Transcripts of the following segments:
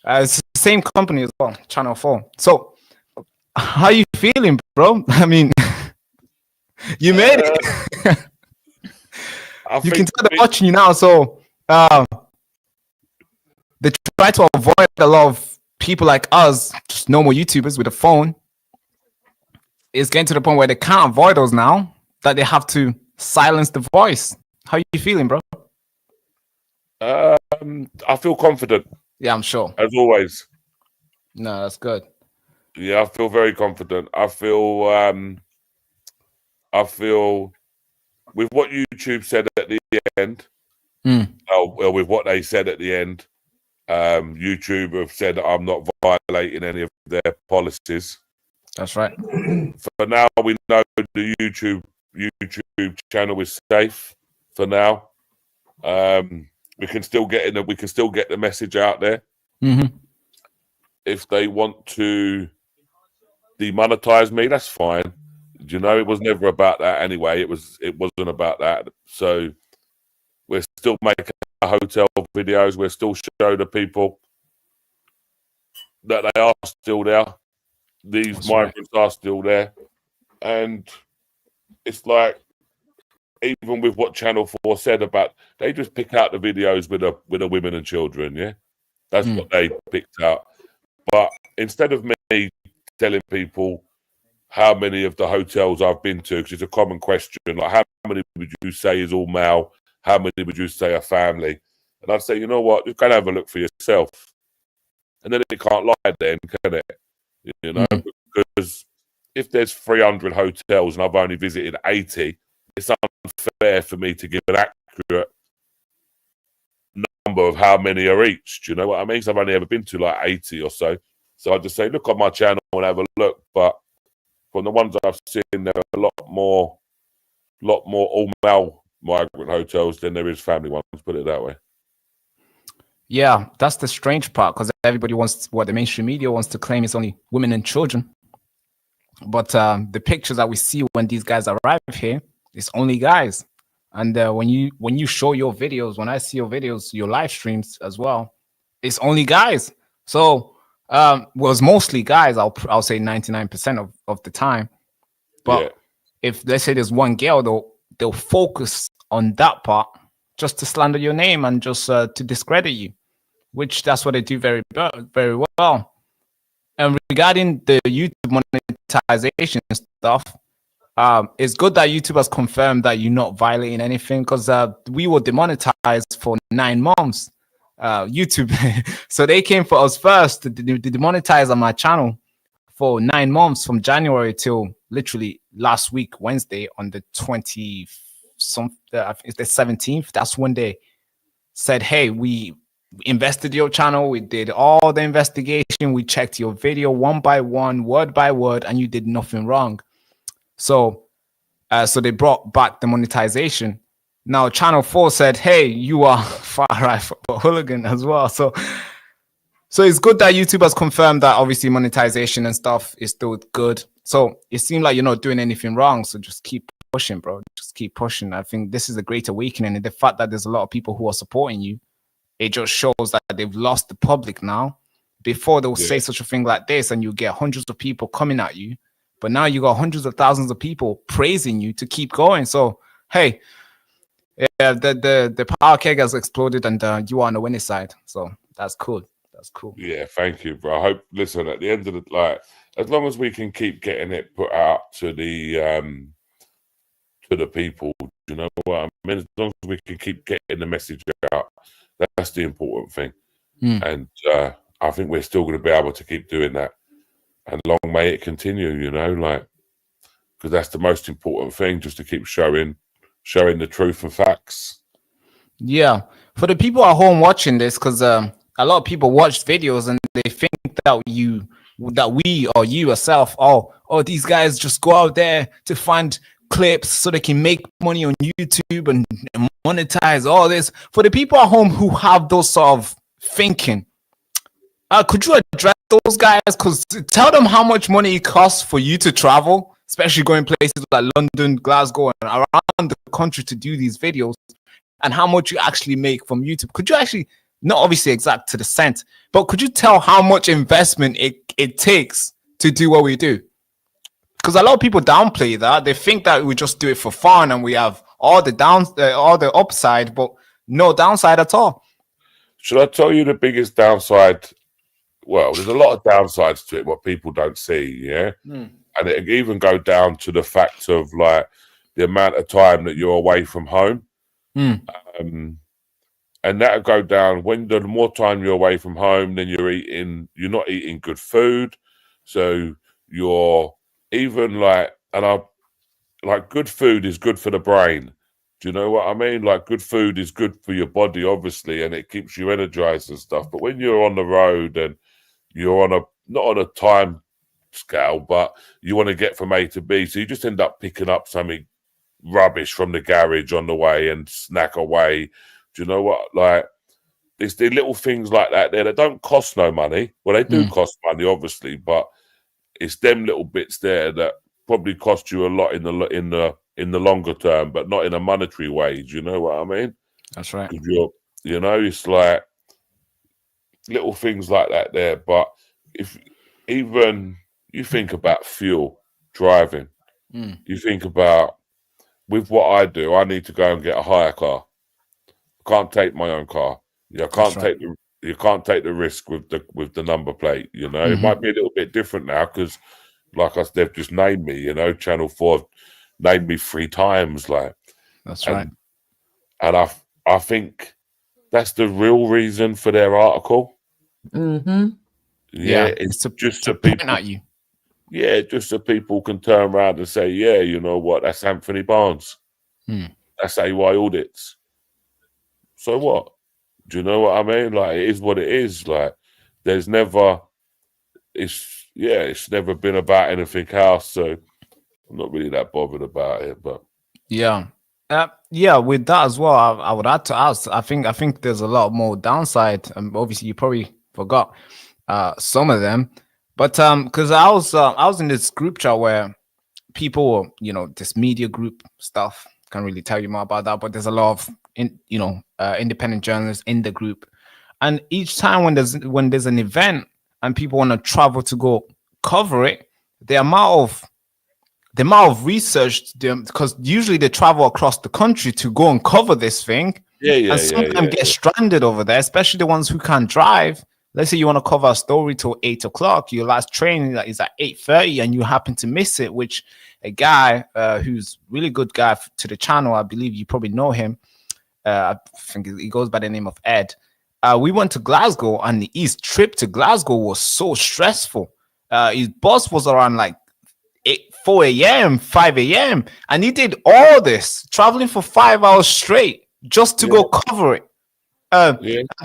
It's the same company as well, Channel 4. So, how you feeling, bro? I mean, you made it. You can tell they're watching you now. So, they try to avoid a lot of people like us, just normal YouTubers with a phone. It's getting to the point where they can't avoid us now, that they have to silence the voice. How are you feeling, bro? I feel confident. Yeah, I'm sure. As always. No, that's good. Yeah, I feel very confident. I feel with what YouTube said at the end, well, with what they said at the end, YouTube have said that I'm not violating any of their policies. That's right. For now, we know the YouTube channel is safe. For now, we can still get the message out there. If they want to demonetize me, that's fine. You know, it was never about that anyway. It wasn't about that. So we're still making our hotel videos. We're still showing the people that they are still there. These migrants are still there. And it's like, even with what Channel 4 said about, they just pick out the videos with the women and children, yeah? That's what they picked out. But instead of me telling people how many of the hotels I've been to, because it's a common question, like how many would you say is all male? How many would you say are family? And I'd say, you know what, you can have a look for yourself. And then it can't lie then, can it? You know, because if there's 300 hotels and I've only visited 80, it's unfair for me to give an accurate number of how many are each. Do you know what I mean? So I've only ever been to like 80 or so. So I just say, look on my channel and have a look. But from the ones I've seen, there are a lot more all male migrant hotels than there is family ones, put it that way. Yeah, that's the strange part, because everybody wants, what the mainstream media wants to claim is only women and children. But the pictures that we see when these guys arrive here, it's only guys. And when you show your videos, when I see your videos, your live streams as well, it's only guys. So was mostly guys. I'll say 99% of the time. But if let's say there's one girl, they'll focus on that part just to slander your name and just to discredit you, which that's what they do very well. And regarding the YouTube monetization stuff, it's good that YouTube has confirmed that you're not violating anything, because we were demonetized for 9 months. YouTube, so they came for us first to demonetize on my channel for 9 months, from January till literally last week, Wednesday, on the 20th, it's the 17th. That's when they said, hey, we invested your channel, we did all the investigation, we checked your video one by one, word by word, and you did nothing wrong. So so they brought back the monetization. Now Channel 4 said, hey, you are far right hooligan as well. So it's good that YouTube has confirmed that obviously monetization and stuff is still good. So it seemed like you're not doing anything wrong. So just keep pushing, bro. Just keep pushing. I think this is a great awakening. And the fact that there's a lot of people who are supporting you, it just shows that they've lost the public now. Before they'll say such a thing like this and you get hundreds of people coming at you. But now you got hundreds of thousands of people praising you to keep going. So, hey, yeah, the power keg has exploded and you are on the winning side. So that's cool. That's cool. Yeah, thank you, bro. I hope, listen, at the end of the, like, as long as we can keep getting it put out to the people, you know what I mean? As long as we can keep getting the message out, that's the important thing. And I think we're still going to be able to keep doing that. And long may it continue, you know, like, because that's the most important thing, just to keep showing the truth and facts. Yeah. For the people at home watching this, because a lot of people watch videos and they think that we or you yourself, oh, these guys just go out there to find clips so they can make money on YouTube and monetize all this. For the people at home who have those sort of thinking, could you address those guys? Because tell them how much money it costs for you to travel, especially going places like London, Glasgow, and around the country to do these videos, and how much you actually make from YouTube. Could you actually not obviously exact to the cent, but could you tell how much investment it takes to do what we do? Because a lot of people downplay that. They think that we just do it for fun and we have all the upside, but no downside at all. Should I tell you the biggest downside? Well, there's a lot of downsides to it, what people don't see, yeah? And it even go down to the fact of, like, the amount of time that you're away from home. And that'll go down when the more time you're away from home, then you're not eating good food. So you're even like, good food is good for the brain. Do you know what I mean? Like, good food is good for your body, obviously, and it keeps you energized and stuff. But when you're on the road and you're not on a time scale, but you want to get from A to B, so you just end up picking up something rubbish from the garage on the way and snack away. Do you know what? Like, it's the little things like that there that don't cost no money. Well, they do cost money, obviously, but it's them little bits there that probably cost you a lot in the longer term, but not in a monetary way. Do you know what I mean? That's right. It's like little things like that there. But if even you think about fuel, driving, you think about, with what I do, I need to go and get a hire car. I can't take my own car. You can't take the risk with the number plate. You know, it might be a little bit different now because, like I said, they've just named me. You know, Channel 4 named me 3 times. Like, that's right. And I think that's the real reason for their article. Yeah, it's just to point at you. Yeah, just so people can turn around and say, yeah, you know what, that's Anthony Barnes. That's AY Audits. So what? Do you know what I mean? Like, it is what it is. Like, it's never been about anything else. So I'm not really that bothered about it. But yeah. With that as well, I would add to us. I think there's a lot more downside. Obviously, you probably forgot some of them, but because I was in this group chat where people were, this media group stuff. Can't really tell you more about that, but there's a lot of independent journalists in the group, and each time when there's an event and people want to travel to go cover it, the amount of research, because usually they travel across the country to go and cover this thing. And sometimes get stranded over there, especially the ones who can't drive. Let's say you want to cover a story till 8 o'clock. Your last train is at 8:30, and you happen to miss it. Which a guy who's really good guy to the channel, I believe you probably know him. I think he goes by the name of Ed. We went to Glasgow, and his trip to Glasgow was so stressful. His bus was around like 4 a.m., 5 a.m. And he did all this, traveling for 5 hours straight just to go cover it.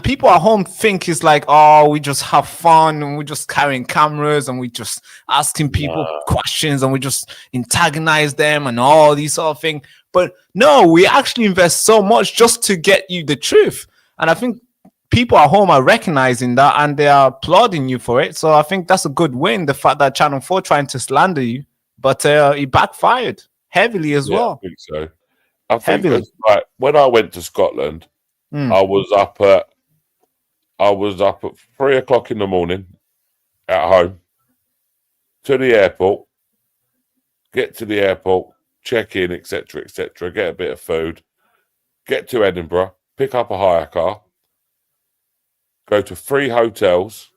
People at home think it's like, oh, we just have fun and we're just carrying cameras and we just asking people questions and we just antagonize them and all these sort of things. But no, we actually invest so much just to get you the truth. And I think people at home are recognizing that and they are applauding you for it. So I think that's a good win. The fact that Channel 4 trying to slander you, but it backfired heavily as well. I think so. I think it's like when I went to Scotland, I was up at 3 o'clock in the morning at home to the airport, get to the airport, check in, etc., get a bit of food, get to Edinburgh, pick up a hire car, go to 3 hotels,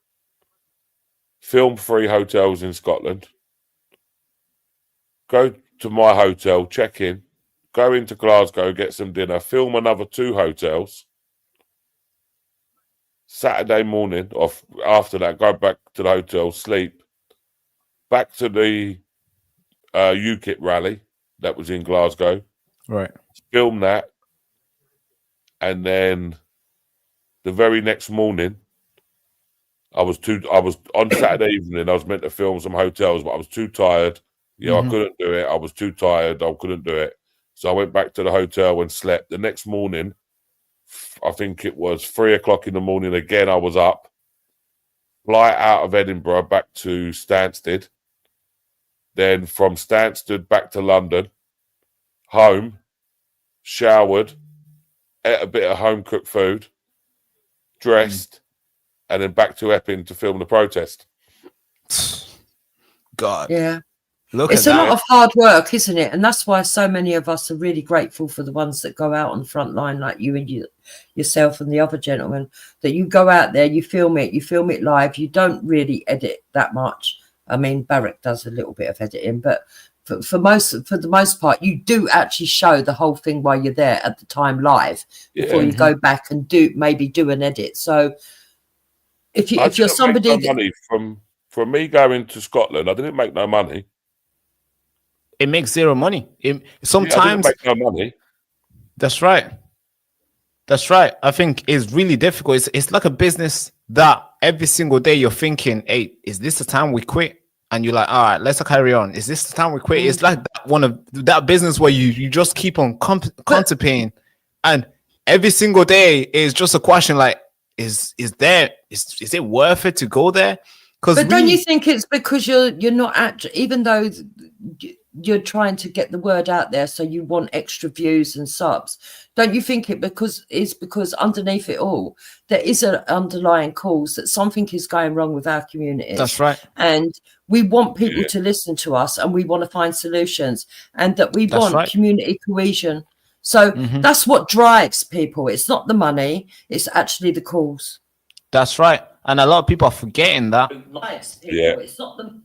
film 3 hotels in Scotland, go to my hotel, check in, go into Glasgow, get some dinner, film another 2 hotels. Saturday morning, off after that, go back to the hotel, sleep, back to the UKIP rally that was in Glasgow. Right. Film that, and then the very next morning, I was on Saturday evening. I was meant to film some hotels, but I was too tired. I couldn't do it. I was too tired. I couldn't do it. So I went back to the hotel and slept. The next morning, I think it was 3 o'clock in the morning. Again, I was up. Fly out of Edinburgh back to Stansted. Then from Stansted back to London. Home. Showered. Ate a bit of home-cooked food. dressed, and then back to Epping to film the protest. God. Yeah. Look It's at a that. lot of hard work, isn't it? And that's why so many of us are really grateful for the ones that go out on the front line, like you and yourself and the other gentleman, that you go out there, you film it live. You don't really edit that much. I mean, Barak does a little bit of editing, but for the most part, you do actually show the whole thing while you're there at the time live before you go back and maybe do an edit. So if you're somebody that money from me going to Scotland, I didn't make no money. It makes zero money. Sometimes I didn't make no money. That's right. That's right. I think it's really difficult. It's like a business that every single day you're thinking, hey, is this the time we quit? And you're like, all right, let's carry on. Is this the time we quit? It's like that business where you just keep on contemplating, and every single day is just a question like, is it worth it to go there? But don't you think it's because you're not actually, even though you're trying to get the word out there, so you want extra views and subs, don't you think because underneath it all there is an underlying cause that something is going wrong with our community? That's right. And we want people to listen to us, and we want to find solutions, and that we want community cohesion. So that's what drives people. It's not the money, it's actually the cause. That's right. And a lot of people are forgetting that. It's not the...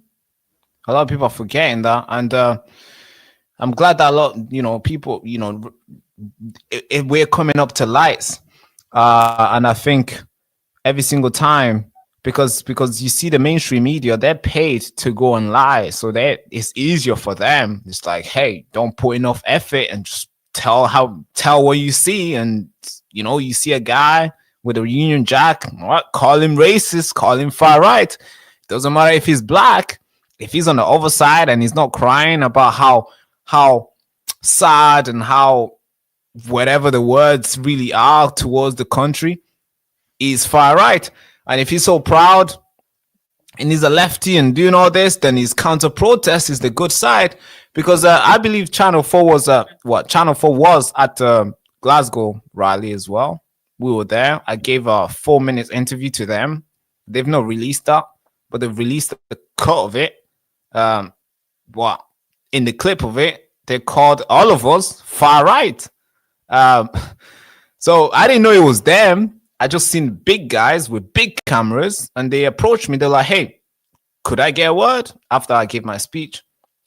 A lot of people are forgetting that, and I'm glad that a lot, people, we're coming up to lights, and I think every single time, because you see the mainstream media, they're paid to go and lie, so that it's easier for them. It's like, hey, don't put enough effort and just tell what you see, and you see a guy with a Union Jack, call him racist, call him far right. Doesn't matter if he's black. If he's on the other side and he's not crying about how sad and how whatever the words really are towards the country, he's far right. And if he's so proud and he's a lefty and doing all this, then his counter protest is the good side. Because I believe Channel 4 was Channel 4 was at Glasgow rally as well. We were there. I gave a 4-minute interview to them. They've not released that, but they've released the cut of it. In the clip of it, they called all of us far right. So I didn't know it was them. I just seen big guys with big cameras, and they approached me. They're like, hey, could I get a word after I gave my speech?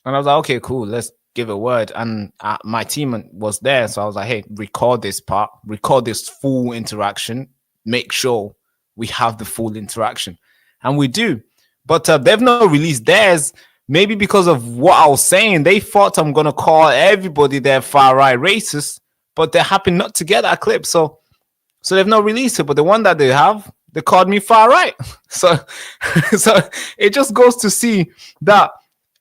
And I was like, okay, cool, let's give a word. And my team was there, so I was like, hey, record this part, record this full interaction, make sure we have the full interaction. And we do. But they've not released theirs. Maybe because of what I was saying, they thought I'm going to call everybody their far-right racist, but they happen not to get that clip. So they've not released it, but the one that they have, they called me far-right. So it just goes to see that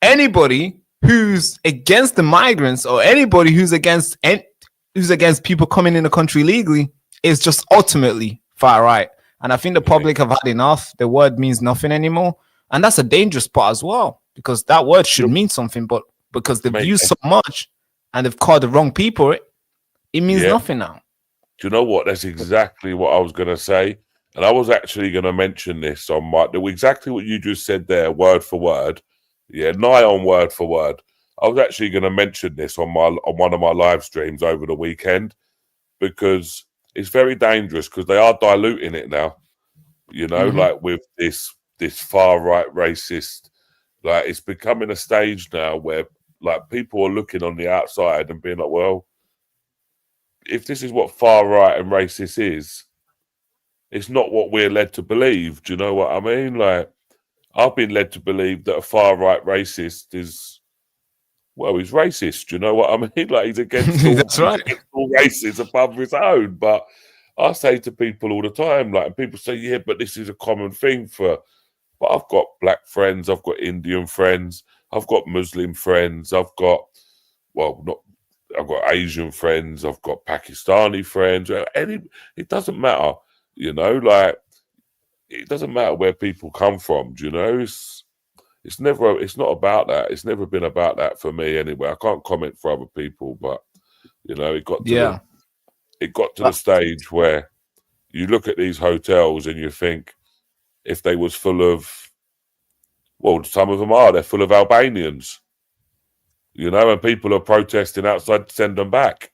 anybody who's against the migrants or anybody who's against people coming in the country legally is just ultimately far-right. And I think the public have had enough. The word means nothing anymore. And that's a dangerous part as well, because that word should mean something, but because they've used so much and they've called the wrong people, it means nothing now. Do you know what? That's exactly what I was going to say. And I was actually going to mention this on exactly what you just said there, word for word. Yeah, nigh on word for word. I was actually going to mention this on one of my live streams over the weekend, because it's very dangerous, because they are diluting it now. Like with this far right racist, like it's becoming a stage now where like people are looking on the outside and being like, well, if this is what far right and racist is, it's not what we're led to believe. Do you know what I mean? Like, I've been led to believe that a far right racist is, well, he's racist. Do you know what I mean? Like, he's against all, That's right. against all races above his own. But I say to people all the time, like, and people say, yeah, but this is a common thing but I've got black friends, I've got Indian friends, I've got Muslim friends, I've got Asian friends, I've got Pakistani friends. It doesn't matter, like, it doesn't matter where people come from. Do you know? It's not about that. It's never been about that for me anyway. I can't comment for other people, but it got to the stage where you look at these hotels and you think, if they was full of, well, some of them are, they're full of Albanians, you know, and people are protesting outside to send them back.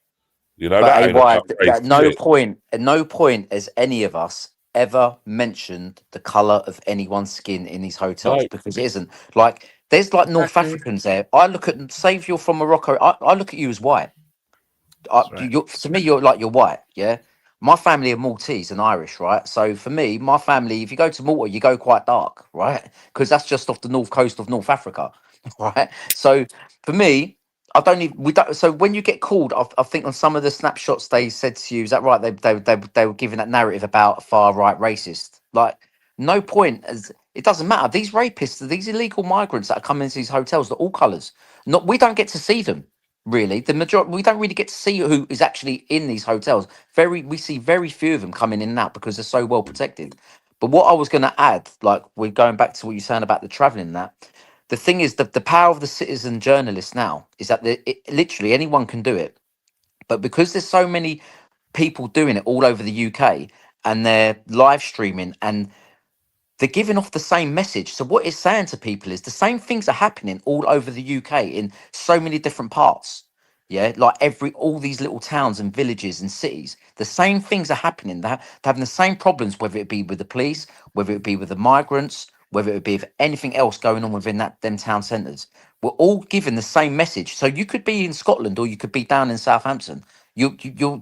You know, But that ain't about AY, race, at no is it? point, at no point has any of us ever mentioned the color of anyone's skin in these hotels, No. because it isn't like there's like North Exactly. Africans there. I look at, say if you're from Morocco, I look at you as white. right. To me, you're white. Yeah, my family are Maltese and Irish, right? So for me, my family, if you go to Malta, you go quite dark, right? Because that's just off the north coast of North Africa, right? So for me, I don't even, we don't. So when you get called, I think on some of the snapshots they said to you, is that right? They were giving that narrative about far right racist. Like, no point, as it doesn't matter. These rapists, these illegal migrants that are coming into these hotels, they're all colours. Not, we don't get to see them. Really, the majority, we don't really get to see who is actually in these hotels. We see very few of them coming in and out because they're so well protected. But what I was going to add, like we're going back to what you're saying about the traveling and that, the thing is that the power of the citizen journalist now is that literally anyone can do it. But because there's so many people doing it all over the UK and they're live streaming and they're giving off the same message. So what it's saying to people is the same things are happening all over the UK in so many different parts. Yeah, like all these little towns and villages and cities, the same things are happening. They're having the same problems, whether it be with the police, whether it be with the migrants, whether it be with anything else going on within them town centres. We're all given the same message. So you could be in Scotland or you could be down in Southampton. You're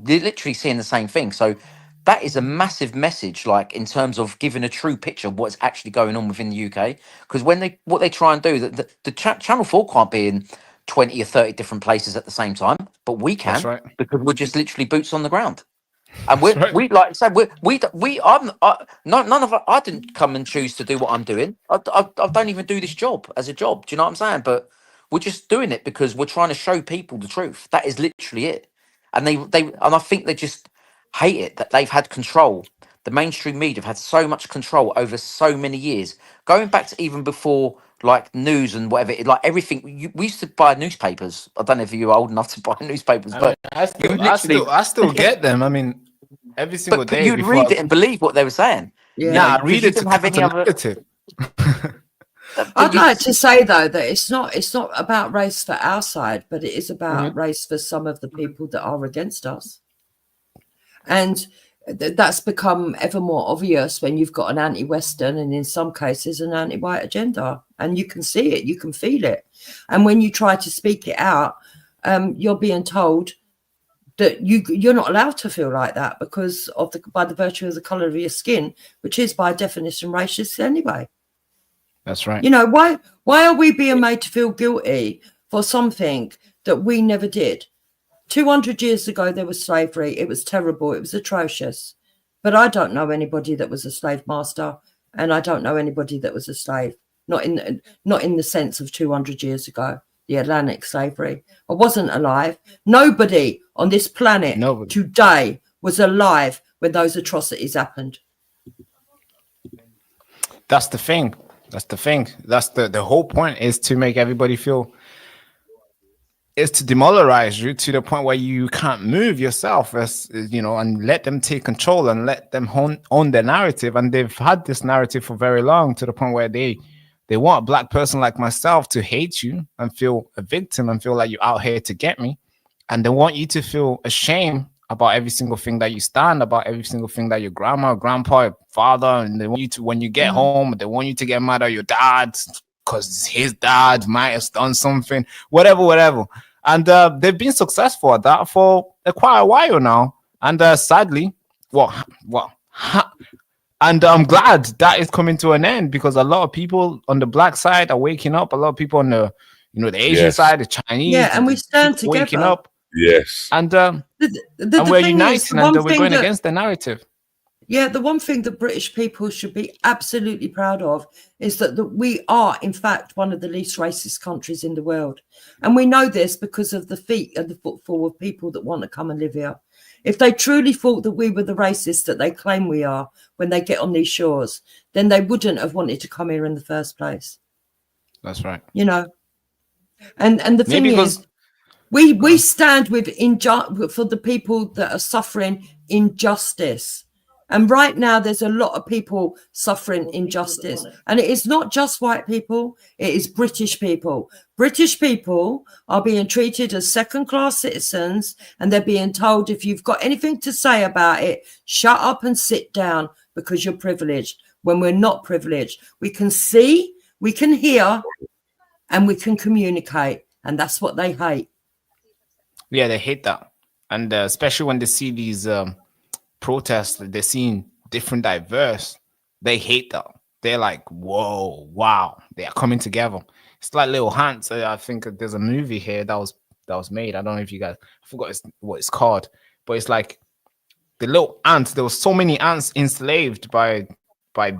literally seeing the same thing. So that is a massive message, like in terms of giving a true picture of what's actually going on within the UK. Because what they try and do, Channel 4 can't be in 20 or 30 different places at the same time, but we can, That's right. because we're just literally boots on the ground. And That's right. we like I said, none of us, I didn't come and choose to do what I'm doing. I don't even do this job as a job. Do you know what I'm saying? But we're just doing it because we're trying to show people the truth. That is literally it. And and I think they just hate it that they've had control. The mainstream media have had so much control over so many years, going back to even before like news and whatever. Like everything, we used to buy newspapers. I don't know if you were old enough to buy newspapers, I mean, but I still get them. I mean, every single but day you'd before. read it and believe what they were saying. Yeah. Yeah, I because read you it to didn't have any counter other. narrative. I'd like to say though that it's not about race for our side, but it is about race for some of the people that are against us. And that's become ever more obvious when you've got an anti-Western and in some cases an anti-white agenda, and you can see it, you can feel it. And when you try to speak it out, you're being told that you're not allowed to feel like that because of by the virtue of the colour of your skin, which is by definition racist anyway. That's right. You know, why are we being made to feel guilty for something that we never did? 200 years ago, there was slavery. It was terrible. It was atrocious. But I don't know anybody that was a slave master, and I don't know anybody that was a slave. Not in the sense of 200 years ago, the Atlantic slavery. I wasn't alive. Nobody on this planet today was alive when those atrocities happened. That's the thing. That's the thing. That's the whole point, is to make everybody feel, is to demoralize you to the point where you can't move yourself, as you know, and let them take control and let them own their narrative. And they've had this narrative for very long, to the point where they want a black person like myself to hate you and feel a victim and feel like you're out here to get me. And they want you to feel ashamed about every single thing that you stand, about every single thing that your grandma, grandpa, your father, and they want you to, when you get home, they want you to get mad at your dad because his dad might have done something, whatever. And they've been successful at that for quite a while now. And sadly, and I'm glad that is coming to an end, because a lot of people on the black side are waking up. A lot of people on the, the Asian side, the Chinese, and we stand together, waking up. Yes, and we're uniting, and we're going against the narrative. Yeah, the one thing that British people should be absolutely proud of is that we are, in fact, one of the least racist countries in the world. And we know this because of the feet and the footfall of people that want to come and live here. If they truly thought that we were the racists that they claim we are when they get on these shores, then they wouldn't have wanted to come here in the first place. That's right. You know, and the thing is, we stand with for the people that are suffering injustice. And right now, there's a lot of people suffering injustice. And it is not just white people, it is British people. British people are being treated as second-class citizens, and they're being told, if you've got anything to say about it, shut up and sit down because you're privileged, when we're not privileged. We can see, we can hear, and we can communicate. And that's what they hate. Yeah, they hate that. And especially when they see these protests, they're seeing different diverse, they hate that. They're like, whoa, wow, they are coming together. It's like little ants. I think there's a movie here that was made. I don't know if you guys, I forgot what it's called, but it's like the little ants. There was so many ants enslaved by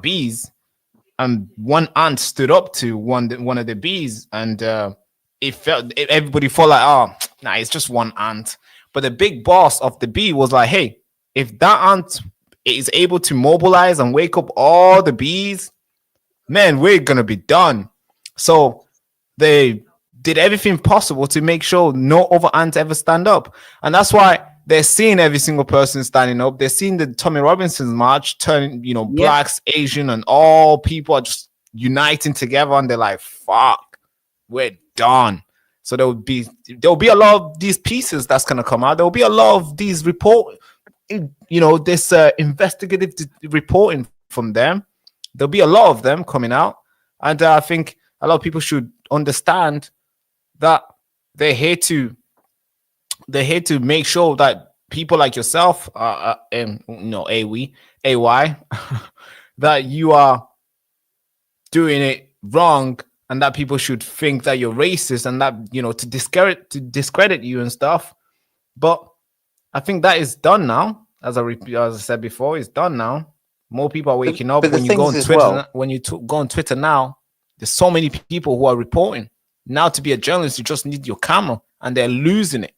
bees, and one ant stood up to one of the bees, and everybody felt like, oh, nah, it's just one ant. But the big boss of the bee was like, hey, if that ant is able to mobilize and wake up all the bees, man, we're gonna be done. So they did everything possible to make sure no other ants ever stand up. And that's why they're seeing every single person standing up. They're seeing the Tommy Robinson's march turning, blacks, Asian, and all people are just uniting together, and they're like, fuck, we're done. So there'll be a lot of these pieces that's gonna come out. There'll be a lot of these this investigative reporting from them. There'll be a lot of them coming out, and I think a lot of people should understand that they're here to make sure that people like yourself, AY, that you are doing it wrong, and that people should think that you're racist, and that to discredit you and stuff. But I think that is done now. As I said before, it's done now. More people are waking up. When you go on Twitter, go on Twitter now, there's so many people who are reporting. Now, to be a journalist, you just need your camera, and they're losing it.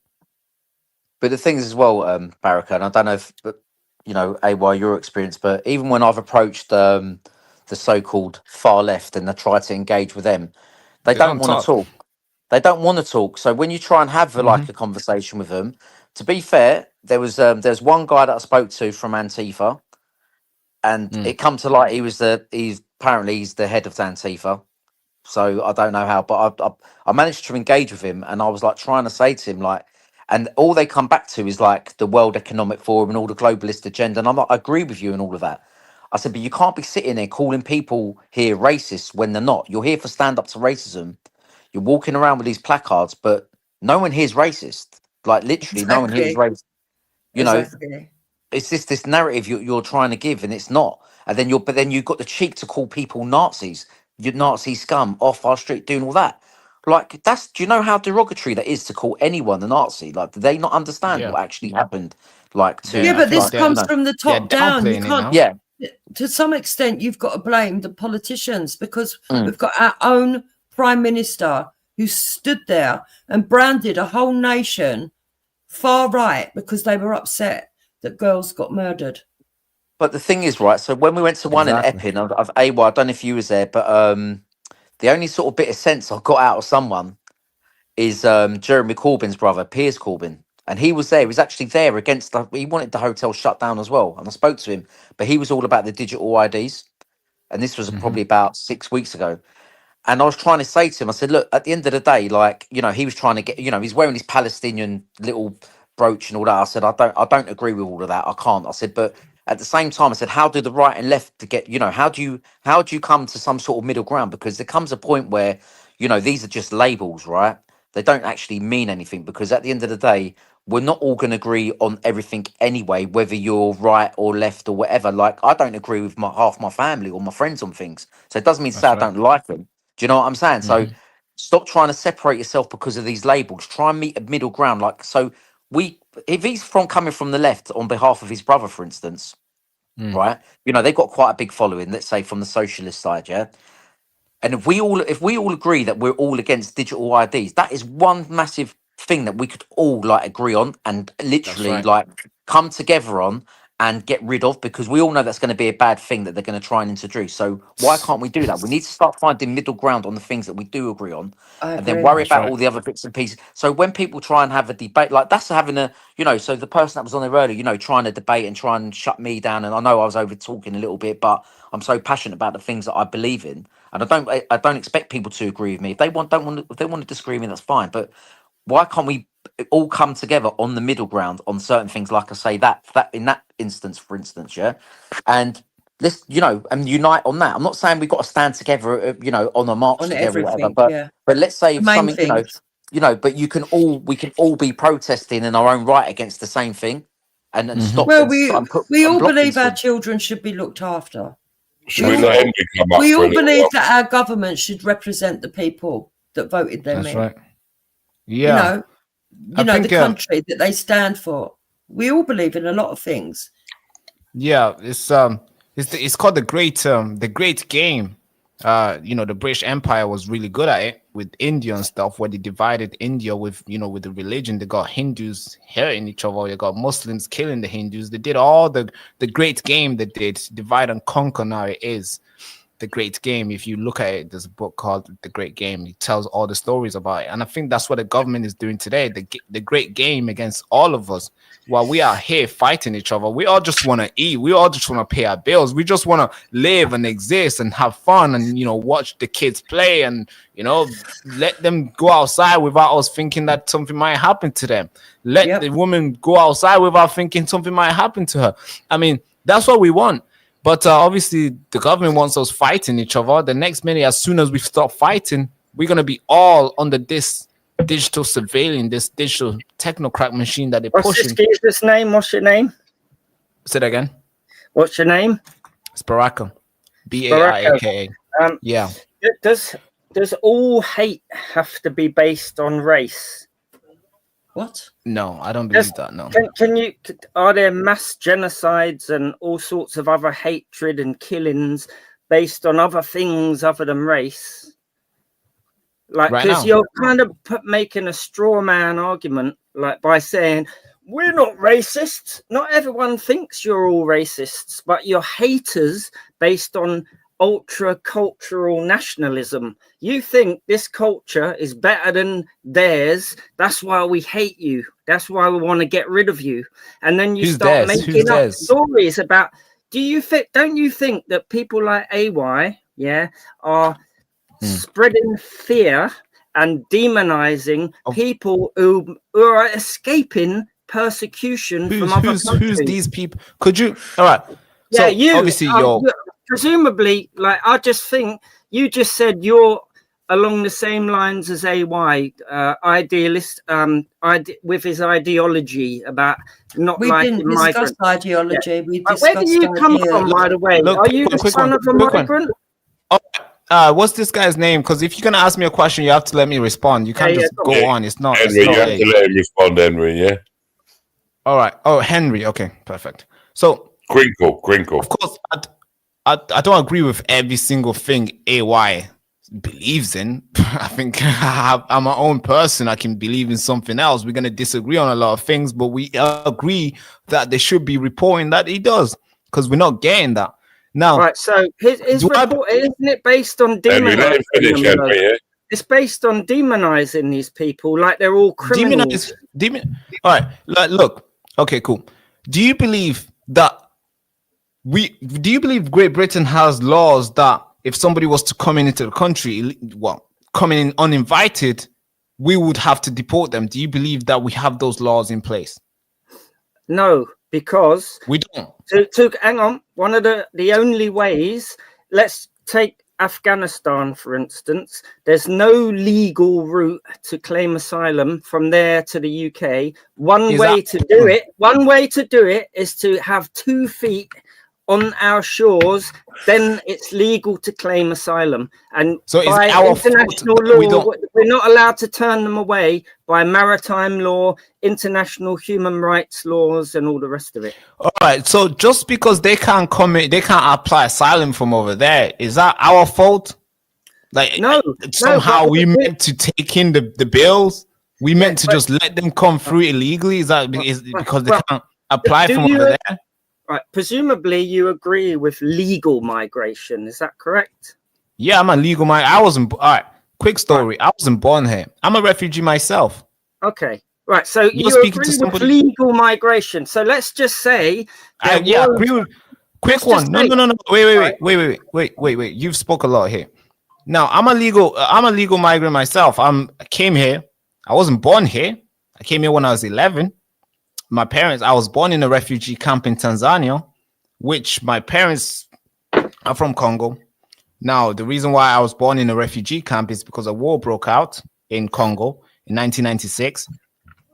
But the thing is as well, Baraka, and I don't know if AY, your experience, but even when I've approached the so-called far left and I try to engage with them, they don't want to talk. They don't want to talk. So when you try and have like a conversation with them, to be fair, there's one guy that I spoke to from Antifa, and it come to light he's apparently the head of Antifa. So I don't know how, but I managed to engage with him, and I was like trying to say to him like, and all they come back to is like the World Economic Forum and all the globalist agenda, and I'm like, I agree with you and all of that. I said, but you can't be sitting there calling people here racists when they're not. You're here for stand up to racism. You're walking around with these placards, but no one here's racist. Like literally, no one here's racist. It's just this narrative you're trying to give, and it's not. And then you've got the cheek to call people Nazis. You Nazi scum off our street doing all that. Like do you know how derogatory that is to call anyone a Nazi? Like, do they not understand what actually happened? Like, but this comes from the top down. You can't. Yeah. To some extent, you've got to blame the politicians, because we've got our own prime minister who stood there and branded a whole nation far right because they were upset that girls got murdered. But the thing is, right, so when we went to one in Epping, of AY, I don't know if you was there, but the only sort of bit of sense I got out of someone is Jeremy Corbyn's brother, Piers Corbyn. And he was there. He was actually there against he wanted the hotel shut down as well. And I spoke to him, but he was all about the digital IDs. And this was probably about 6 weeks ago. And I was trying to say to him, I said, look, at the end of the day, like, he was trying to get, he's wearing his Palestinian little brooch and all that. I said, I don't agree with all of that. I can't. I said, but at the same time, I said, how do the right and left to get, how do you come to some sort of middle ground? Because there comes a point where, these are just labels, right? They don't actually mean anything, because at the end of the day, we're not all going to agree on everything anyway, whether you're right or left or whatever. Like, I don't agree with half my family or my friends on things. So it doesn't mean to say I don't like them. Do you know what I'm saying? So stop trying to separate yourself because of these labels. Try and meet a middle ground. Like, so if he's coming from the left on behalf of his brother, for instance, right? They've got quite a big following, let's say from the socialist side, yeah? And if we all agree that we're all against digital IDs, that is one massive thing that we could all like agree on and literally like come together on and get rid of, because we all know that's going to be a bad thing that they're going to try and introduce. So why can't we do that? We need to start finding middle ground on the things that we do agree on, I and then agree. worry That's about right. all the other bits and pieces. So when people try and have a debate, like that's having a, you know, so the person that was on there earlier, you know, trying to debate and try and shut me down, and I know I was over talking a little bit, but I'm so passionate about the things that I believe in, and I don't expect people to agree with me. If they want to disagree with me, that's fine. But why can't we all come together on the middle ground on certain things? Like I say, that in that instance, for instance, yeah, and let's, you know, and unite on that. I'm not saying we've got to stand together, you know, on a march On together, or whatever. everything, But yeah. let's say The if main something, things. you know, but we can all be protesting in our own right against the same thing, and stop. Well, And start and put we and all block believe these our things. children should be looked after. Should we let Henry come up We for a all little believe while? that our government should represent the people that voted them That's in. right. You Yeah. know, I the think, country that they stand for. We all believe in a lot of things. Yeah, it's called the Great Game. You know, the British Empire was really good at it with India and stuff, where they divided India with, you know, with the religion. They got Hindus hurting each other, they got Muslims killing the Hindus. They did all the great game they did, divide and conquer. Now it is the Great Game. If you look at it, there's a book called The Great Game. It tells all the stories about it, and I think that's what the government is doing today. The Great Game against all of us. While we are here fighting each other, we all just want to eat. We all just want to pay our bills. We just want to live and exist and have fun, and, you know, watch the kids play, and, you know, let them go outside without us thinking that something might happen to them. Let the woman go outside without thinking something might happen to her. I mean, that's what we want. But obviously, the government wants us fighting each other. The next minute, as soon as we stop fighting, we're going to be all under this digital surveillance, this digital technocrat machine that they're pushing. What's this name? What's your name? Say that again. What's your name? It's Baraka. Baraka. Yeah. Does all hate have to be based on race? What? No, I don't believe that. No. Are there mass genocides and all sorts of other hatred and killings based on other things other than race? Like, because you're kind of making a straw man argument, like by saying we're not racists. Not everyone thinks you're all racists, but you're haters based on ultra cultural nationalism. You think this culture is better than theirs. That's why we hate you. That's why we want to get rid of you. And then you start making up stories about. Don't you think that people like AY, are spreading fear and demonizing people who are escaping persecution from other countries? Who's these people? Could you? All right. Yeah, so obviously you're presumably, like, I just think you just said you're along the same lines as AY, idealist, with his ideology about not liking migrants. We didn't discuss ideology. Yeah. We discussed where do you come from, by the way? Are you the son of a migrant? What's this guy's name? Because if you're gonna ask me a question, you have to let me respond. You can't just go on. It's not. Henry, you have to let him respond, Henry. Yeah. All right. Oh, Henry. Okay, perfect. So Crinkle. Of course, I don't agree with every single thing AY believes in. I think I'm my own person. I can believe in something else. We're gonna disagree on a lot of things, but we agree that they should be reporting that he does, because we're not getting that. Now, right, so his report, isn't it based on demonizing them? It's based on demonizing these people like they're all criminals. All right, look. Okay, cool. Do you believe Great Britain has laws that if somebody was to come into the country, coming in uninvited, we would have to deport them? Do you believe that we have those laws in place? No, because we don't. Hang on. One of the only ways, let's take Afghanistan, for instance. There's no legal route to claim asylum from there to the UK. One way to do it is to have 2 feet on our shores, then it's legal to claim asylum. And so by international law, we're not allowed to turn them away by maritime law, international human rights laws, and all the rest of it. All right. So just because they can't come in, they can't apply asylum from over there, is that our fault? Like, no, somehow we meant to take in the bills? We meant to just let them come through illegally? Is that because they can't apply from over there? Right. Presumably, you agree with legal migration. Is that correct? Yeah, I'm a legal migrant. I wasn't. All right. Quick story. I wasn't born here. I'm a refugee myself. Okay. Right. So you speaking agree to with somebody. legal migration. So let's just say. Yeah, agree with. Quick one. No. Wait. You've spoke a lot here. Now, I'm a legal migrant myself. I came here. I wasn't born here. I came here when I was 11. My parents, I was born in a refugee camp in Tanzania, which my parents are from Congo. Now, the reason why I was born in a refugee camp is because a war broke out in Congo in 1996.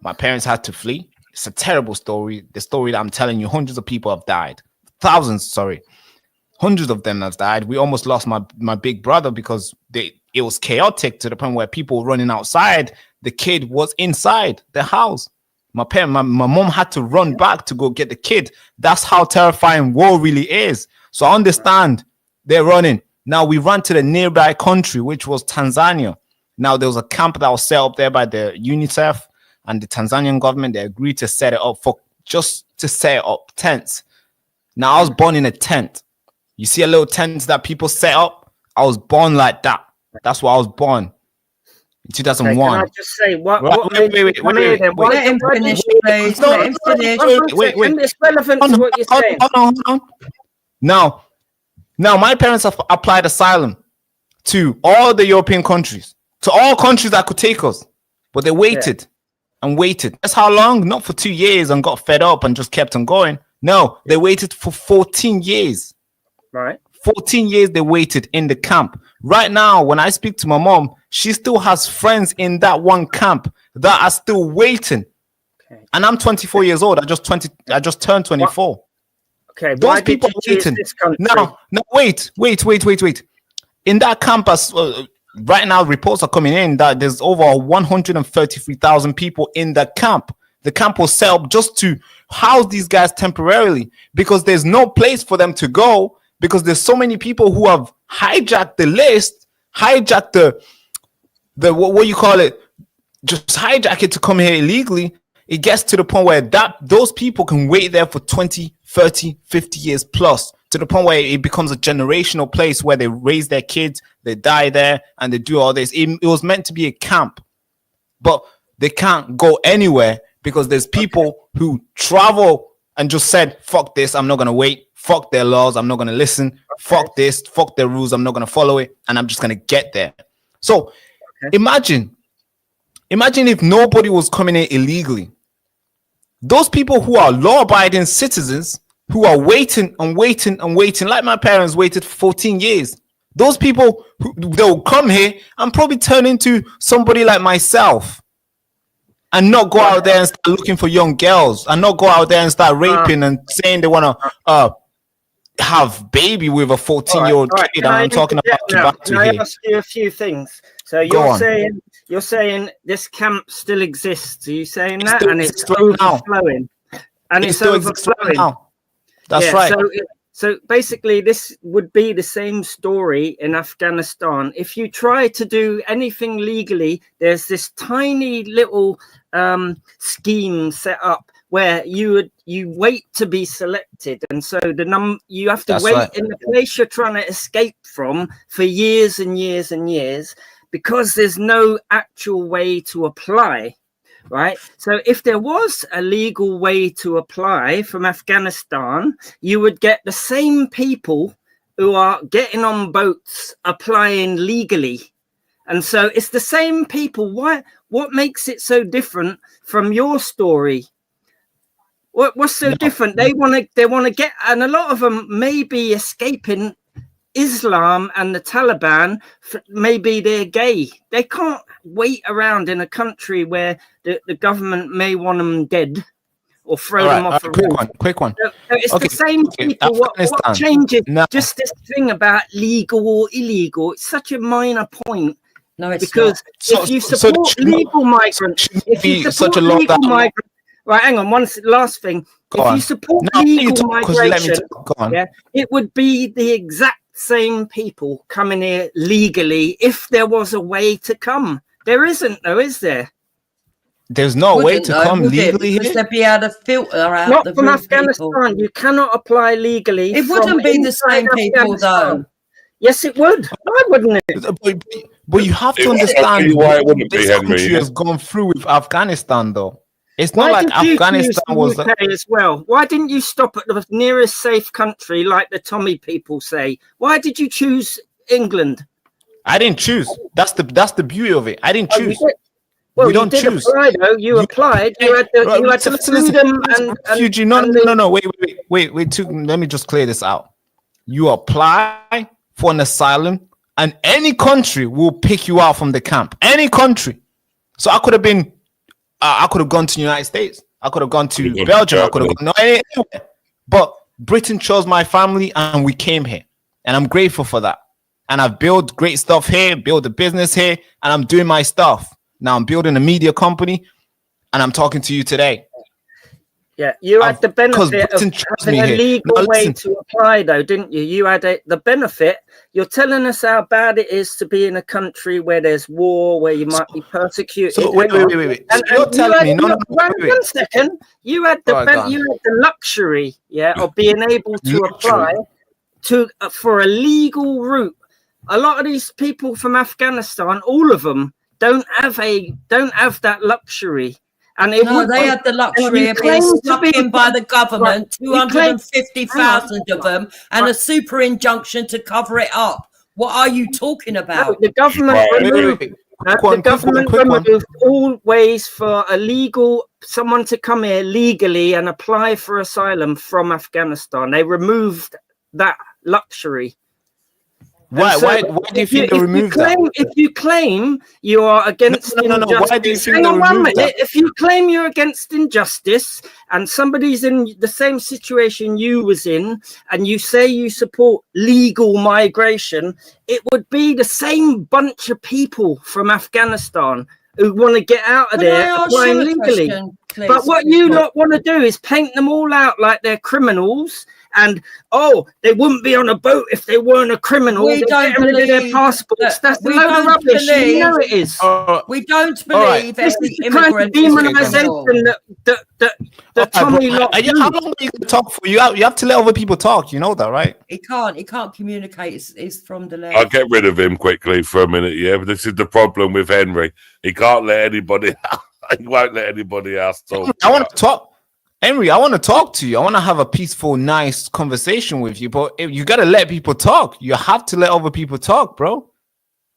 My parents had to flee. It's a terrible story. The story that I'm telling you, hundreds of people have died. Hundreds of them have died. We almost lost my big brother because it was chaotic to the point where people were running outside. The kid was inside the house. My mom had to run back to go get the kid. That's how terrifying war really is. So I understand they're running. Now we ran to the nearby country, which was Tanzania. Now there was a camp that was set up there by the UNICEF and the Tanzanian government. They agreed to set it up just to set up tents. Now I was born in a tent. You see a little tent that people set up? I was born like that. That's why I was born. In 2001. Okay, can I just say what? Wait. Let him finish, please. Let him finish. Wait. It's relevant to what you're saying. Hold on. Now, my parents have applied asylum to all the European countries, to all countries that could take us, but they waited and waited. That's how long? Not for 2 years and got fed up and just kept on going. No, they waited for 14 years. Right. 14 years they waited in the camp. Right now, when I speak to my mom, she still has friends in that one camp that are still waiting. Okay. And I'm 24 years old. I just turned 24. What? Okay. Those people waiting. Now, wait. In that campus, right now, reports are coming in that there's over 133,000 people in the camp. The camp was set up just to house these guys temporarily because there's no place for them to go. Because there's so many people who have hijacked the list, hijacked the what you call it, just hijack it to come here illegally. It gets to the point where those people can wait there for 20, 30, 50 years plus, to the point where it becomes a generational place where they raise their kids, they die there, and they do all this. It was meant to be a camp, but they can't go anywhere because there's people who travel and just said, fuck this, I'm not going to wait. Fuck their laws, I'm not going to listen. Fuck this, fuck their rules, I'm not going to follow it. And I'm just going to get there. So imagine if nobody was coming in illegally. Those people who are law-abiding citizens, who are waiting, like my parents waited for 14 years. Those people, they'll come here and probably turn into somebody like myself. And not go out there and start looking for young girls. And not go out there and start raping and saying they want to have baby with a 14-year-old kid. And I'm talking about Can I ask you a few things? So you're saying this camp still exists. Are you saying that? And it's overflowing. And it's overflowing. Now. That's right. So basically, this would be the same story in Afghanistan. If you try to do anything legally, there's this tiny little scheme set up where you wait to be selected, and so you have to wait in the place you're trying to escape from for years and years and years because there's no actual way to apply. Right. So if there was a legal way to apply from Afghanistan, you would get the same people who are getting on boats applying legally. And so it's the same people. What makes it so different from your story? What's so different? They want to get, and a lot of them may be escaping Islam and the Taliban. Maybe they're gay. They can't wait around in a country where the government may want them dead or throw them off a roof. Quick one. So it's the same people. What changes? Just this thing about legal or illegal. It's such a minor point. No, it's because if you support legal migrants, right, hang on. One last thing. If you support legal migration, it would be the exact same people coming here legally if there was a way to come. There isn't, though, is there? There's no way to come would it? legally Because here. they'd be able to filter out Not the from real Afghanistan. people. You cannot apply legally. It wouldn't be the same people, though. Yes, it would. Why wouldn't it? But you have to I'll tell understand you why it wouldn't be, this Henry. country has gone through with Afghanistan, though. It's not Why like did you Afghanistan choose the was. UK as well? Why didn't you stop at the nearest safe country, like the Tommy people say? Why did you choose England? I didn't choose. That's the beauty of it. I didn't Oh, you choose. did. Well, We you don't did choose. apply, though. You applied. You had the freedom and refugee. No. Wait. Let me just clear this out. You apply for an asylum, and any country will pick you out from the camp. Any country. So I could have been. I could have gone to the United States. I could have gone to Belgium. I could have gone anywhere. But Britain chose my family, and we came here, and I'm grateful for that. And I've built great stuff here, built a business here, and I'm doing my stuff. Now I'm building a media company, and I'm talking to you today. Yeah, you had the benefit of having a legal way to apply, though, didn't you? You had the benefit. You're telling us how bad it is to be in a country where there's war, where you might be persecuted. So wait. So you're telling me, one second. You had the luxury, of being able to apply for a legal route. A lot of these people from Afghanistan, all of them, don't have that luxury. And they had the luxury of being stuck in by the government, 250,000 of them, and a super injunction to cover it up. What are you talking about? No, the government removed all ways for someone to come here legally and apply for asylum from Afghanistan. They removed that luxury. Why do you think they removed that? If you claim you are against injustice, why do you think hang they on 1 removed minute. that? If you claim you're against injustice and somebody's in the same situation you was in, and you say you support legal migration, it would be the same bunch of people from Afghanistan who want to get out of there applying legally. But what you lot want to do is paint them all out like they're criminals. And they wouldn't be on a boat if they weren't a criminal. We don't believe their passports. That's a load of rubbish. You know it is. We don't believe every immigrant is demonization that Tommy lot. How long are you going to talk for? You have to let other people talk. You know that, right? He can't communicate. It's from the left. I'll get rid of him quickly for a minute. Yeah, but this is the problem with Henry. He can't let anybody. He won't let anybody else talk. I want to talk. Henry, I want to talk to you. I want to have a peaceful, nice conversation with you, but you got to let people talk. You have to let other people talk, bro.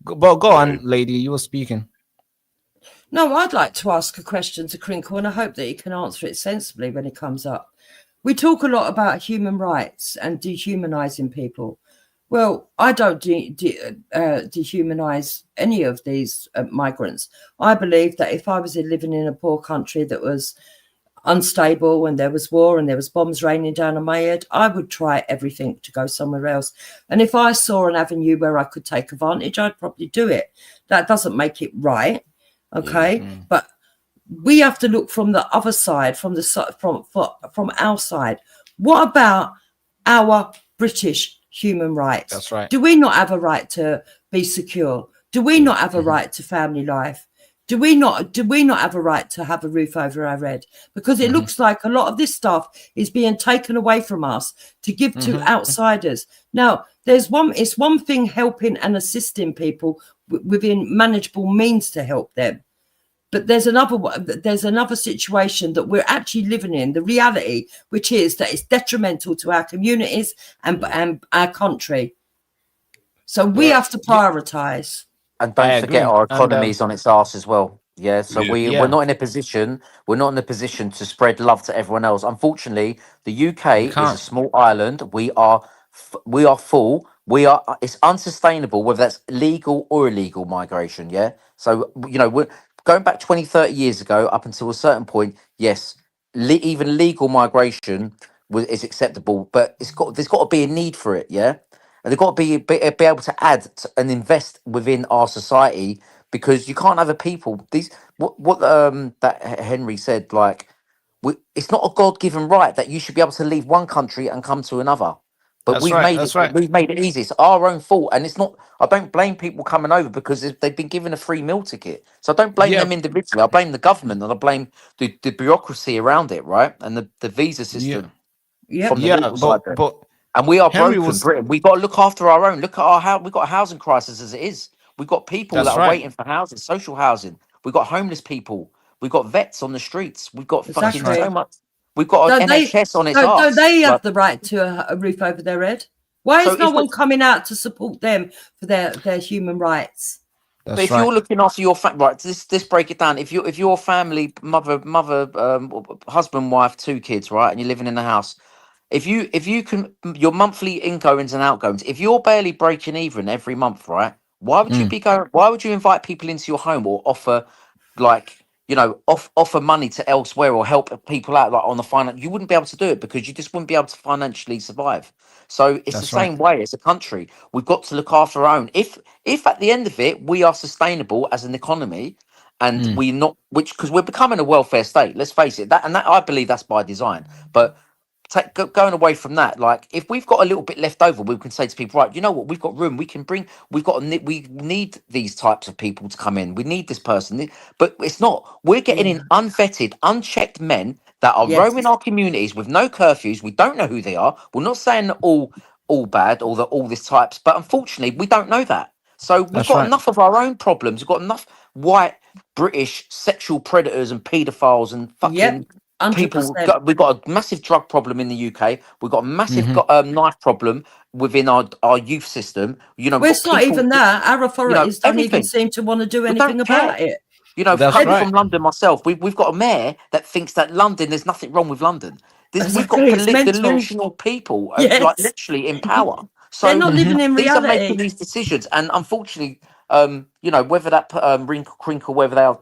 Go on, lady. You were speaking. No, I'd like to ask a question to Crinkle, and I hope that he can answer it sensibly when it comes up. We talk a lot about human rights and dehumanizing people. Well, I don't dehumanize any of these migrants. I believe that if I was living in a poor country that was unstable and there was war and there was bombs raining down on my head, I would try everything to go somewhere else. And if I saw an avenue where I could take advantage, I'd probably do it. That doesn't make it right, okay? Mm-hmm. But we have to look from the other side, from our side. What about our British human rights? That's right. Do we not have a right to be secure? Do we not have a right to family life? Do we not have a right to have a roof over our head? Because it looks like a lot of this stuff is being taken away from us to give to outsiders. Now, it's one thing helping and assisting people within manageable means to help them. But there's another situation that we're actually living in, the reality, which is that it's detrimental to our communities and our country. So we have to prioritize. And don't forget our economy is on its arse as well. Yeah, so we're not in a position. We're not in a position to spread love to everyone else. Unfortunately, the UK is a small island. We are full. It's unsustainable, whether that's legal or illegal migration. Yeah. So we're going back 20, 30 years ago up until a certain point. Yes, even legal migration is acceptable, but there's got to be a need for it. Yeah. And they've got to be able to add and invest within our society, because you can't have a people. That Henry said, like, it's not a God-given right that you should be able to leave one country and come to another. But we've made it easy. It's our own fault, and it's not. I don't blame people coming over because they've been given a free meal ticket. So I don't blame them individually. I blame the government, and I blame the bureaucracy around it, right? And the visa system from the legal side. But and we are Henry broken, Britain. We've got to look after our own. Look at our house. We've got a housing crisis as it is. We've got people that are waiting for housing, social housing. We've got homeless people. We've got vets on the streets. We've got fucking so much. We've got an NHS on its arse. Don't they have the right to a roof over their head? Why is no one coming out to support them for their human rights? But if you're looking after your family, right? This break it down. If your family, mother, husband, wife, 2 kids, right, and you're living in the house, if you can, your monthly ingoings and outgoings, if you're barely breaking even every month, right? Why would you be going? Why would you invite people into your home or offer, like, you know, offer money to elsewhere or help people out, like on the finance? You wouldn't be able to do it because you just wouldn't be able to financially survive. So it's the same way as a country. We've got to look after our own. If at the end of it we are sustainable as an economy, and we're not, because we're becoming a welfare state. Let's face it. That I believe that's by design. But going away from that, like, if we've got a little bit left over, we can say to people, right, you know what, we've got room, we can bring, we need these types of people to come in, we need this person. But it's not, we're getting in unvetted, unchecked men that are roaming our communities with no curfews. We don't know who they are. We're not saying that all bad or that all this types, but unfortunately we don't know that. So we've got enough of our own problems. We've got enough white British sexual predators and paedophiles and fucking people. We've got a massive drug problem in the UK. We've got a massive knife problem within our youth system. You know, well, it's not even that. Our authorities don't even seem to want to do anything about it. You know, coming from London myself, we've got a mayor that thinks that London, there's nothing wrong with London. We've got delusional people, like literally in power. So they're not living in reality. These are making these decisions, and unfortunately, you know, whether that crinkle, whether they are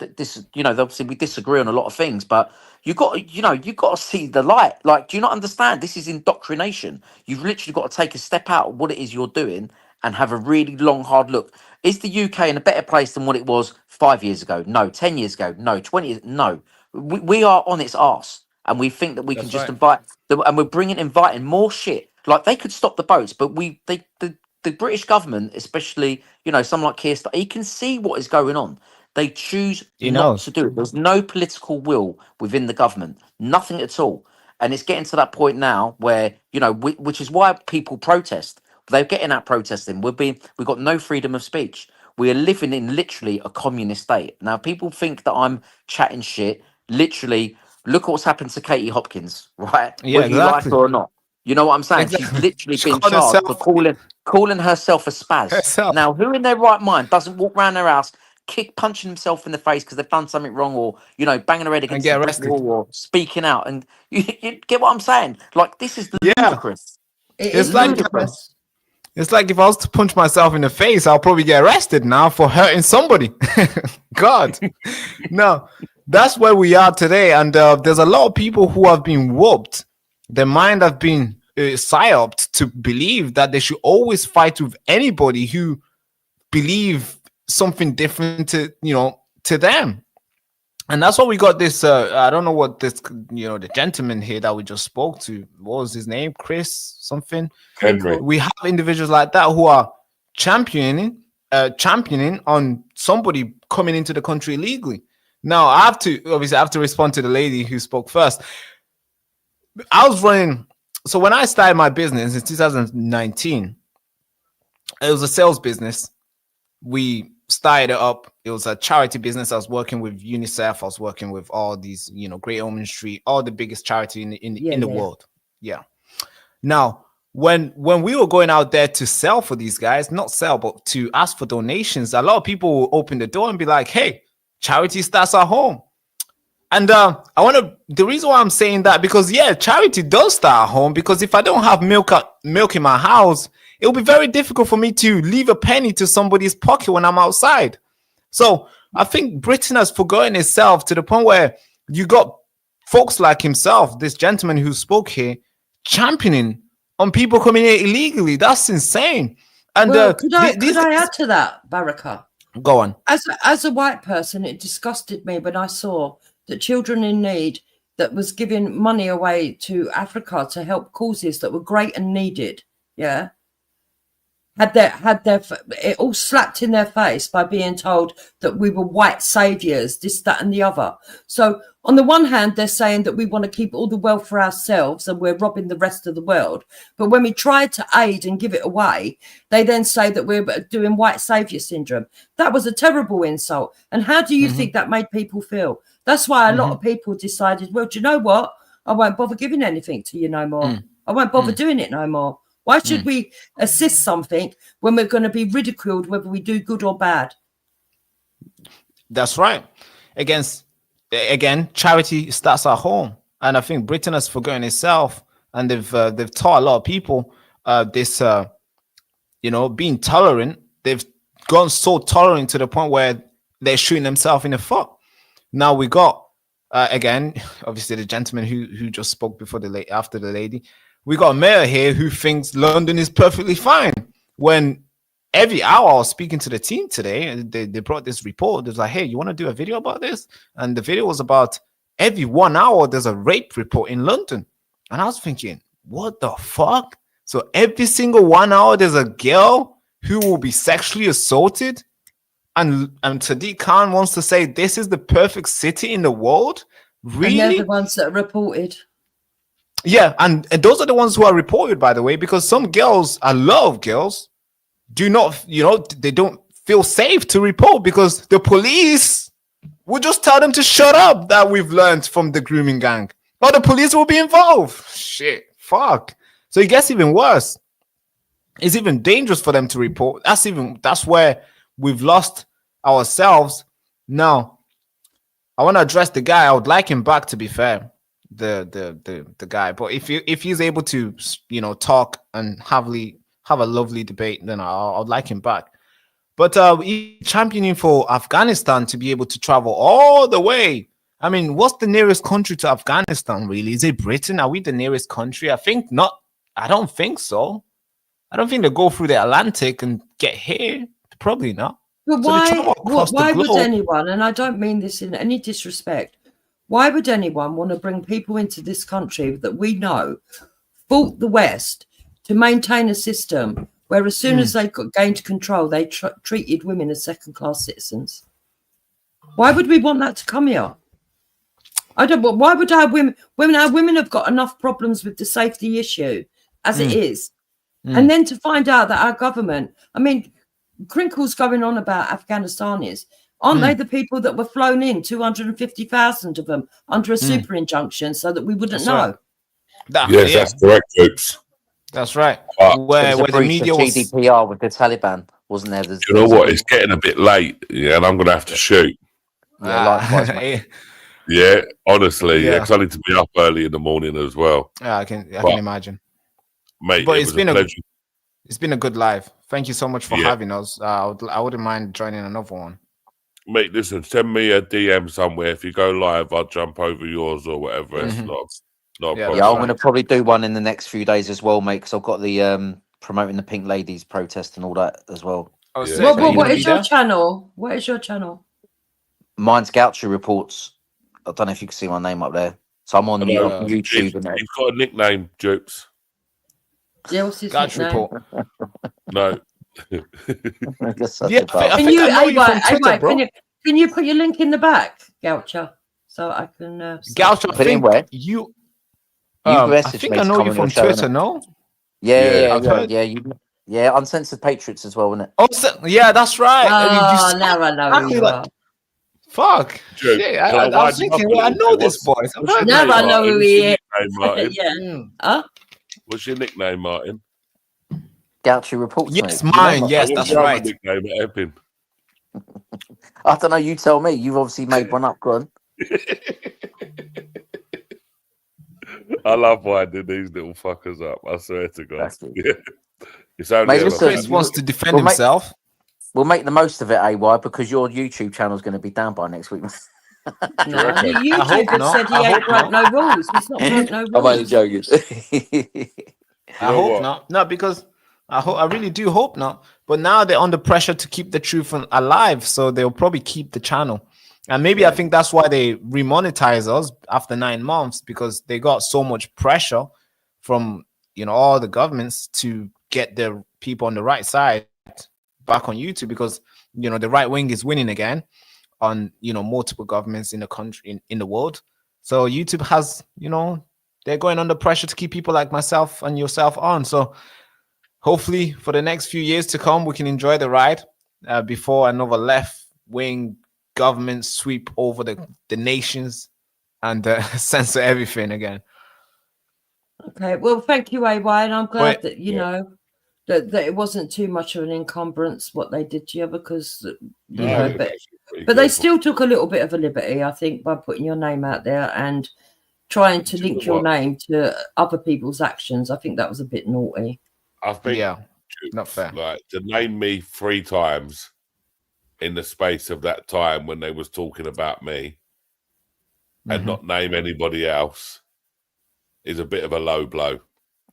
you know, obviously we disagree on a lot of things, but you got to see the light. Like, do you not understand? This is indoctrination. You've literally got to take a step out of what it is you're doing and have a really long, hard look. Is the UK in a better place than what it was 5 years ago? No. 10 years ago? No. 20 years? No. We are on its arse, and we think that we can just invite, and we're inviting more shit. Like, they could stop the boats, but the British government, especially, you know, someone like Keir Starmer, he can see what is going on. They choose not to do it. There's no political will within the government, nothing at all. And it's getting to that point now where, you know, which is why people protest. They're getting out protesting. We've got no freedom of speech. We are living in literally a communist state. Now, people think that I'm chatting shit. Literally, look at what's happened to Katie Hopkins, right? Yeah, whether you like her or not. You know what I'm saying? She's literally been charged for calling herself a spaz. Now, who in their right mind doesn't walk around their house, punching himself in the face because they've done something wrong, or, you know, banging their head against the brick wall, or speaking out? And you get what I'm saying? Like, this is ludicrous. It's ludicrous. It's like if I was to punch myself in the face, I'll probably get arrested now for hurting somebody. God, no, that's where we are today. And there's a lot of people who have been whooped. Their mind have been psyoped to believe that they should always fight with anybody who believe something different to them. And that's why we got this. I don't know what this, the gentleman here that we just spoke to, what was his name? Chris something. Henry. We have individuals like that who are championing on somebody coming into the country illegally. Now, I have to respond to the lady who spoke first. I was running. So when I started my business in 2019, it was a sales business. We started it up. It was a charity business. I was working with UNICEF. I was working with all these, Great Ormond Street, all the biggest charity in the world. Yeah. Now, when we were going out there to sell for these guys, not sell, but to ask for donations, a lot of people will open the door and be like, "Hey, charity starts at home." And the reason why I'm saying that, because charity does start at home, because if I don't have milk in my house, it'll be very difficult for me to leave a penny to somebody's pocket when I'm outside. So I think Britain has forgotten itself to the point where you got folks like himself, this gentleman who spoke here, championing on people coming here illegally. That's insane. And could I add to that, Baraka? Go on. As a white person, it disgusted me when I saw that children in need that was giving money away to Africa to help causes that were great and needed. yeah, had their it all slapped in their face by being told that we were white saviors, this, that, and the other. So on the one hand, they're saying that we want to keep all the wealth for ourselves and we're robbing the rest of the world. But when we try to aid and give it away, they then say that we're doing white savior syndrome. That was a terrible insult. And how do you think that made people feel? That's why a lot of people decided, well, do you know what? I won't bother giving anything to you no more. I won't bother doing it no more. Why should we assist something when we're going to be ridiculed whether we do good or bad? That's right. Again, charity starts at home, and I think Britain has forgotten itself, and they've taught a lot of people this, being tolerant. They've gone so tolerant to the point where they're shooting themselves in the foot. Now we got again, obviously the gentleman who just spoke before after the lady. We got a mayor here who thinks London is perfectly fine. When every hour I was speaking to the team today, they brought this report. They was like, hey, you want to do a video about this? And the video was about every 1 hour there's a rape report in London. And I was thinking, what the fuck? So every single 1 hour there's a girl who will be sexually assaulted? And Sadiq Khan wants to say this is the perfect city in the world? Really? And they're the ones that are reported. Yeah, and those are the ones who are reported, by the way, because some girls, a lot of girls, do not, they don't feel safe to report because the police will just tell them to shut up, that we've learned from the grooming gang. Or the police will be involved. Shit, fuck. So it gets even worse. It's even dangerous for them to report. That's where we've lost ourselves. Now, I want to address the guy. I would like him back, to be fair. The guy, but if he's able to talk and have a lovely debate, then I'd like him back. But he's championing for Afghanistan to be able to travel all the way. I mean, what's the nearest country to Afghanistan, really? Is it Britain? Are we the nearest country? I think not. I don't think so. I don't think they go through the Atlantic and get here. Probably not. But why would anyone, and I don't mean this in any disrespect, why would anyone want to bring people into this country that we know fought the West to maintain a system where as soon as they gained control, they treated women as second-class citizens? Why would we want that to come here? Why would our women have got enough problems with the safety issue as it is? And then to find out that our government, I mean, Crinkle's going on about Afghanistanis. Aren't they the people that were flown in, 250,000 of them, under a super injunction so that we wouldn't know? Right. Yes, that's correct, folks. That's right. Where the media was GDPR with the Taliban, wasn't there? You know what? It's getting a bit late, and I'm going to have to shoot. Yeah, honestly, because I need to be up early in the morning as well. Yeah, I can imagine, mate. But it's been a pleasure. It's been a good live. Thank you so much for having us. I wouldn't mind joining another one. Mate, listen, send me a DM somewhere. If you go live, I'll jump over yours or whatever. It's not a problem. Yeah, I'm going to probably do one in the next few days as well, mate, because I've got the promoting the Pink Ladies protest and all that as well. What is your channel? What is your channel? Mine's Goucher Reports. I don't know if you can see my name up there. So I'm on YouTube. You've got a nickname, Jukes. Yeah, what's his nickname? Report. No. Can you put your link in the back, Goucher, so I can Goucher, put it in where you I think I know you from Twitter, no? Yeah, Uncensored Patriots as well, isn't it? Oh, yeah, that's right. Oh, now I know who you are. Fuck. Shit, I was thinking, I know this boy. Now I know who he is. Yeah. What's your nickname, Martin? Goucher Reports. Yes, mine. Yes, that's right. Nickname at Epping? I don't know. You tell me. You've obviously made one up, Gron. I love winding these little fuckers up. I swear to God. Chris wants to defend himself. We'll make the most of it, AY, because your YouTube channel is going to be down by next week. No, YouTube said he ain't broke no rules. He's not broke no rules. I'm only joking. I hope not. No, because I really do hope not. But now they're under pressure to keep the truth alive, so they'll probably keep the channel. And maybe I think that's why they remonetize us after 9 months, because they got so much pressure from all the governments to get the people on the right side back on YouTube, because you know the right wing is winning again on, you know, multiple governments in the country, in the world. So YouTube has, you know, they're going under pressure to keep people like myself and yourself on. So hopefully for the next few years to come, we can enjoy the ride before another left wing government sweep over the nations and censor everything again. Okay, well, thank you, AY, and I'm glad that you know that it wasn't too much of an encumbrance what they did to you, because you know, but they still took a little bit of a liberty, I think, by putting your name out there and trying to link your name to other people's actions. I think that was a bit naughty. I think, not fair. Like, to name me 3 times in the space of that time when they was talking about me and not name anybody else is a bit of a low blow.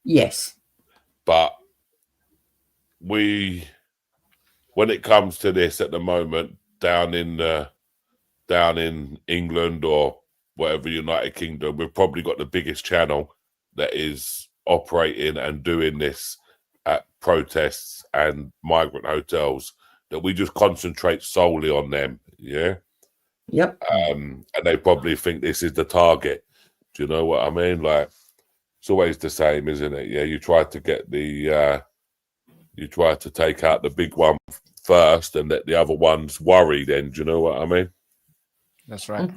Yes. But when it comes to this at the moment, down in England or whatever, United Kingdom, we've probably got the biggest channel that is operating and doing this at protests and migrant hotels, that we just concentrate solely on them. Yeah. Yep. And they probably think this is the target. Do you know what I mean? Like, it's always the same, isn't it? Yeah, you try to get you try to take out the big one first and let the other ones worry then. Do you know what I mean? That's right.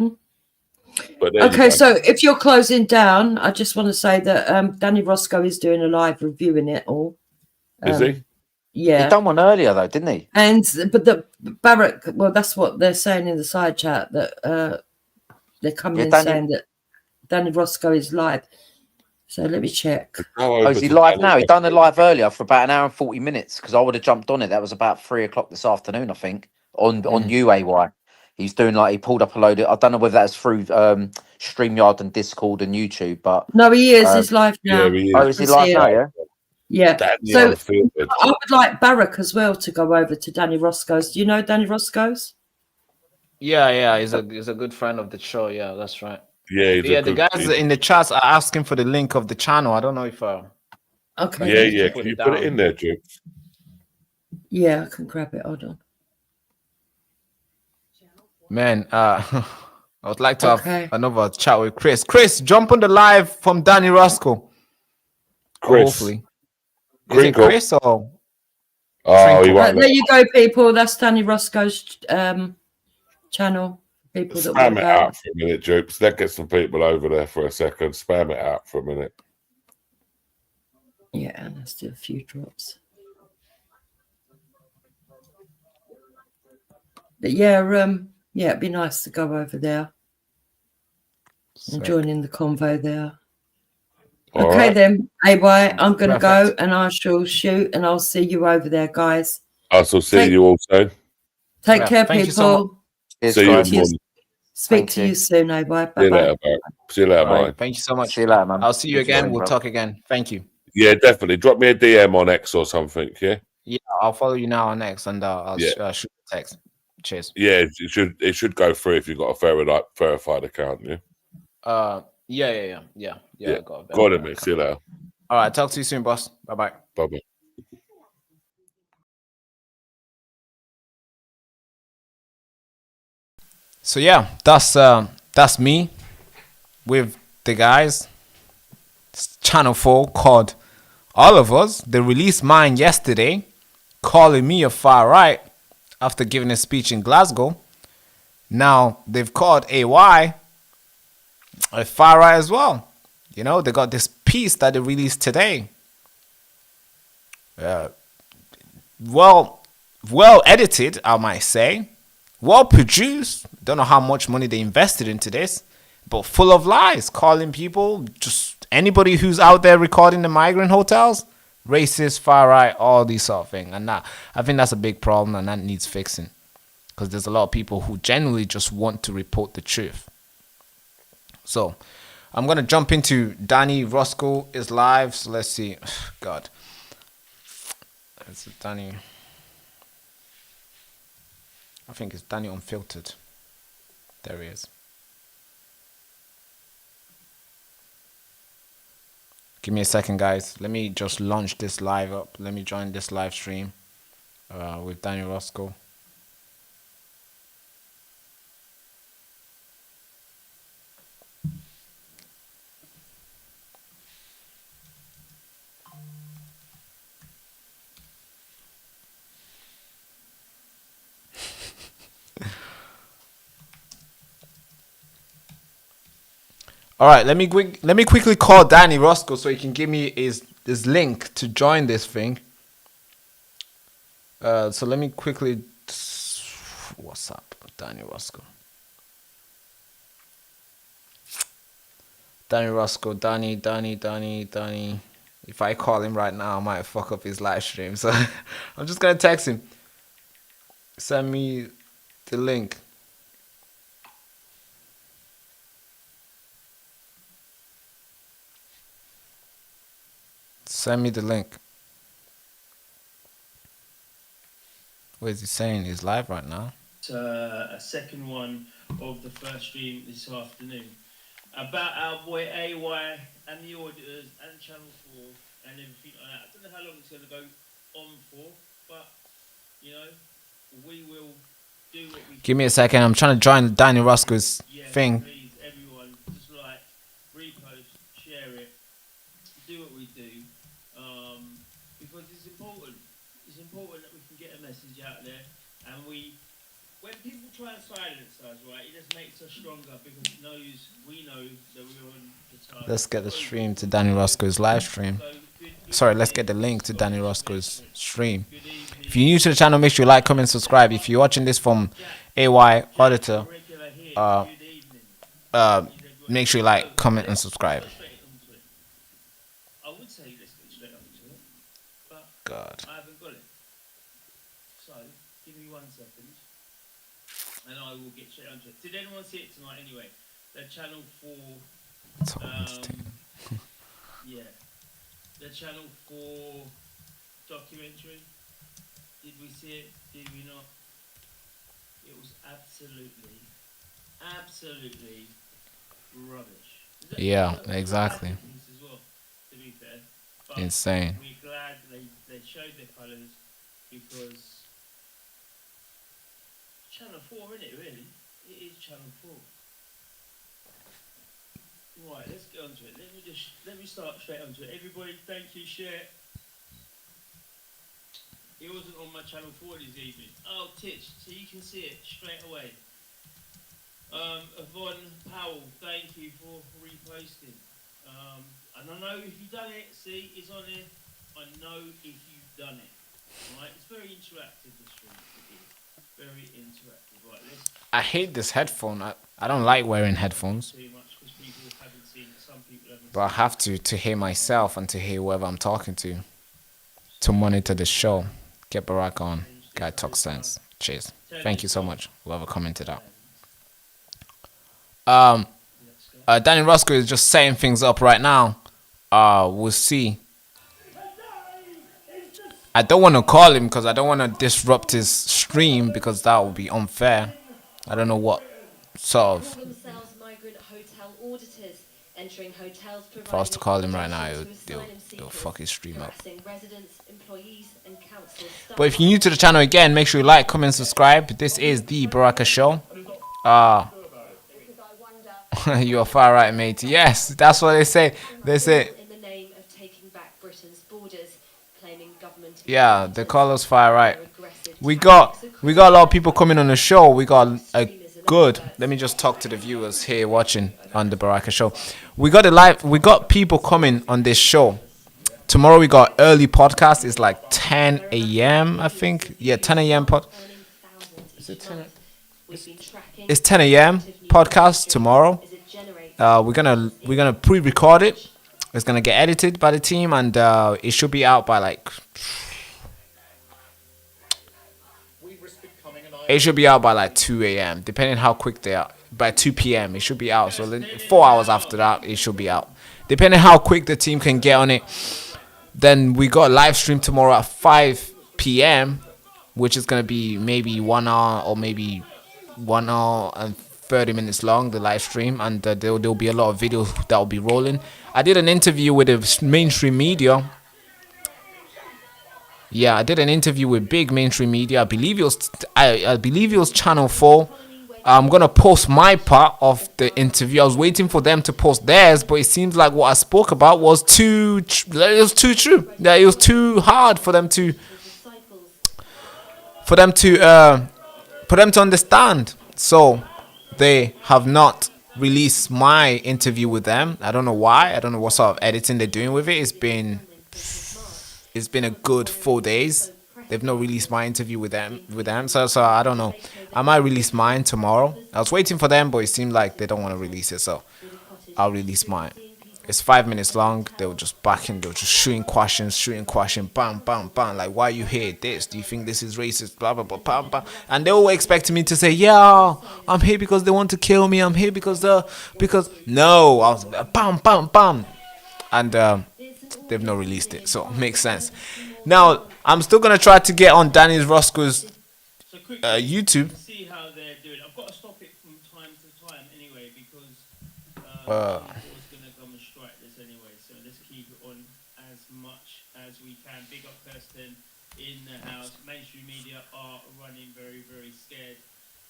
But okay, so if you're closing down, I just want to say that Danny Roscoe is doing a live reviewing it all. Is he? Yeah. He done one earlier though, didn't he? And but the Barak, well, that's what they're saying in the side chat, that they're coming in saying that Danny Roscoe is live. So let me check. Oh, is he live now? He done the live earlier for about 1 hour and 40 minutes, because I would have jumped on it. That was about 3 o'clock this afternoon, I think, on UAY. He's doing, like, he pulled up a load of, I don't know whether that's through StreamYard and Discord and YouTube, but no, he is. He's live now. Yeah, he is. Oh, is he live now? Yeah. Yeah. So I would like Barak as well to go over to Danny Roscoe's. Do you know Danny Roscoe's? Yeah, he's a good friend of the show. Yeah, that's right. Yeah, the guys in the chats are asking for the link of the channel. I don't know if okay. Yeah. Can you put it in there, Duke? Yeah, I can grab it. Hold on. Man, I would like to have another chat with Chris. Chris, jump on the live from Danny Roscoe. Chris. Hopefully. Is it Chris or? Oh, there you go, people. That's Danny Roscoe's channel. People that spam it out for a minute, Jupes. Let's get some people over there for a second. Spam it out for a minute. Yeah, let's do a few drops. But yeah, it'd be nice to go over there and join in the convo there. All okay, right. then, AY, I'm going to go and I shall shoot, and I'll see you over there, guys. I shall see you also. Take care, people. See you in the morning. Speak to you soon, AY. Bye-bye. See you later, man. Thank you so much. See you later, man. I'll see you again. We'll talk again. Thank you. Yeah, definitely. Drop me a DM on X or something, yeah? Yeah, I'll follow you now on X, and I'll shoot a text. Cheers. Yeah, it should go through if you've got a verified account, yeah? Yeah. Got it, mate. See you later. All right, talk to you soon, boss. Bye-bye. Bye-bye. So yeah, that's me with the guys. It's Channel 4 called All of Us. They released mine yesterday, calling me a far right after giving a speech in Glasgow. Now they've called AY a far right as well. You know, they got this piece that they released today. Well edited, I might say. Well produced. Don't know how much money they invested into this, but full of lies, calling people, just anybody who's out there recording the migrant hotels, racist, far right, all these sort of things. And I think that's a big problem, and that needs fixing, because there's a lot of people who genuinely just want to report the truth. So I'm going to jump into Danny Roscoe is live. So let's see. God. Is it Danny? I think it's Danny Unfiltered. There he is. Give me a second, guys. Let me just launch this live up. Let me join this live stream with Danny Roscoe. All right, let me quickly call Danny Roscoe so he can give me his link to join this thing. So let me quickly. What's up, Danny Roscoe? Danny Roscoe, Danny. If I call him right now, I might fuck up his live stream. So I'm just gonna text him. Send me the link. Send me the link. What is he saying? He's live right now. A second one of the first stream this afternoon about our boy AY and the auditors and Channel 4 and everything like that. I don't know how long it's going to go on for, but you know, we will do what we Give me a second. I'm trying to join Danny Roscoe's thing. Please, everyone, just like, repost, share it, do what we do, because it's important. It's important that we can get a message out there, and when people try and silence us, right, it just makes us stronger because we know that we're on the target. Let's get the stream to Danny Roscoe's live stream. Sorry, let's get the link to Danny Roscoe's stream. If you're new to the channel, make sure you like, comment, subscribe. If you're watching this from AY Auditor, make sure you like, comment, and subscribe. I would say let's get straight up to it, but God. I haven't got it. So give me 1 second, and I will get straight onto it. Did anyone see it tonight? Anyway, the Channel 4. Yeah, the Channel 4 documentary. Did we see it? Did we not? It was absolutely rubbish. Yeah, exactly. As well, to be fair. But insane. we're glad they showed their colours because Channel 4, isn't it, really? It is Channel 4. Right, let's get onto it. Let me start straight onto it. Everybody, thank you, share. It wasn't on my Channel 4 this evening. Oh, tits, so you can see it straight away. Yvonne Powell, thank you for reposting. And I know if you've done it, see, it's on here. I know if you've done it. Right, it's very interactive, this stream. It is very interactive. Right, I hate this headphone. I don't like wearing headphones. Too much because people haven't seen it. Some people haven't. But I have to hear myself and to hear whoever I'm talking to monitor the show. Get Baraka on. Guy talk sense. Cheers. Thank you so much, whoever commented out. Danny Roscoe is just setting things up right now. We'll see. I don't want to call him because I don't want to disrupt his stream because that would be unfair. I don't know what sort of. If I was to call him right now, it'll fuck his stream up. But if you're new to the channel again, make sure you like, comment, subscribe. This is the Baraka Show. You are far right, mate. Yes, that's what they say. They say. Yeah, they call us far right. We got a lot of people coming on the show. We got a good. Let me just talk to the viewers here watching on the Baraka Show. We got people coming on this show. Tomorrow we got early podcast. It's like 10 a.m. I think. Yeah, 10 a.m. Is it 10? It's 10 a.m. podcast tomorrow. We're gonna pre-record it. It's gonna get edited by the team, and it should be out by like. It should be out by like 2 a.m. depending how quick they are. By 2 p.m. it should be out. So then 4 hours after that, it should be out. Depending how quick the team can get on it. Then we got a live stream tomorrow at 5 p.m. which is gonna be maybe 1 hour or maybe 1 hour and 30 minutes long, the live stream, and there'll be a lot of videos that will be rolling. I did an interview with the mainstream media. Yeah, I did an interview with big mainstream media. I believe it was Channel 4. I'm gonna post my part of the interview. I was waiting for them to post theirs, but it seems like what I spoke about was too true. That it was too hard for them to understand. So they have not released my interview with them. I don't know why. I don't know what sort of editing they're doing with it. It's been a good 4 days. They've not released my interview with them. So I don't know. I might release mine tomorrow. I was waiting for them, but it seemed like they don't want to release it, so I'll release mine. It's 5 minutes long. They were just backing. They were just shooting questions. Bam, bam, bam. Like, why are you here? This? Do you think this is racist? Blah, blah, blah, bam, bam. And they were expecting me to say, yeah, I'm here because they want to kill me. I'm here because no. I was bam, bam, bam. And they've not released it, so it makes sense. Now, I'm still going to try to get on Danny Roscoe's YouTube. See how they're doing. I've got to stop it from time to time anyway, because it's going to come and strike this anyway. So let's keep it on as much as we can. Big up Kirsten in the house. Mainstream media are running very, very scared.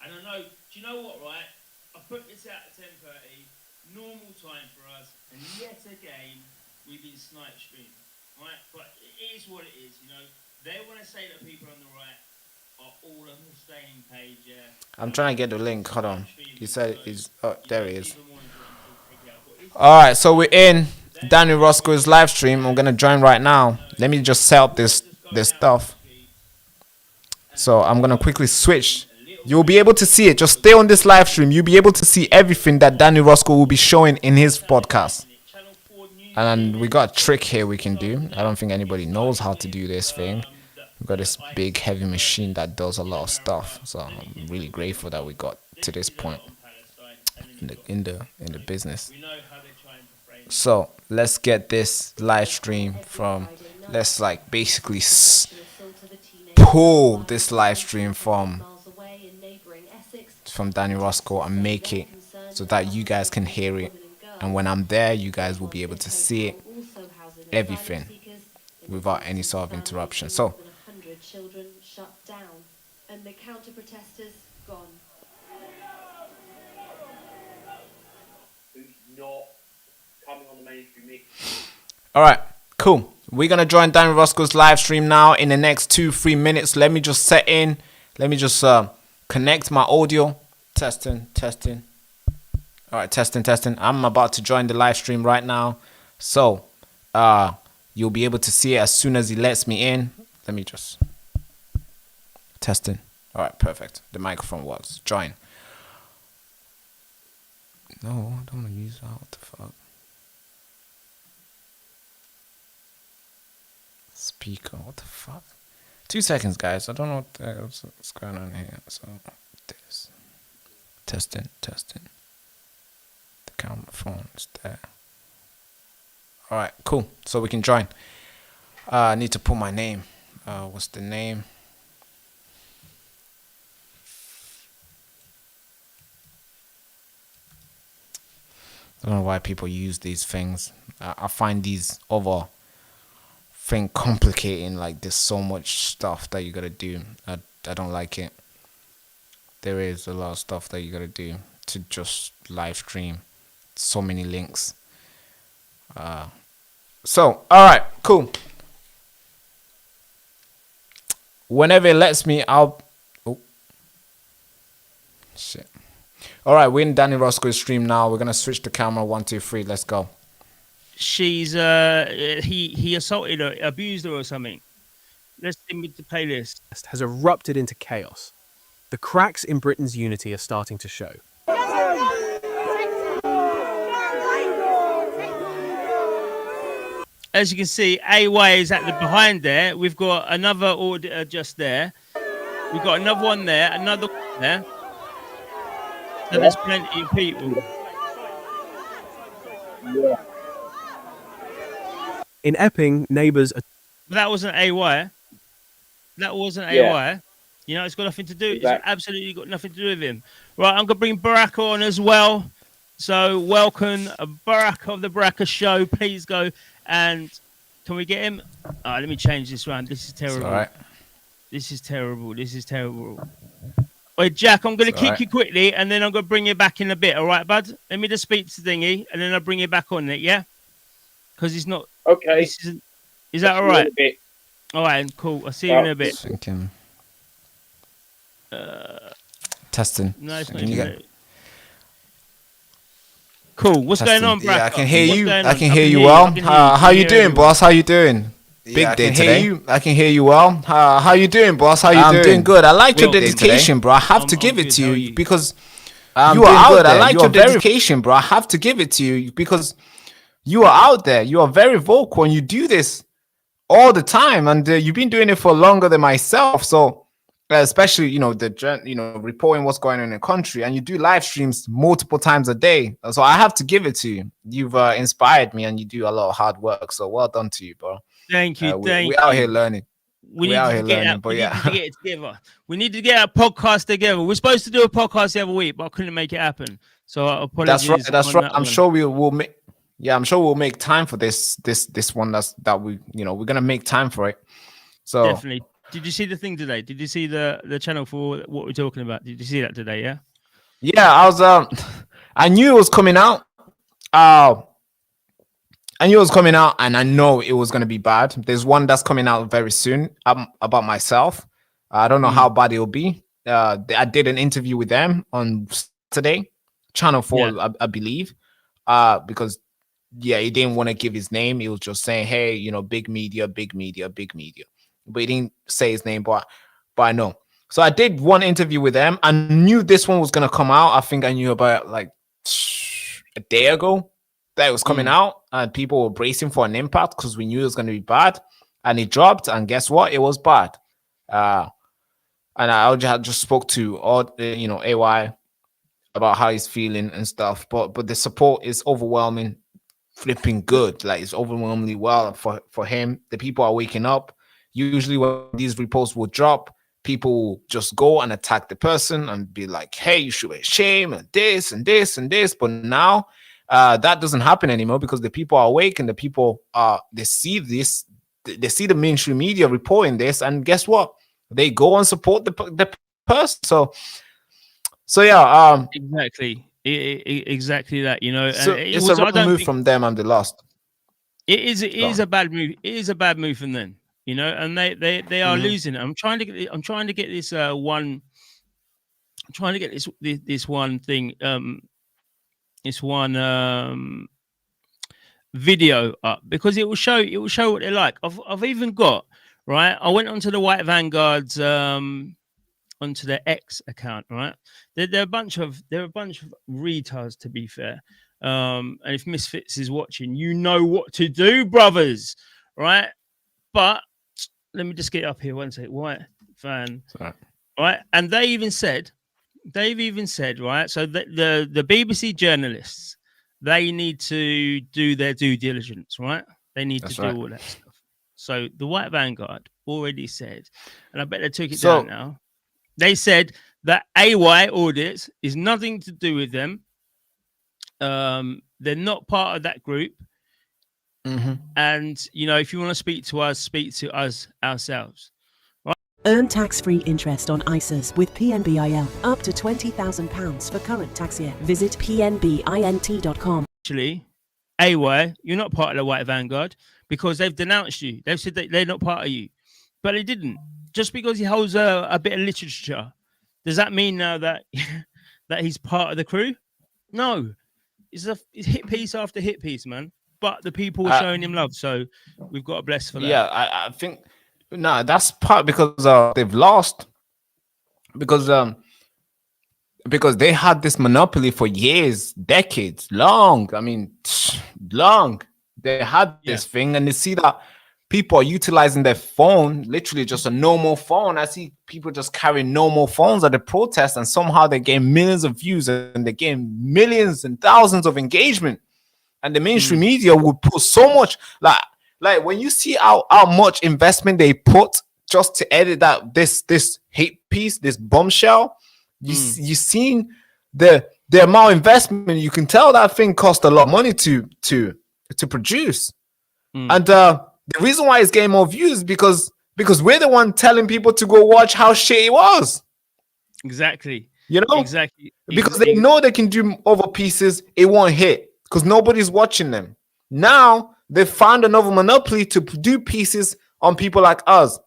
And I know, do you know what, right? I put this out at 10:30, normal time for us, and yet again, we've been snipe streamed. Right, but it is what it is, you know. They want to say that people on the right are all on the same page, yeah. I'm trying to get the link. Hold on. You said it's there he is. Alright, so we're in Daniel Roscoe's live stream. I'm gonna join right now. Let me just set up this stuff. So I'm gonna quickly switch. You'll be able to see it. Just stay on this live stream. You'll be able to see everything that Daniel Roscoe will be showing in his podcast. And we got a trick here we can do. I don't think anybody knows how to do this thing. We've got this big heavy machine that does a lot of stuff. So I'm really grateful that we got to this point in the business. So let's get this live stream from. Let's like basically pull this live stream from Daniel Roscoe and make it so that you guys can hear it. And when I'm there, you guys will be able to see it, everything, without any sort of interruption. So, children shut down, and the counter protesters gone. Who's not coming on the mainstream media? All right, cool. We're gonna join Daniel Roscoe's live stream now in the next 2-3 minutes. Let me just set in. Let me just connect my audio. Testing. All right, testing. I'm about to join the live stream right now. So, you'll be able to see it as soon as he lets me in. Let me just... Testing. All right, perfect. The microphone works. Join. No, I don't want to use that. What the fuck? Speaker. What the fuck? 2 seconds, guys. I don't know what's going on here. So, this. Testing. Camera phone is there. All right, cool. So we can join. I need to put my name. What's the name? I don't know why people use these things. I find these other thing complicating. Like there's so much stuff that you gotta do. I don't like it. There is a lot of stuff that you gotta do to just live stream. So many links. So all right, cool. Whenever it lets me, I'll. Oh shit! All right, we're in Danny Roscoe's stream now. We're gonna switch the camera. 1, 2, 3. Let's go. She's he assaulted her, abused her, or something. Let's see with the playlist. Has erupted into chaos. The cracks in Britain's unity are starting to show. As you can see, AY is at the behind there. We've got another auditor just there. We've got another one there, another one there. So there's plenty of people. In Epping, neighbours are... But that wasn't AY. That wasn't AY. You know, it's got nothing to do. It's absolutely got nothing to do with him. Right, I'm gonna bring Baraka on as well. So welcome, Baraka of the Baraka Show. Please go and can we get him? Let me change this round. This is terrible. All right. This is terrible. This is terrible. Wait, Jack, I'm going to kick you quickly, and then I'm going to bring you back in a bit. All right, bud? Let me just speak to Thingy, and then I'll bring you back on it, yeah? Because he's not... Okay. Is that all right? All right, cool. I'll see you in a bit. Thinking. Testing. No, it's not even... Cool. What's Testing. going on, Baraka? Yeah, I can hear you. I can hear you you well. well. How you doing, boss? How you doing? Big day today. I can hear you well. How you doing, boss? How you doing? I'm doing good. I like your dedication, bro. I have to give it to you because you are out there. I like your dedication, bro. I have to give it to you because you are out there. You are very vocal and you do this all the time, and you've been doing it for longer than myself. So, especially reporting what's going on in the country, and you do live streams multiple times a day. So I have to give it to you. You've inspired me, and you do a lot of hard work. So well done to you, bro. Thank you. We're out here learning. We're out here learning, but yeah. We need to get it together. We need to get a podcast together. We're supposed to do a podcast the other week, but I couldn't make it happen. So apologies. That's right. I'm sure we'll make. Yeah, I'm sure we'll make time for this one. We're gonna make time for it. So definitely. Did you see the thing today? Did you see the channel for what we're talking about? Did you see that today? Yeah. Yeah, I was. I knew it was coming out. I knew it was coming out, and I know it was going to be bad. There's one that's coming out very soon about myself. I don't know how bad it'll be. I did an interview with them on Saturday, Channel 4, I believe, because, he didn't want to give his name. He was just saying, hey, big media. But he didn't say his name, but I know. So I did one interview with them. I knew this one was going to come out. I think I knew about like a day ago that it was coming out, and people were bracing for an impact because we knew it was going to be bad, and it dropped, and guess what? It was bad. And I just spoke to AY about how he's feeling and stuff, but the support is overwhelming, flipping good. Like, it's overwhelmingly well for him. The people are waking up. Usually when these reports will drop, people will just go and attack the person and be like, hey, you should be ashamed, and this and this and this. But now that doesn't happen anymore because the people are awake, and the people they see this, they see the mainstream media reporting this, and guess what? They go and support the person. So yeah, exactly that. So it's a wrong move from them, and they lost. It is a bad move. It is a bad move from them. And they are losing it. I'm trying to get this one. I'm trying to get this one thing. This one video up because it will show what they're like. I've even got right. I went onto the White Vanguard's onto their X account. Right, they're a bunch of retards, to be fair. And if Misfits is watching, you know what to do, brothers. Right, but let me just get up here one second. White Van, right, and they've even said, right, so the BBC journalists, they need to do their due diligence, right? They need to do all that stuff. So the White Vanguard already said, and I bet they took it down now. They said that AY Audits is nothing to do with them. They're not part of that group. And if you want to speak to us ourselves. Earn tax-free interest on ISAs with PNBIL up to £20,000 for current tax year. Visit pnbint.com. Actually, AY, you're not part of the White Vanguard because they've denounced you. They've said that they're not part of you, but they didn't. Just because he holds a bit of literature, does that mean now that that he's part of the crew? No, it's hit piece after hit piece, man. But the people are showing him love, so we've got to bless for that. Yeah, I think that's part because they've lost because they had this monopoly for years, decades, long. I mean, long. They had this thing, and they see that people are utilizing their phone, literally just a normal phone. I see people just carrying normal phones at the protest, and somehow they gain millions of views and they gain millions and thousands of engagement. And the mainstream media would put so much, like when you see how much investment they put just to edit that this hate piece, this bombshell. You seen the amount of investment. You can tell that thing cost a lot of money to produce, and the reason why it's getting more views is because we're the one telling people to go watch how shit it was. Exactly. You know, exactly, because they know they can do other pieces, it won't hit because nobody's watching them. Now they found another monopoly to do pieces on people like us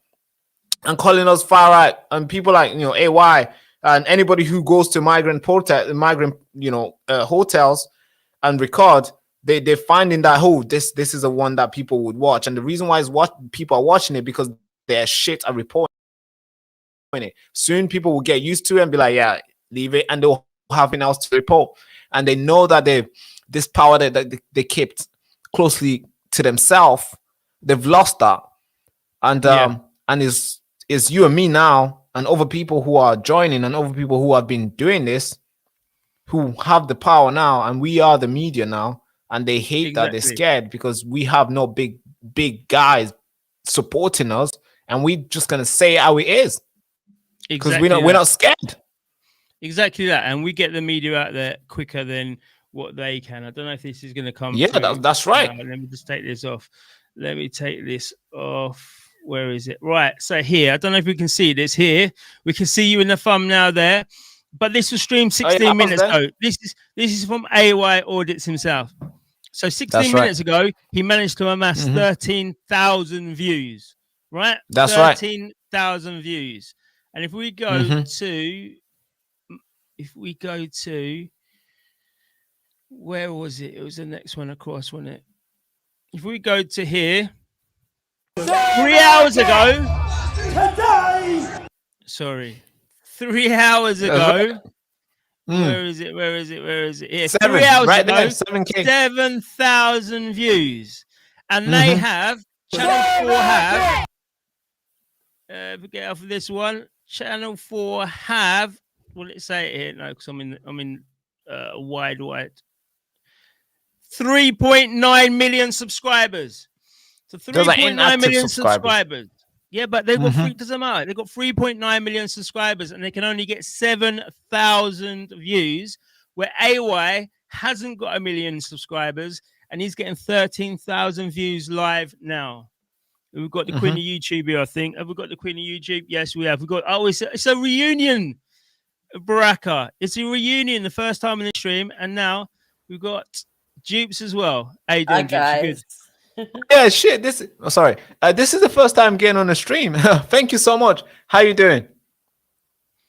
and calling us far right, and people like, you know, AY and anybody who goes to migrant hotels and record. They're finding that this is a one that people would watch, and the reason why is what people are watching it because they're shit at reporting it. Soon people will get used to it and be like, yeah, leave it, and they'll have nothing else to report. And they know that this power that they kept closely to themselves, they've lost that. And and it's you and me now, and other people who are joining, and other people who have been doing this, who have the power now, and we are the media now, and they hate that. They're scared because we have no big guys supporting us, and we just gonna say how it is. Because we're not scared. Exactly that, and we get the media out there quicker than what they can. I don't know if this is going to come. Yeah, that's right. Let me just take this off. Let me take this off. Where is it? Right. So here, I don't know if we can see this here. We can see you in the thumbnail there. But this was streamed 16 minutes ago. This is from AY Audits himself. So 16 minutes ago, he managed to amass 13,000 views. Right? That's 13,000 views. And if we go to, where was it? It was the next one across, wasn't it? If we go to here, 3 hours ago. Sorry, 3 hours ago. Where is it? Here, 3 hours ago, 7,000 views, and they have Channel 4 have. Get off of this one. Channel 4 have. Will it say it here? No, because I'm in wide. 3.9 million subscribers. So 3.9 million subscribers. Yeah, but they got They got 3.9 million subscribers, and they can only get 7,000 views. Where AY hasn't got 1 million subscribers, and he's getting 13,000 views live now. We've got the Queen of YouTube here, I think. Have we got the Queen of YouTube? Yes, we have. We've got. Oh, it's a reunion, Baraka. It's a reunion. The first time in the stream, and now we've got Dupes as well. How you doing, Dupes? Yeah, shit. This is the first time getting on the stream. Thank you so much. How you doing?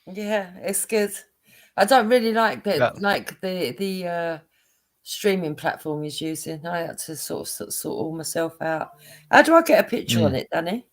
Yeah, it's good. I don't really like the streaming platform he's using. I had to sort all myself out. How do I get a picture on it, Danny?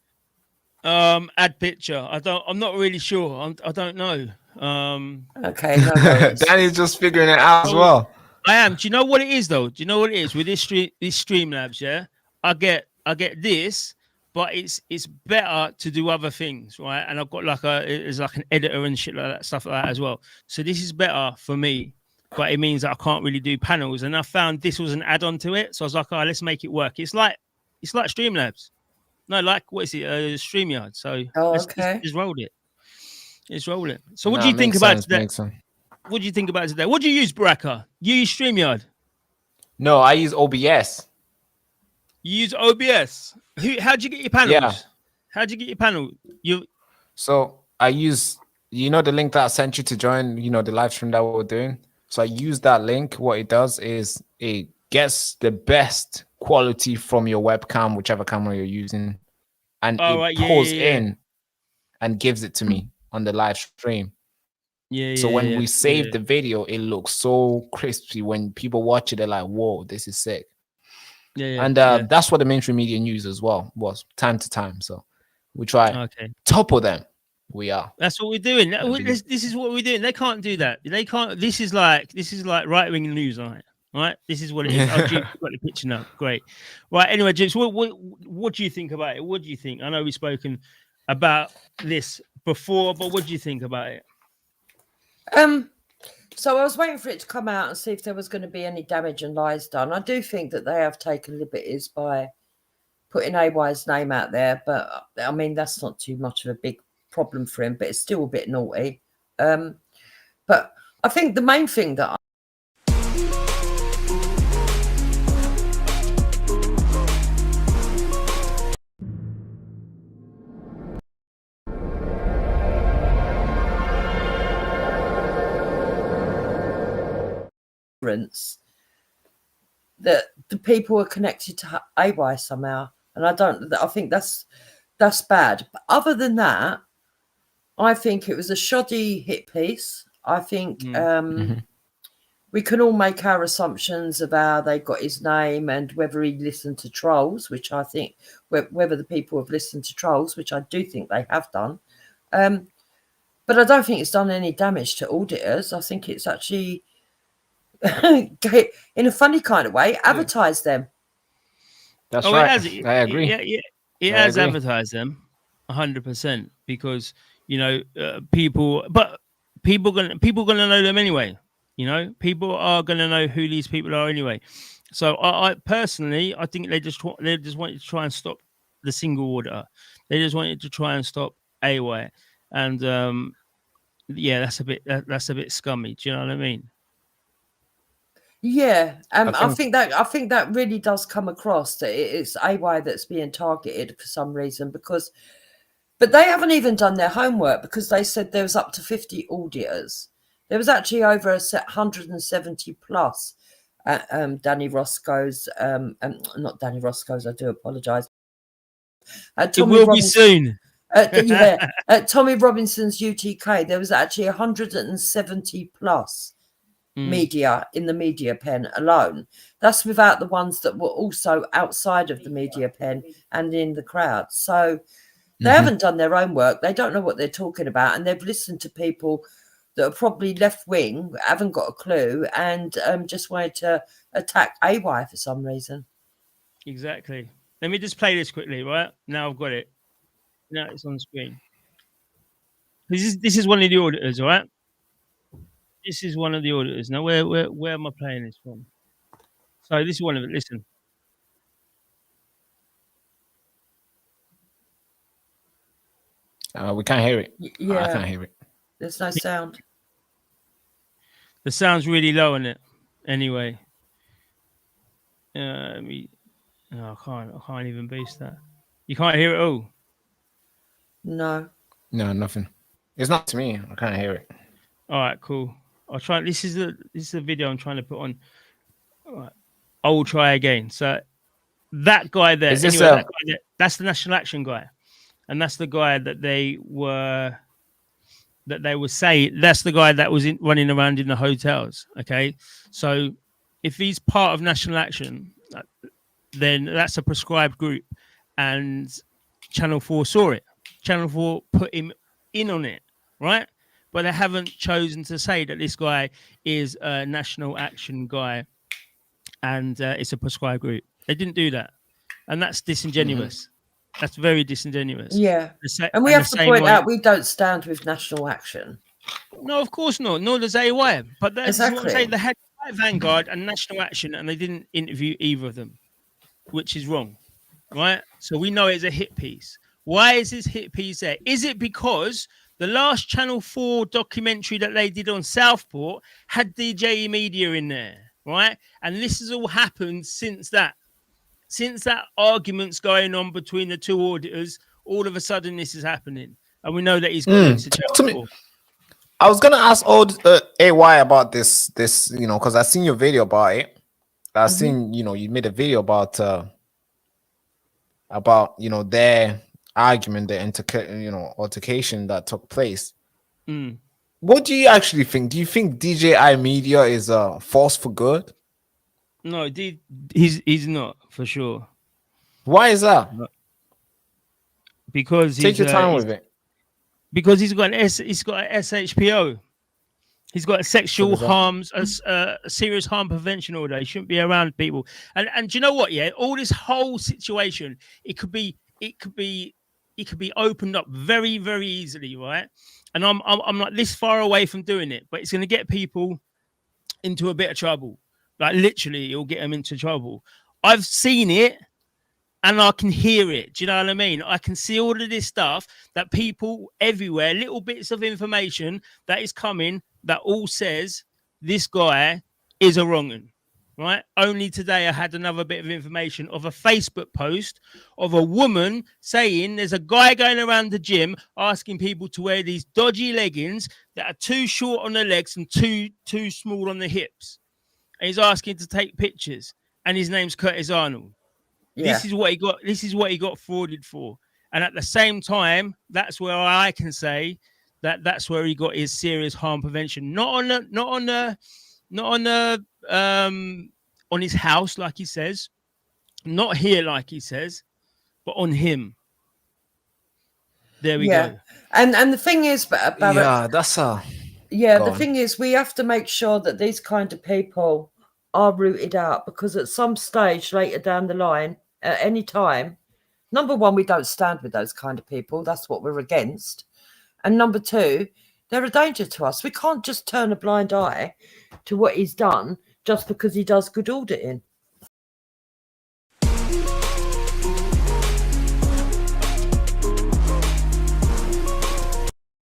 Add picture. I'm not really sure. I don't know. Okay, no worries. Danny's just figuring it out as well. I am. Do you know what it is though? Do you know what it is with this Streamlabs? Yeah, I get this, but it's better to do other things, right? And I've got it's like an editor and shit like that, stuff like that as well. So this is better for me, but it means that I can't really do panels. And I found this was an add-on to it, so I was like, oh, let's make it work. It's like Streamlabs. No, like what is it? StreamYard. So okay, let's roll it. Let's roll it. So what do you think about today? What do you think about today? What do you use, Baraka? You use StreamYard? No, I use OBS. You use OBS? How'd you get your panels? Yeah. How'd you get your panel? So I use, the link that I sent you to join, the live stream that we're doing. So I use that link. What it does is it gets the best quality from your webcam, whichever camera you're using, and pulls in and gives it to me on the live stream. So when we save the video, it looks so crispy. When people watch it, they're like, whoa, this is sick. That's what the mainstream media use as well, was time to time. So we try topple them. We are. That's what we're doing. This is what we're doing. They can't do that. They can't. This is like right-wing news, right? This is what it is. You've got the picture now. Great. Right. Anyway, James, what do you think about it? What do you think? I know we've spoken about this before, but what do you think about it? So I was waiting for it to come out and see if there was going to be any damage and lies done. I do think that they have taken liberties by putting AY's name out there, but I mean, that's not too much of a big problem for him, but it's still a bit naughty. But I think the main thing that that the people are connected to AY somehow, and I think that's bad. But other than that, I think it was a shoddy hit piece. I think we can all make our assumptions of how they got his name and whether he listened to trolls, which I think whether the people have listened to trolls, which I do think they have done. But I don't think it's done any damage to auditors. I think it's actually in a funny kind of way, advertise them. That's right. I agree. It has advertised them 100% because people gonna know them anyway. People are gonna know who these people are anyway. So I personally, I think they just wanted to try and stop the single auditor. They just wanted to try and stop AY, and that's a bit scummy. Do you know what I mean? Yeah, I think that really does come across that it's AY that's being targeted for some reason, but they haven't even done their homework, because they said there was up to 50 auditors. There was actually over 170 plus. Danny Roscoe's, not Danny Roscoe's, I do apologise. It will be soon. Tommy Robinson's UTK, there was actually 170 plus. Media in the media pen alone. That's without the ones that were also outside of the media pen and in the crowd. So they haven't done their own work. They don't know what they're talking about, and they've listened to people that are probably left wing, haven't got a clue, and just wanted to attack AY for some reason. Exactly. Let me just play this quickly, right? Now I've got it. Now it's on screen. This is one of the auditors, all right? This is one of the auditors. Now, where am I playing this from? So this is one of it. Listen. We can't hear it. Yeah, I can't hear it. There's no sound. The sound's really low in it. Anyway, I can't even boost that. You can't hear it all. No, nothing. It's not to me. I can't hear it. All right, cool. I'll try. This is a video I'm trying to put on. All right. I will try again. So that guy there, is this that's the National Action guy, and that's the guy that they were saying. That's the guy that was running around in the hotels. Okay, so if he's part of National Action, then that's a prescribed group, and Channel 4 saw it. Channel 4 put him in on it, right? But they haven't chosen to say that this guy is a National Action guy and it's a prescribed group. They didn't do that. And that's disingenuous. That's very disingenuous. Yeah. And we have to point out we don't stand with National Action. No, of course not. Nor does AY. But that's what I'm saying. They had Vanguard and National Action, and they didn't interview either of them, which is wrong, right? So we know it's a hit piece. Why is this hit piece there? Is it because the last Channel 4 documentary that they did on Southport had DJ Media in there, right? And this has all happened since that. Since that argument's going on between the two auditors, all of a sudden this is happening. And we know that he's got to me. I was going to ask AY about this, because I seen your video about it. I seen, you made a video about their argument, the altercation that took place. What do you actually think? Do you think DJI Media is a force for good? No, he's not, for sure. Why is that? Because take your time with it. Because he's got an SHPO. He's got a sexual harms, a serious harm prevention order. He shouldn't be around people. And do you know what? Yeah, all this whole situation, it could be opened up very, very easily, right? And I'm like this far away from doing it, but it's going to get people into a bit of trouble. Like literally, it'll get them into trouble. I've seen it, and I can hear it. Do you know what I mean? I can see all of this stuff that people everywhere, little bits of information that is coming that all says this guy is a wrong un. Right. Only today I had another bit of information of a Facebook post of a woman saying there's a guy going around the gym asking people to wear these dodgy leggings that are too short on the legs and too small on the hips. And he's asking to take pictures. And his name's Curtis Arnold. Yeah. This is what he got. This is what he got frauded for. And at the same time, that's where I can say that that's where he got his serious harm prevention. Not on his house, like he says, not here, like he says, but on him. There we go. And the thing is, Barrett, the thing is, we have to make sure that these kind of people are rooted out, because at some stage later down the line, at any time, number one, we don't stand with those kind of people. That's what we're against. And number two, they're a danger to us. We can't just turn a blind eye to what he's done just because he does good auditing.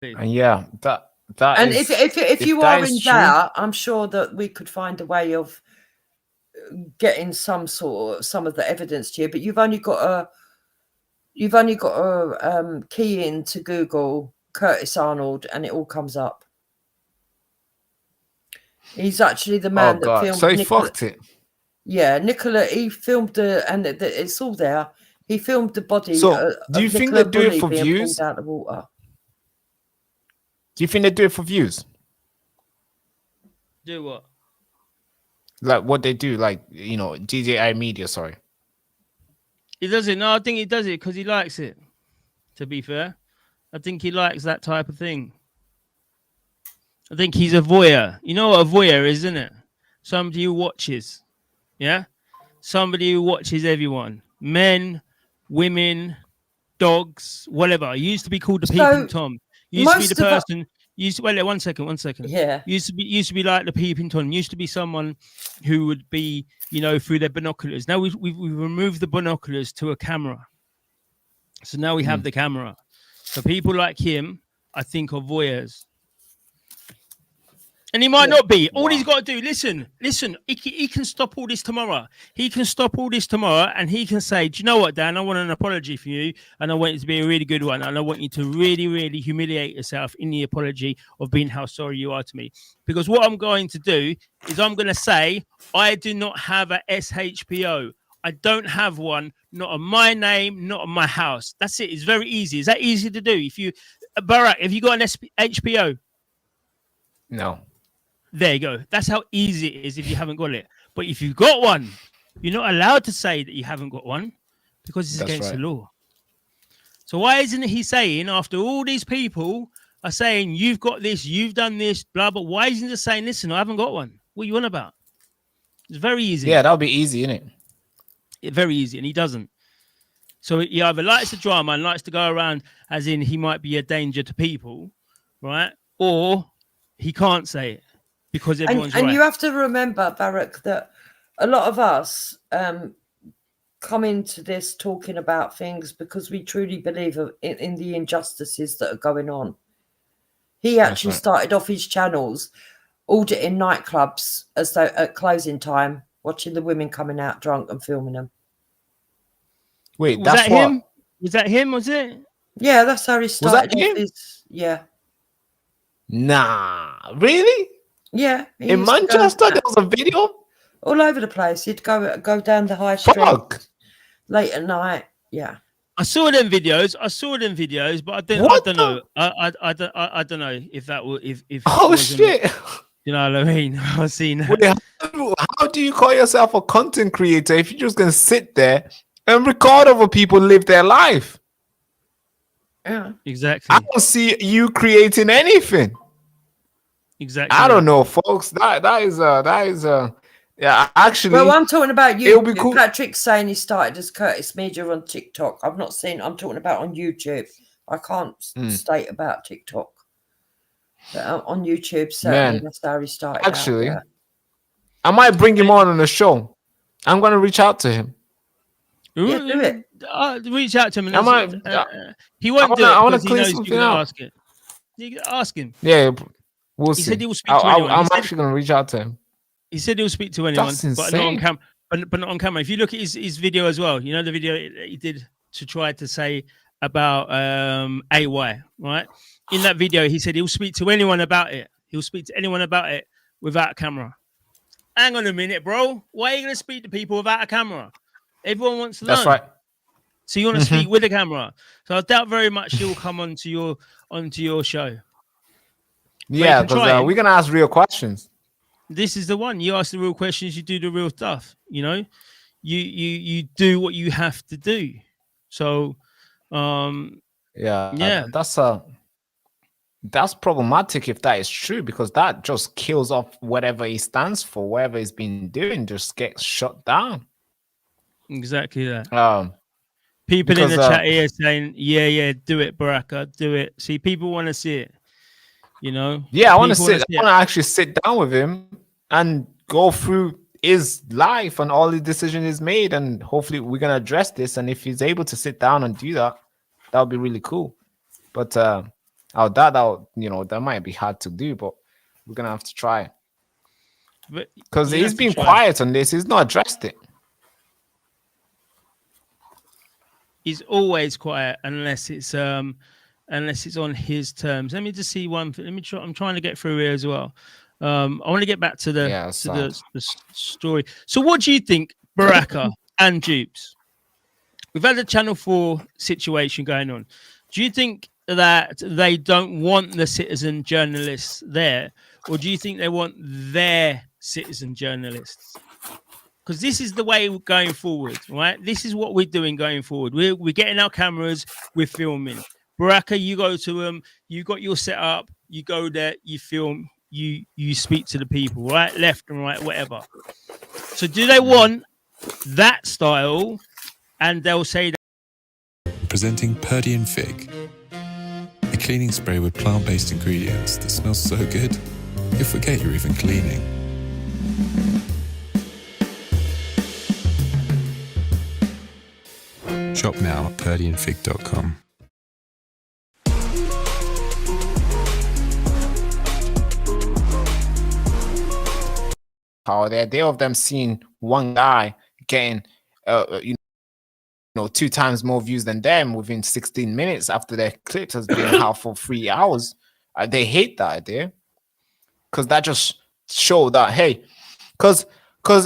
And yeah, that and is, if you are in doubt, I'm sure that we could find a way of getting some of the evidence to you. But you've only got to key into Google Curtis Arnold, and it all comes up. He's actually the man that filmed. So he fucked it. Yeah, Nicola. He filmed and it's all there. He filmed the body. So, do you think they do it for views? Out the water. Do you think they do it for views? Do what? Like what they do, like, you know, GJI Media, sorry. He does it. No, I think he does it because he likes it, to be fair. I think he likes that type of thing. I think he's a voyeur. You know what a voyeur is, isn't it? Somebody who watches. Yeah? Somebody who watches everyone. Men, women, dogs, whatever. He used to be called the Peeping Tom. Used to be the person. Wait, one second. Yeah. Used to be like the Peeping Tom. Used to be someone who would be, you know, through their binoculars. Now we've removed the binoculars to a camera. So now we have the camera. So people like him, I think, are voyeurs. And he might not be. All he's got to do, listen, he can stop all this tomorrow. He can stop all this tomorrow and he can say, do you know what, Dan? I want an apology for you and I want it to be a really good one. And I want you to really, really humiliate yourself in the apology of being how sorry you are to me. Because what I'm going to do is I'm going to say, I do not have a SHPO. I don't have one, not on my name, not on my house. That's it. It's very easy. Is that easy to do? If you, Barak, have you got an HPO? No. There you go. That's how easy it is if you haven't got it. But if you've got one, you're not allowed to say that you haven't got one because it's against the law. So why isn't he saying, after all these people are saying, you've got this, you've done this, blah, blah, why isn't he just saying, listen, I haven't got one? What are you on about? It's very easy. Yeah, that'll be easy, isn't it? Very easy, and he doesn't. So he either likes the drama and likes to go around as in he might be a danger to people, right? Or he can't say it. Because everyone's right. And you have to remember, Barak, that a lot of us come into this talking about things because we truly believe in the injustices that are going on. He actually started off his channels auditing nightclubs as though at closing time, watching the women coming out drunk and filming them. Wait, was that him? Was that him? Was it? Yeah, that's how he started. Was that him? Yeah. Nah, really? Yeah. In Manchester, there was a video all over the place. He'd go down the high street late at night. Yeah. I saw them videos, but I don't know. I don't know if that will if oh shit. You know what I mean? I've seen that. Wait, how do you call yourself a content creator if you're just gonna sit there and record other people live their life? Yeah. Exactly. I don't see you creating anything. Exactly. I don't know, folks. That is yeah. Actually, well, I'm talking about you. It'll be cool. Patrick's saying he started as Curtis Media on TikTok. I've not seen. I'm talking about on YouTube. I can't state about TikTok, but on YouTube, certainly that's how he started. Actually, I might bring him on the show. I'm gonna reach out to him. Yeah, do it. reach out to him. And he won't do it because he knows you're going to ask it. You ask him. Yeah, we'll he see. said he will speak to anyone. I'm actually going to reach out to him. He said he'll speak to anyone, but not on camera. But not on camera. If you look at his video as well, you know the video he did to try to say about AY, right? In that video, he said he'll speak to anyone about it. He'll speak to anyone about it without a camera. Hang on a minute, bro. Why are you going to speak to people without a camera? Everyone wants to learn. That's right. So you want to speak with a camera. So I doubt very much he'll come onto your show. Yeah, because we're going to ask real questions. This is the one. You ask the real questions, you do the real stuff. You know, you do what you have to do. So, that's problematic if that is true, because that just kills off whatever he stands for, whatever he's been doing, just gets shut down. Exactly that. People in the chat here saying, yeah, do it, Baraka, do it. See, people want to see it. You know? Yeah, I want to actually sit down with him and go through his life and all the decisions he's made, and hopefully we're gonna address this. And if he's able to sit down and do that, that would be really cool. But that might be hard to do, but we're gonna have to try. Because he's been quiet on this, he's not addressed it. He's always quiet unless it's on his terms. Let me just see one. Let me try. I'm trying to get through here as well. I want to get back to the story. So, what do you think, Baraka and Dupes? We've had the Channel 4 situation going on. Do you think that they don't want the citizen journalists there, or do you think they want their citizen journalists? Because this is the way we're going forward, right? This is what we're doing going forward. We're getting our cameras, we're filming. Baraka, you go to them, you got your setup, you go there, you film, you speak to the people, right? Left and right, whatever. So do they want that style? And they'll say that. Presenting Purdy and Fig, a cleaning spray with plant-based ingredients that smells so good, you'll forget you're even cleaning. Shop now at purdyandfig.com. How the idea of them seeing one guy getting 2 times more views than them within 16 minutes after their clip has been out for 3 hours, they hate that idea, because that just show that, hey, because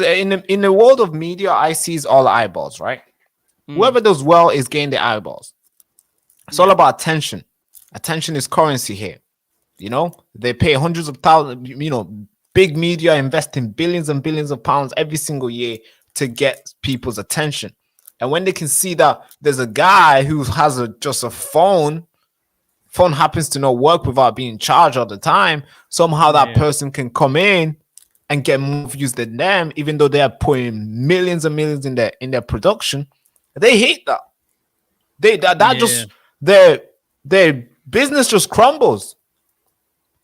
in the world of media, I sees all eyeballs, right? Whoever does well is getting the eyeballs. It's all about attention. Attention is currency here. You know, they pay hundreds of thousands, big media investing billions and billions of pounds every single year to get people's attention. And when they can see that there's a guy who has just a phone happens to not work without being charged all the time, somehow that person can come in and get more views than them, even though they are putting millions and millions in their production. They hate that. Their business just crumbles.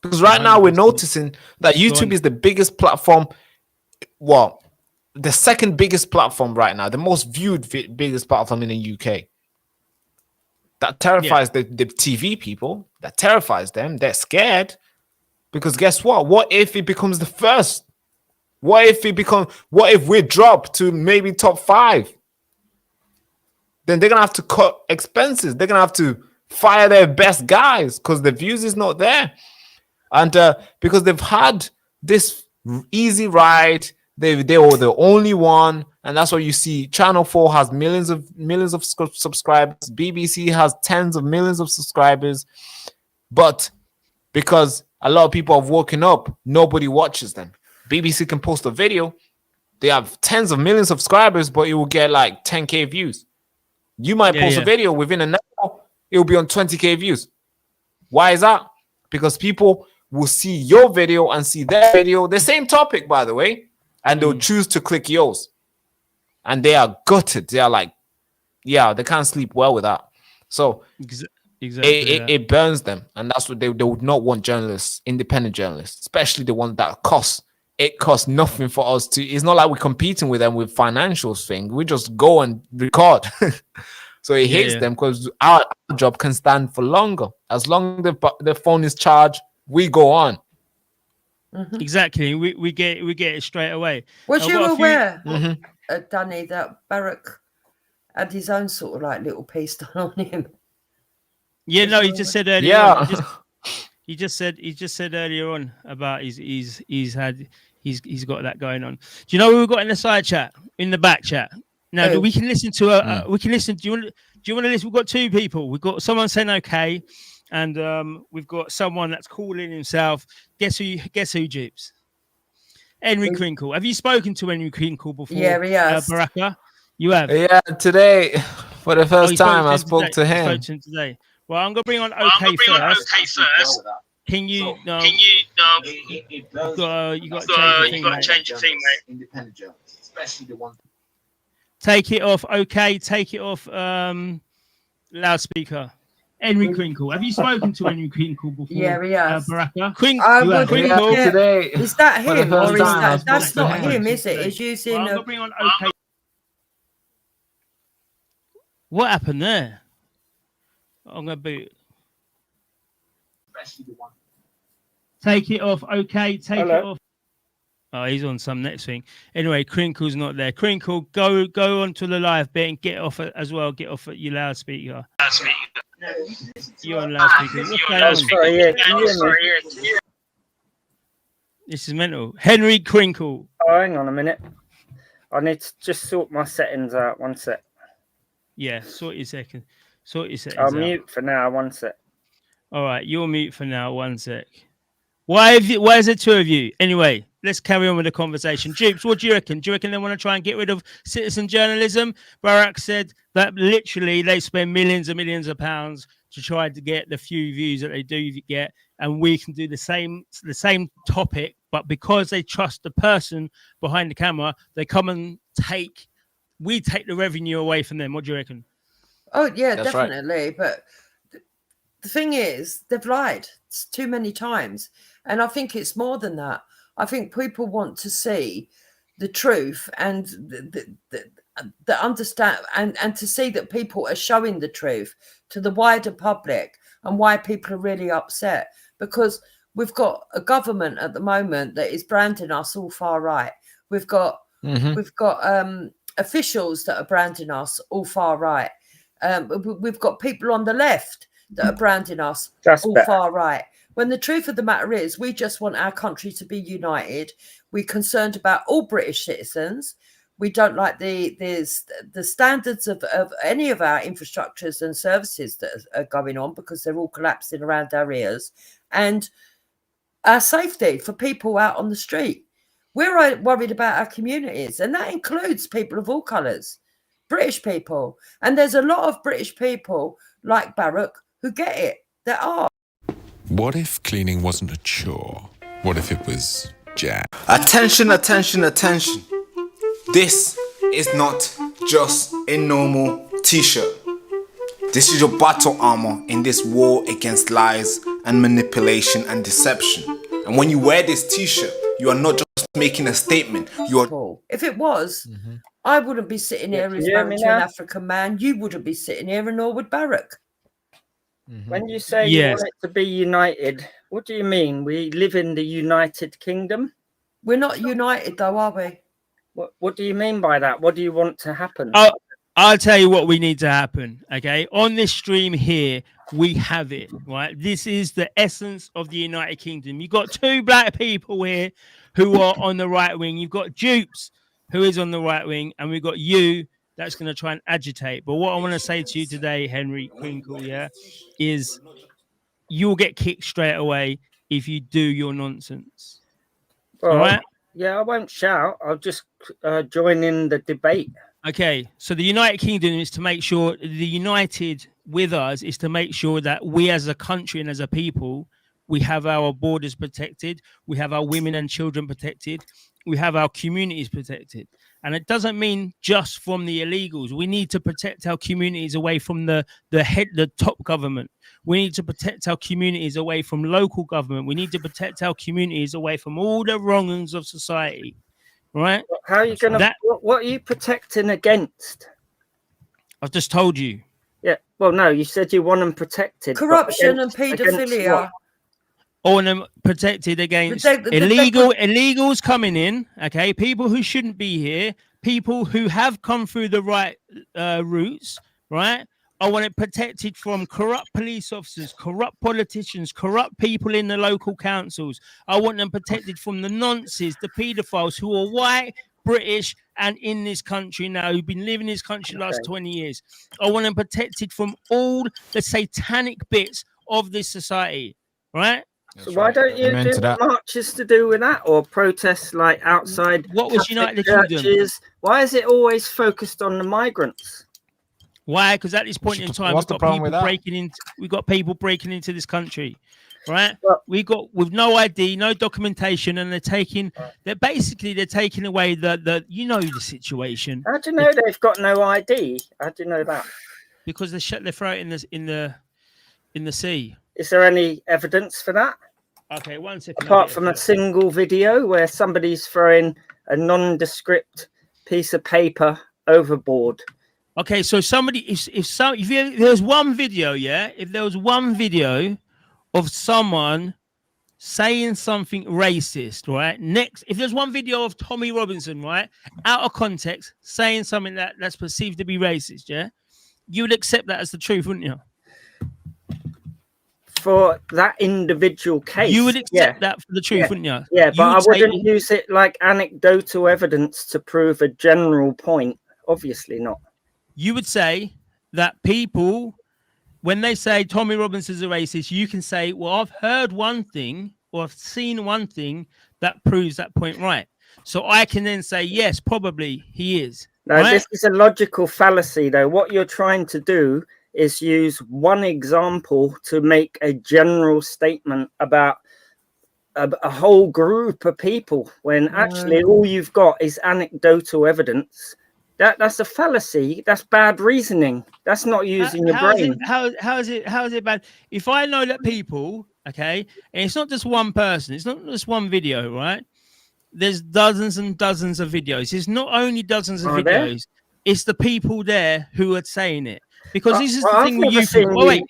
Because right now we're noticing that YouTube is the biggest platform. Well, the second biggest platform right now, the most viewed biggest platform in the UK. That terrifies the TV people. That terrifies them. They're scared. Because guess what? What if it becomes the first? What if we drop to maybe top 5? Then they're gonna have to cut expenses. They're gonna have to fire their best guys because the views is not there. And because they've had this easy ride, they were the only one, and that's why you see Channel 4 has millions of subscribers, BBC has tens of millions of subscribers, but because a lot of people have woken up, nobody watches them. BBC can post a video, they have tens of millions of subscribers, but it will get like 10k views. You might post a video within an hour, it will be on 20k views. Why is that? Because people will see your video and see their video, the same topic, by the way, and they'll choose to click yours. And they are gutted. They are like, they can't sleep well with that. So it burns them. And that's what they would not want journalists, independent journalists, especially the ones that cost. It costs nothing for us to. It's not like we're competing with them with financials thing. We just go and record. So he hates them because our job can stand for longer. As long as the phone is charged, we go on. Exactly. We get it straight away. Was you aware, Danny, that Barak had his own sort of like little piece done on him? Yeah, no, he just said earlier on. He just said earlier on about he's got that going on. Do you know who we've got in the side chat, in the back chat? Now we can listen to we can listen. Do you want to listen? We've got two people. We've got someone saying okay, and we've got someone that's calling himself. Guess who, Jeeps? Henry Crinkle. Have you spoken to Henry Crinkle before? Yeah, he has. Baraka, you have. Yeah, today for the first time I spoke to him. Spoke to him today. Well, I'm gonna bring on OK first. Can you? No. You got to change your thing, mate. Independent journalists, especially the one. Take it off. Okay, take it off. Loudspeaker. Henry Crinkle. Have you spoken to Henry Crinkle before? Yeah, he has. Baraka. Crinkle today. Is that him or is that's not him? Is it? It's using. I'm gonna bring on OK. What happened there? I'm gonna boot. Take it off. Okay, take it off. Oh, he's on some next thing. Anyway, Crinkle's not there. Crinkle, go onto the live bit and get off as well. Get off at your loudspeaker. You're on loudspeaker. This is mental. Henry Crinkle. Oh, hang on a minute. I need to just sort my settings out. 1 sec. Yeah, sort your settings. I'll mute for now. 1 sec. All right, you're mute for now. 1 sec. Why is there two of you? Anyway, let's carry on with the conversation. Jupes, what do you reckon? Do you reckon they want to try and get rid of citizen journalism? Barak said that literally they spend millions and millions of pounds to try to get the few views that they do get, and we can do the same topic, but because they trust the person behind the camera, they come and we take the revenue away from them. What do you reckon? Oh yeah, That's definitely. Right. But the thing is, they've lied too many times. And I think it's more than that. I think people want to see the truth and the understand and to see that people are showing the truth to the wider public and why people are really upset. Because we've got a government at the moment that is branding us all far right. We've got officials that are branding us all far right. We've got people on the left that are branding us far right. When the truth of the matter is, we just want our country to be united. We're concerned about all British citizens. We don't like the standards of any of our infrastructures and services that are going on because they're all collapsing around our ears, and our safety for people out on the street. We're worried about our communities, and that includes people of all colours, British people. And there's a lot of British people like Barak who get it. There are. What if cleaning wasn't a chore? What if it was jazz? Attention, attention, attention. This is not just a normal t-shirt. This is your battle armor in this war against lies and manipulation and deception. And when you wear this t-shirt, you are not just making a statement. You are. If it was, I wouldn't be sitting here as married to an African man. You wouldn't be sitting here, and nor would Barak. When you say you want it to be united, what do you mean? We live in the United Kingdom? We're not united though, are we? What do you mean by that? What do you want to happen? I'll tell you what we need to happen, okay? On this stream here, we have it, right? This is the essence of the United Kingdom. You've got two black people here who are on the right wing. You've got Jupes, who is on the right wing, and we've got you that's going to try and agitate. But what I want to say to you today, Henry Crinkle, is you'll get kicked straight away if you do your nonsense. Well, all right? Yeah, I won't shout. I'll just join in the debate. Okay, so the United Kingdom is to make sure, the united with us is to make sure that we as a country and as a people, we have our borders protected, we have our women and children protected, we have our communities protected. And it doesn't mean just from the illegals. We need to protect our communities away from the top government. We need to protect our communities away from local government. We need to protect our communities away from all the wrongings of society. Right? How are you going to... What are you protecting against? I've just told you. Yeah. Well, no, you said you want them protected. Corruption and paedophilia. I want them protected against illegals coming in. Okay, people who shouldn't be here, people who have come through the right routes, right? I want it protected from corrupt police officers, corrupt politicians, corrupt people in the local councils. I want them protected from the nonces, the paedophiles who are white, British, and in this country now, who've been living in this country the last 20 years. I want them protected from all the satanic bits of this society, right? So why don't you do marches to do with that, or protests like outside? What was United Kingdom? Why is it always focused on the migrants? Why? Because at this point in time, we've got people breaking into this country, right? Well, we got with no ID, no documentation, and they're taking away the you know the situation. How do you know they've got no ID? How do you know that? Because they shut their throat in the sea. Is there any evidence for that? Okay, 1 second. Apart from a single video where somebody's throwing a nondescript piece of paper overboard. Okay, so somebody, if there's one video, if there was one video of someone saying something racist, right? If there's one video of Tommy Robinson, right, out of context, saying something that's perceived to be racist, you would accept that as the truth, wouldn't you? For that individual case, you would accept that for the truth, wouldn't you? Yeah, but I wouldn't use it like anecdotal evidence to prove a general point. Obviously not. You would say that people, when they say Tommy Robinson's a racist, you can say, well, I've heard one thing or I've seen one thing that proves that point right. So I can then say, yes, probably he is. No, right? This is a logical fallacy, though. What you're trying to do is use one example to make a general statement about a whole group of people, when actually all you've got is anecdotal evidence. That's a fallacy. That's bad reasoning. That's not using your brain. How is it bad? If I know that people, okay, and it's not just one person, it's not just one video, right? There's dozens and dozens of videos. It's not only dozens of videos, it's the people there who are saying it. Because this is the thing where you can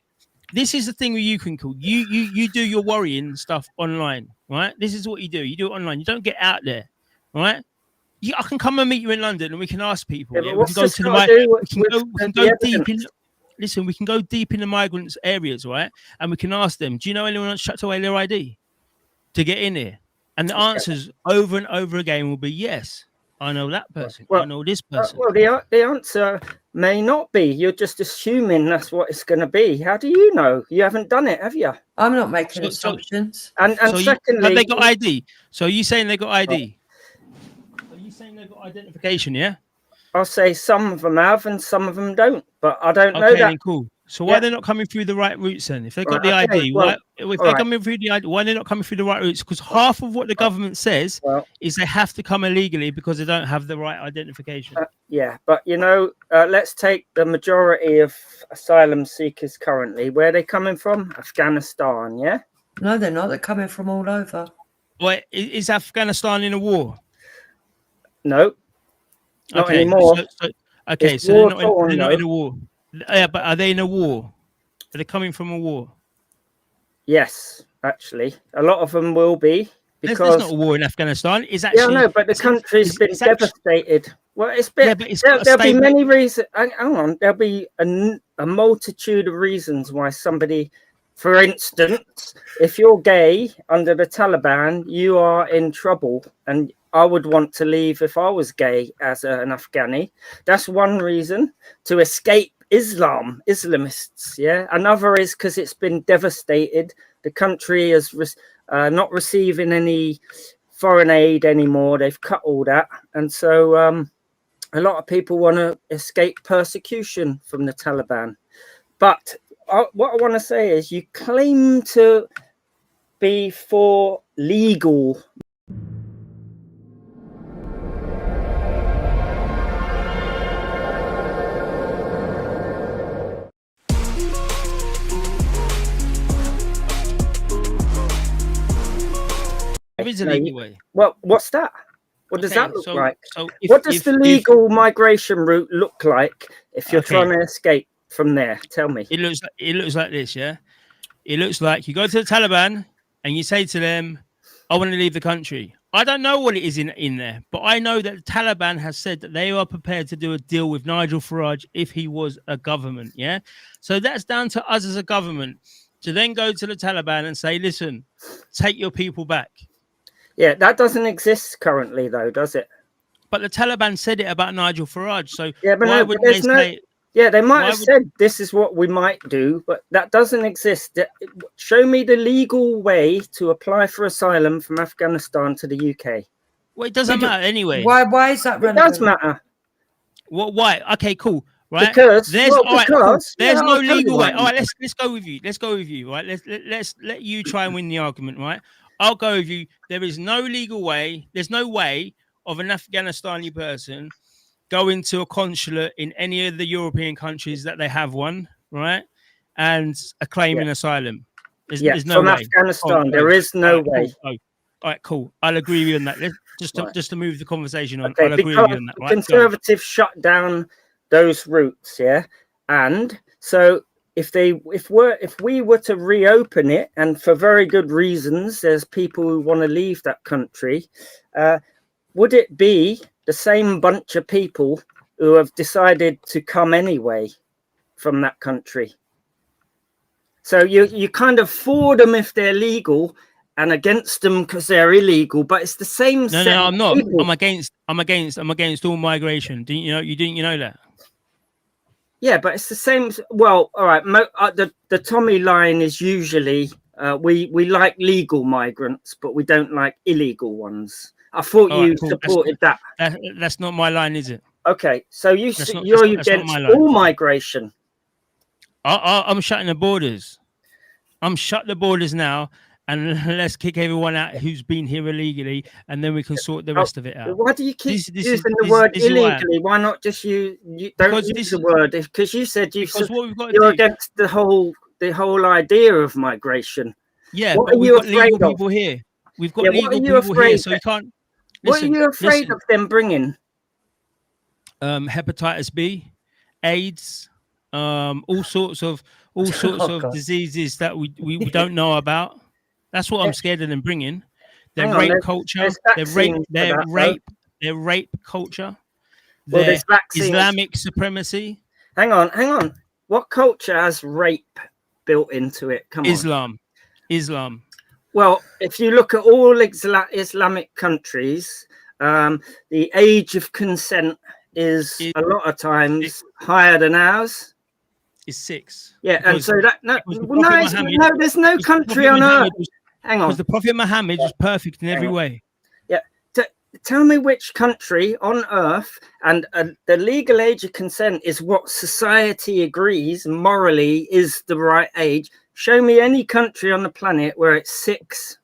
this is the thing where you can call. You do your worrying stuff online, right? This is what you do. You do it online. You don't get out there, right? I can come and meet you in London and we can ask people. Yeah, we can go to we can go deep in the migrants areas, right? And we can ask them, do you know anyone that's chucked away their ID to get in here? And the answers over and over again will be yes. I know that person. I know this person. Well, the answer may not be. You're just assuming that's what it's going to be. How do you know? You haven't done it, have you? I'm not making assumptions. And secondly, have they got ID? So are you saying they got ID? Are you saying they've got identification? Yeah. I'll say some of them have and some of them don't, but I don't know that. Cool. So why are they not coming through the right routes then? If they got the ID, why are they coming through the ID? Why are they not coming through the right routes? Because half of what the government says is they have to come illegally because they don't have the right identification. But you know, let's take the majority of asylum seekers currently. Where are they coming from? Afghanistan, yeah? No, they're not. They're coming from all over. Well, is Afghanistan in a war? No, not anymore. So they're not in a war. Yeah, but are they in a war? Are they coming from a war? Yes, actually, a lot of them will be, because there's not a war in Afghanistan. It's actually no, but the country's been devastated. Well, it's been. There'll be many reasons. Hang on, there'll be a multitude of reasons why somebody, for instance, if you're gay under the Taliban, you are in trouble, and I would want to leave if I was gay as an Afghani. That's one reason, to escape Islamists. Yeah. Another is because it's been devastated. The country is not receiving any foreign aid anymore. They've cut all that, and so a lot of people want to escape persecution from the Taliban. But what I want to say is, you claim to be for legal. Well, what's that? What does that look like? What does the legal migration route look like if you're trying to escape? from there? Tell me. It looks like this, yeah. It looks like you go to the Taliban and you say to them, "I want to leave the country." I don't know what it is in there, but I know that the Taliban has said that they are prepared to do a deal with Nigel Farage if he was a government. Yeah, so that's down to us as a government to then go to the Taliban and say, "Listen, take your people back." Yeah, that doesn't exist currently, though, does it? But the Taliban said it about Nigel Farage. So yeah, but why no, wouldn't there's they no. say, Yeah, they might have said this is what we might do, but that doesn't exist. Show me the legal way to apply for asylum from Afghanistan to the UK. Well, it doesn't matter anyway. Why is that relevant? It does matter. What? Why? Okay, cool. Right? Because there's there's no legal way. Right. All right, let's go with you. Let's go with you. Right? Let's let you try and win the argument. Right? I'll go with you. There is no legal way. There's no way of an Afghanistani person go into a consulate in any of the European countries that they have one, right? And claiming asylum. There's no from way. Afghanistan, there is no way. Cool. All right, cool. I'll agree with you on that. Let's just to move the conversation on. Okay, I'll agree with you on that. Right? Conservatives shut down those routes, yeah. And so if we were to reopen it, and for very good reasons, there's people who want to leave that country, would it be the same bunch of people who have decided to come anyway from that country? So you kind of for them if they're legal and against them because they're illegal, but it's the same. No, I'm not. I'm against all migration. Didn't you know that? Yeah, but it's the same. Well, all right. The Tommy line is usually we like legal migrants, but we don't like illegal ones. I thought you supported that. That's not my line, is it? Okay, so you're against all migration. I'm shutting the borders. I'm shut the borders now, and let's kick everyone out who's been here illegally, and then we can sort the rest of it out. Why do you keep using the word illegally? Why not just you don't use the word? Because you said you're against the whole idea of migration. Yeah, but we've got legal people here. We've got legal people here, so you can't. What are you afraid of them bringing? Hepatitis B, AIDS, all sorts of diseases that we don't know about. That's what I'm scared of them bringing. Their rape culture, their rape culture, their Islamic supremacy. Hang on. What culture has rape built into it? Come on. Islam. Well, if you look at all Islamic countries, the age of consent is a lot of times higher than ours. Is 6. Yeah, and so there's no country on earth. Hang on. Because the Prophet Muhammad was perfect in every way. Yeah. Tell me which country on earth, and the legal age of consent is what society agrees morally is the right age. Show me any country on the planet where it's 6.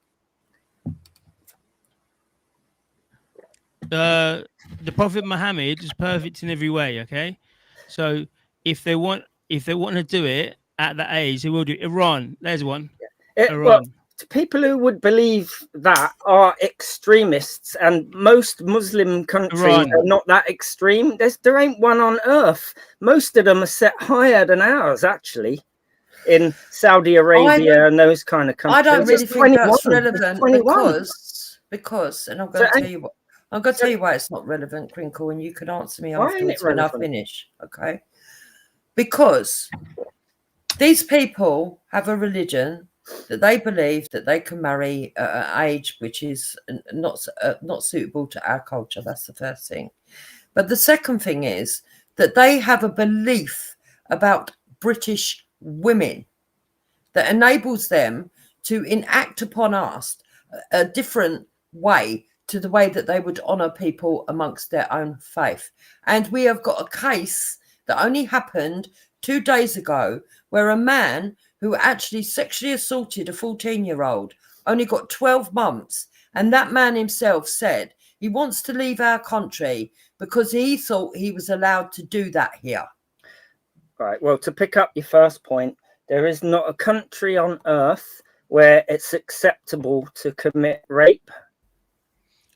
The Prophet Muhammad is perfect in every way. Okay, so if they want to do it at that age, they will do it. Iran, there's one. Iran. Well, people who would believe that are extremists, and most Muslim countries are not that extreme. There ain't one on earth. Most of them are set higher than ours, actually. In Saudi Arabia and those kind of countries. I don't really think that's relevant because, and I'm going to tell you what. I'm going to tell you why it's not relevant, Crinkle, and you can answer me afterwards when I finish, okay? Because these people have a religion that they believe that they can marry at an age which is not suitable to our culture. That's the first thing. But the second thing is that they have a belief about British women that enables them to enact upon us a different way to the way that they would honor people amongst their own faith. And we have got a case that only happened 2 days ago where a man who actually sexually assaulted a 14-year-old only got 12 months. And that man himself said he wants to leave our country because he thought he was allowed to do that here. Right. Well, to pick up your first point, there is not a country on earth where it's acceptable to commit rape.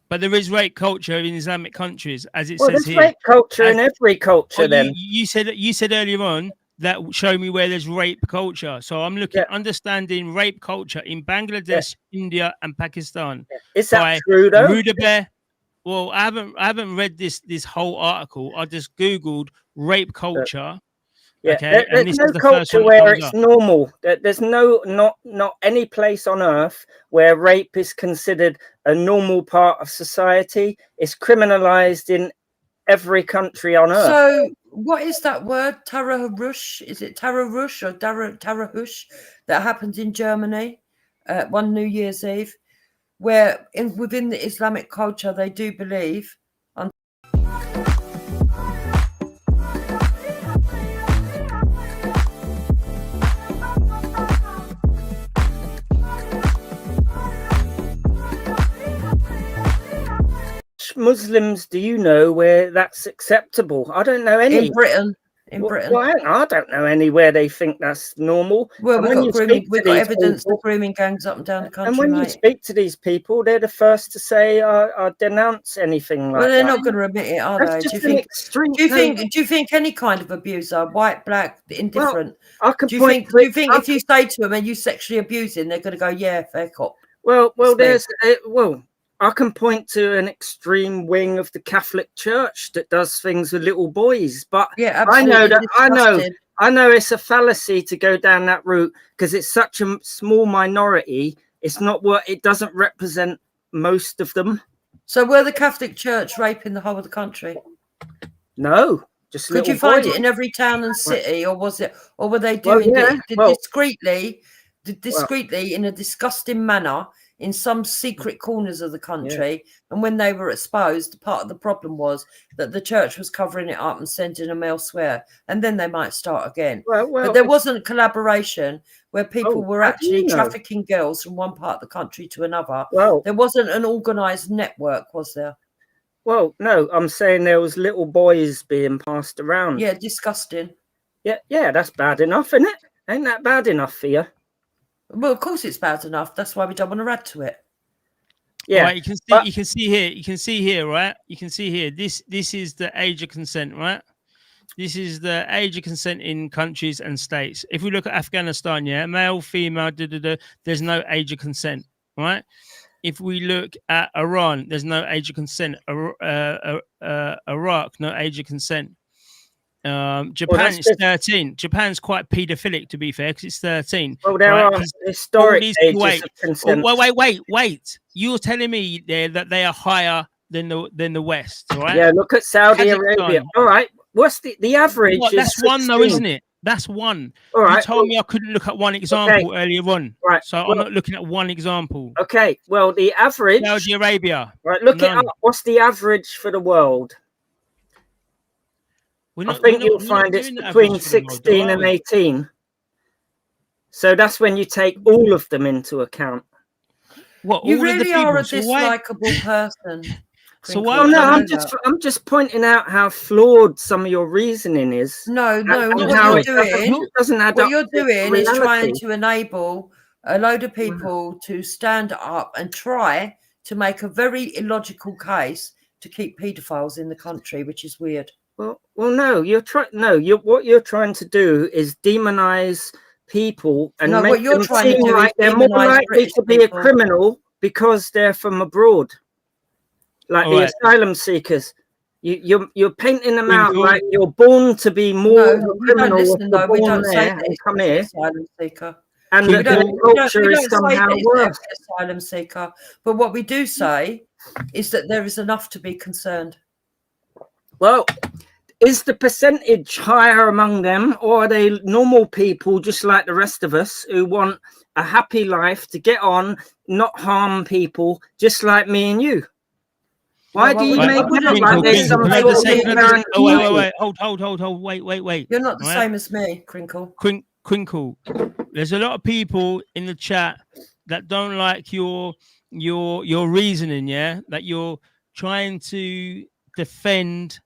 But there is rape culture in Islamic countries, as it says here. There's rape culture in every culture. You said earlier on that show me where there's rape culture. So I'm looking understanding rape culture in Bangladesh, India, and Pakistan. Is that true though? Rudabear. Well, I haven't read this whole article. I just googled rape culture. Yeah, okay, there's no culture where it's normal. There's not any place on earth where rape is considered a normal part of society. It's criminalized in every country on earth. So what is that word? Tarahush? Is it Tarahush or Tarahush that happened in Germany one New Year's Eve, where within the Islamic culture they do believe. Muslims, do you know where that's acceptable? I don't know any. In Britain. In Britain. Well, I don't know anywhere they think that's normal. Well, we've got evidence of grooming gangs up and down the country. And when you speak to these people, they're the first to say, I denounce anything like that. Well, they're not going to admit it, are they? Do you think any kind of abuser, white, black, indifferent, do you think if you say to them, are you sexually abusing, they're going to go, yeah, fair cop? Well, I can point to an extreme wing of the Catholic Church that does things with little boys, but yeah, I know it's a fallacy to go down that route because it's such a small minority. It's not it doesn't represent most of them. So were the Catholic Church raping the whole of the country? No, just could you find it in every town and city, or were they doing it discreetly in a disgusting manner in some secret corners of the country? And when they were exposed, part of the problem was that the church was covering it up and sending them elsewhere, and then they might start again. But there wasn't collaboration where people were actually trafficking girls from one part of the country to another. There wasn't an organized network, was there? Well, no, I'm saying there was little boys being passed around. Yeah, disgusting. Yeah, that's bad enough, isn't it? Ain't that bad enough for you? Well, of course it's bad enough. That's why we don't want to add to it. Yeah, right, you can see here, right? You can see here. This is the age of consent, right? This is the age of consent in countries and states. If we look at Afghanistan, male, female, there's no age of consent, right? If we look at Iran, there's no age of consent. Iraq, no age of consent. Japan is 13. Japan's quite paedophilic, to be fair, because it's 13. Well, there are historic ages of consent. Wait. You're telling me there that they are higher than the West, right? Yeah, look at Saudi Arabia. All right, what's the average? That's one though, isn't it? That's one. All right. You told me I couldn't look at one example earlier on. Right. So I'm not looking at one example. Okay. Well, the average. Saudi Arabia. Right. Look it up. What's the average for the world? I think you'll find it's between 16 and 18. So that's when you take all of them into account. What? You really are a dislikable person. So why? No, I'm just pointing out how flawed some of your reasoning is. No. What you're doing is trying to enable a load of people to stand up and try to make a very illogical case to keep paedophiles in the country, which is weird. Well, no. What you're trying to do is demonize people and make them seem like they're more likely to be a criminal because they're from abroad. Like the asylum seekers, you're painting them out like you're born to be more of a criminal. We don't say that and come here. Asylum seeker. And the culture is somehow worse. Asylum seeker. But what we do say is that there is enough to be concerned. Well, is the percentage higher among them, or are they normal people just like the rest of us who want a happy life to get on, not harm people, just like me and you? Why do you make it look like there's some sort of hold, wait. You're not the same as me, Crinkle. Crinkle. There's a lot of people in the chat that don't like your reasoning, that you're trying to defend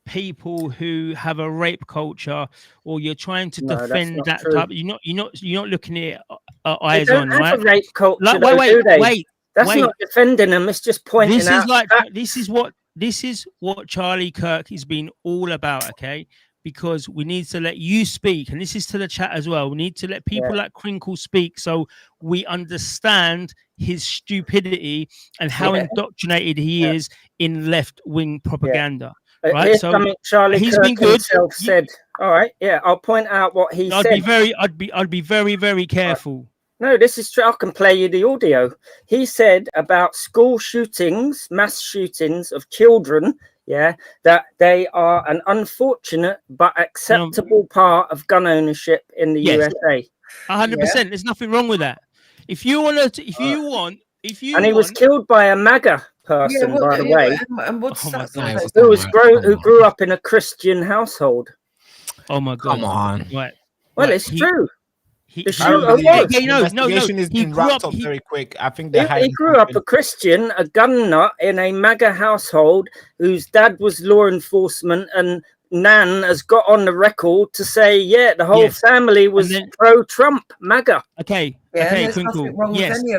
people who have a rape culture, or you're trying to defend that type. You're not looking at it eyes on, right? A rape culture, wait. That's not defending them. It's just pointing out. This is what Charlie Kirk has been all about. Okay, because we need to let you speak, and this is to the chat as well. We need to let people like Crinkle speak, so we understand his stupidity and how indoctrinated he is in left-wing propaganda. Right? Here's so something Charlie he's Kirk been good. himself said. All right, I'll point out what he said. I'd be very, very careful. No, this is true. I can play you the audio. He said about school shootings, mass shootings of children, that they are an unfortunate but acceptable part of gun ownership in the USA. 100%. There's nothing wrong with that. If you want to, and he was killed by a MAGA person, by the way, and what's that? Who grew up in a Christian household. Oh my God! Come on. Right. Well, it's true. He grew up very quick. I think he grew up a Christian, a gun nut in a MAGA household whose dad was law enforcement, and Nan has got on the record to say, the whole family was pro-Trump, MAGA. Okay. Crinkle.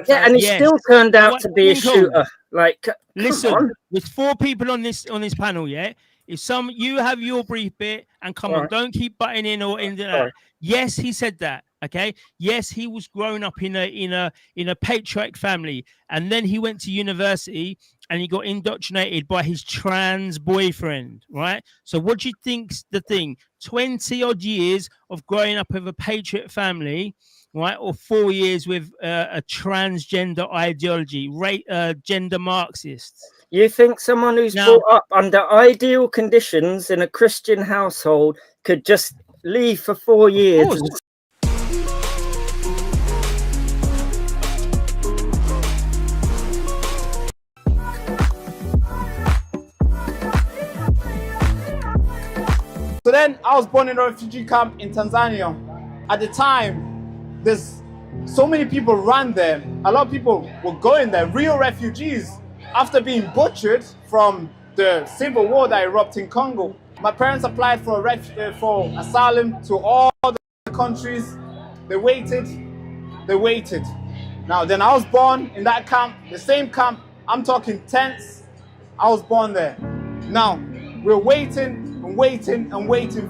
And he still turned out to be a shooter. Like, listen, there's 4 people on this panel. If you have your brief bit, and come on, don't keep butting in or into that. Yes, he said that. Okay. Yes, he was grown up in a patriotic family, and then he went to university and he got indoctrinated by his trans boyfriend. Right. So, what do you think's the thing? 20 odd years of growing up with a patriot family, right, or 4 years with a transgender ideology, gender Marxists. You think someone who's brought up under ideal conditions in a Christian household could just leave for 4 years? So then I was born in a refugee camp in Tanzania. At the time, there's so many people ran there. A lot of people were going there, real refugees, after being butchered from the civil war that erupted in Congo. My parents applied for asylum to all the countries. They waited. Now, then I was born in that camp, the same camp. I'm talking tents. I was born there. Now, we're waiting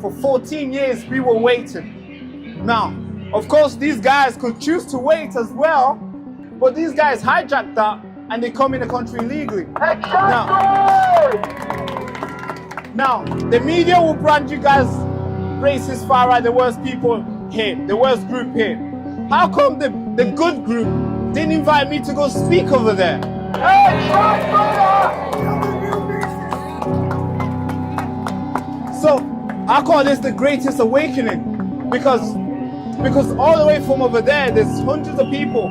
for 14 years. We were waiting. Now, of course, these guys could choose to wait as well, but these guys hijacked that and they come in the country illegally. Now, the media will brand you guys racist, far right, the worst people here, the worst group here. How come the good group didn't invite me to go speak over there? So I call this the greatest awakening, because all the way from over there, there's hundreds of people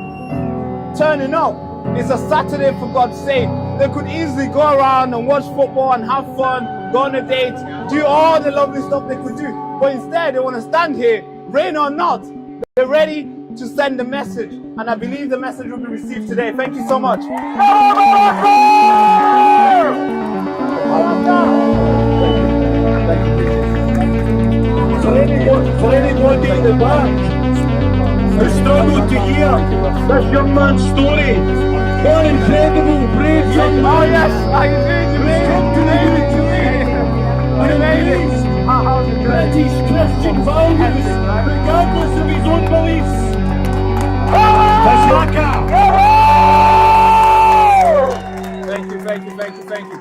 turning up. It's a Saturday, for God's sake. They could easily go around and watch football and have fun, go on a date, do all the lovely stuff they could do. But instead, they want to stand here, rain or not. They're ready to send the message. And I believe the message will be received today. Thank you so much. For anybody in the back who struggled to hear this young man's story, what incredible, brave young man. Oh yes, I British Christian values, regardless of his own beliefs. Thank you.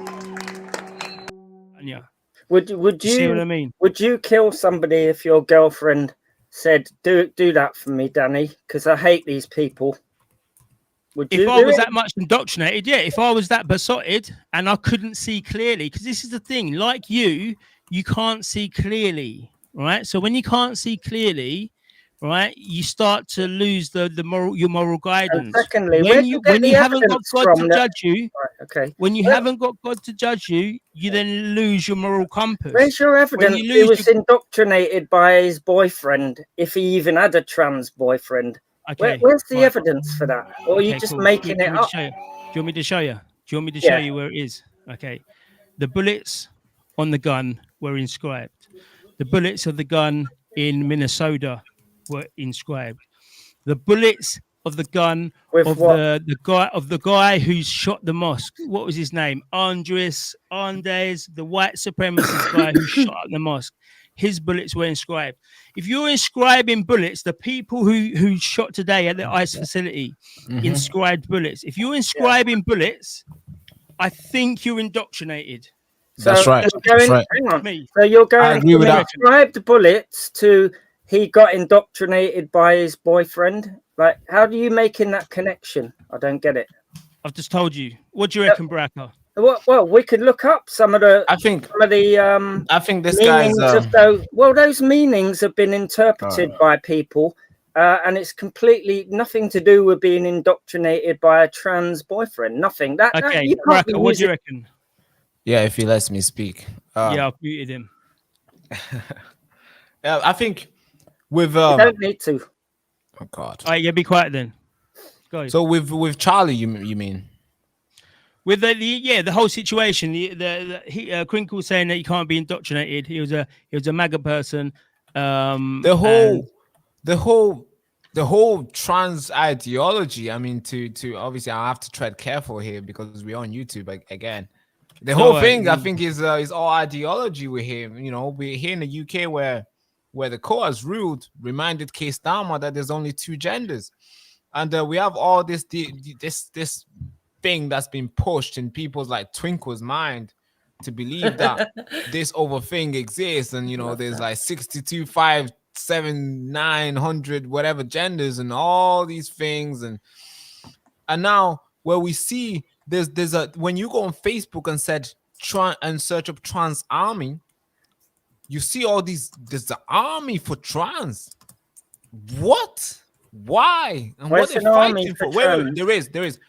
Yeah. Would you see what I mean? Would you kill somebody if your girlfriend said, "Do that for me, Danny, because I hate these people"? If I was that much indoctrinated, if I was that besotted and I couldn't see clearly, because this is the thing, like you can't see clearly, right? So when you can't see clearly, right, you start to lose your moral guidance. And secondly, when you haven't got God to judge you, when you haven't got God to judge you, you then lose your moral compass. Where's your evidence he was indoctrinated by his boyfriend, if he even had a trans boyfriend? Okay. Where's the evidence for that? Or are you just making it up? Do you want me to show you? Do you want me to show you where it is? Okay. The bullets on the gun were inscribed. The bullets of the gun in Minnesota were inscribed. The bullets of the gun of the guy who shot the mosque. What was his name? Andes, the white supremacist guy who shot up the mosque. his bullets were inscribed. If you're inscribing bullets, the people who shot today at the ICE facility inscribed bullets. If you're inscribing bullets, I think you're indoctrinated. That's so right. Going, That's right. Hang on. So you're going agree to with that. inscribe the bullets to he got indoctrinated by his boyfriend. Like, how do you making that connection? I don't get it. I've just told you. What do you reckon, Baraka? Well, we could look up some of the. I think this guy's. Those meanings have been interpreted by people, and it's completely nothing to do with being indoctrinated by a trans boyfriend. Nothing. Okay, Baraka, what do you reckon? Yeah, if he lets me speak. Yeah, I've muted him. I think with. You don't need to. Oh God. All right, yeah, be quiet then. Go ahead. So with Charlie, you mean? With the whole situation, Crinkle saying that he can't be indoctrinated. He was a MAGA person. The whole trans ideology. I mean, to obviously I have to tread careful here because we're on YouTube again. The whole thing I think is all ideology with him. You know, we're here in the UK where the court has ruled, reminded Case Dharma that there's only two genders, and we have all this thing that's been pushed in people's like Twinkle's mind to believe that this other thing exists, and you know there's like 62, 5, 7, 900 whatever genders and all these things, and now where we see there's a when you go on Facebook and search up trans army, you see all these. There's an army for trans. What? Why? And Where's what they're fighting for? trans? Wait, there is.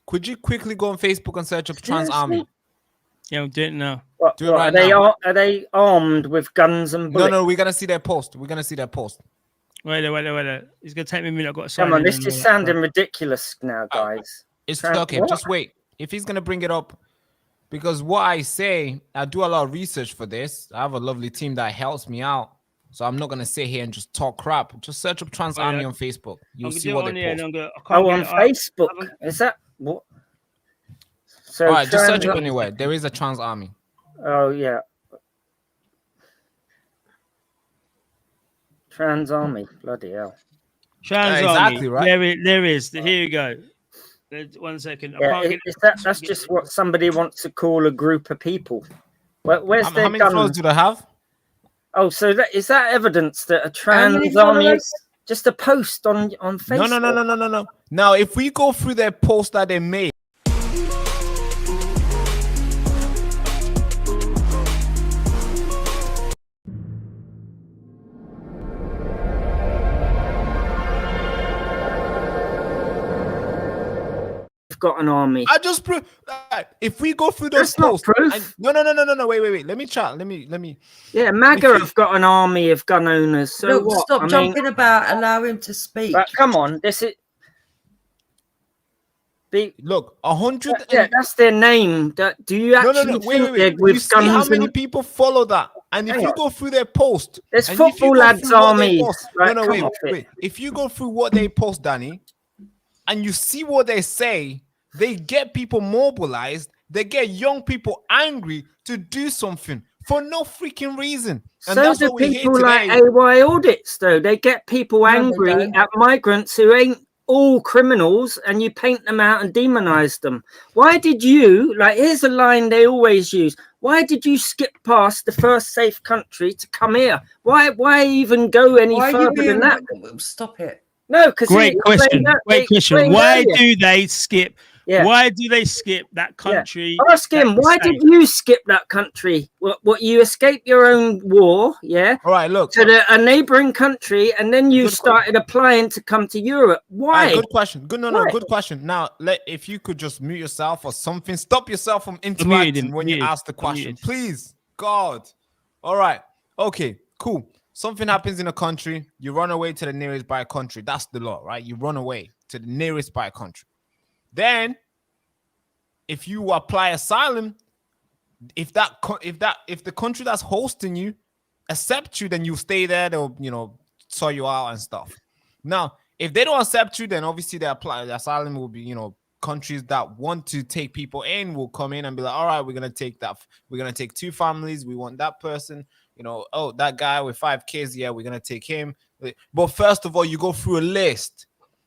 Could you quickly go on Facebook and search up trans army? Yeah, we didn't know. Are they armed with guns and bullets? No, we're gonna see their post. Wait. It's gonna take me a minute. I've got to sign Come on, in this is sounding ridiculous now, guys. It's okay. Just wait. If he's gonna bring it up, because what I say, I do a lot of research for this. I have a lovely team that helps me out. So I'm not gonna sit here and just talk crap. Just search up trans army on Facebook. You'll see what they post. On Facebook? Is that what? So all right, just search up anywhere. There is a trans army. Oh yeah. Trans army, bloody hell. Trans exactly army. Right. There is. Here you go. 1 second. That's just what somebody wants to call a group of people. Where's how many followers do they have? Oh, so is that evidence that a trans army is just a post on Facebook? No. Now, if we go through their post that they made. Got an army. I just prove. If we go through those posts, no. Wait. Let me chat. Let me. Yeah, MAGA have got an army of gun owners. So look, what? stop jumping about. Allow him to speak. But come on, this is. Look, 100. Yeah, that's their name. Do you actually think they're with you see how many people follow that? And if you go through their post, there's football lads armies. Wait. If you go through what they post, Danny, and you see what they say, they get people mobilized. They get young people angry to do something for no freaking reason. And so do people like AY Audits, though. They get people angry at migrants who ain't all criminals, and you paint them out and demonize them. Why did you, here's a line they always use. Why did you skip past the first safe country to come here? Why even go any further than that? Stop it. No, because great question. Why do they skip? Yeah. Why do they skip that country? Yeah. Ask him. Why did you skip that country? What you escaped your own war? Yeah. All right. Look. To a neighboring country, and then you started applying to come to Europe. Why? Right, good question. Good question. Now, if you could just mute yourself or something, stop yourself from interacting when you ask the question, please. God. All right. Okay. Cool. Something happens in a country, you run away to the nearest by country. That's the law, right? You run away to the nearest by country. Then, if you apply asylum, if the country that's hosting you accept you, then you stay there. They'll sort you out and stuff. Now, if they don't accept you, then obviously the asylum will be countries that want to take people in will come in and be like, all right, we're gonna take 2 families. We want that person. You know, oh, that guy with 5 kids, yeah, we're gonna take him. But first of all, you go through a list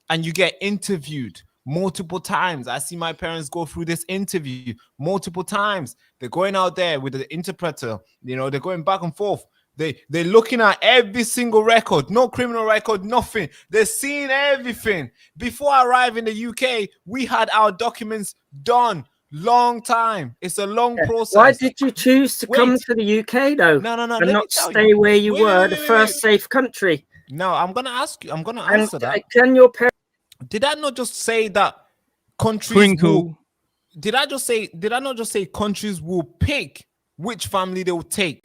and you get interviewed multiple times. I see my parents go through this interview multiple times. They're going out there with the interpreter, you know, they're going back and forth. They're looking at every single record, no criminal record, nothing. They're seeing everything. Before I arrived in the UK, we had our documents done. Long time. It's a long process. Why did you choose to come to the UK though? No. And not stay where you were, the first safe country? No, I'm gonna ask you. I'm gonna answer that. Can your parents? Did I not just say that countries will? Did I not just say countries will pick which family they will take?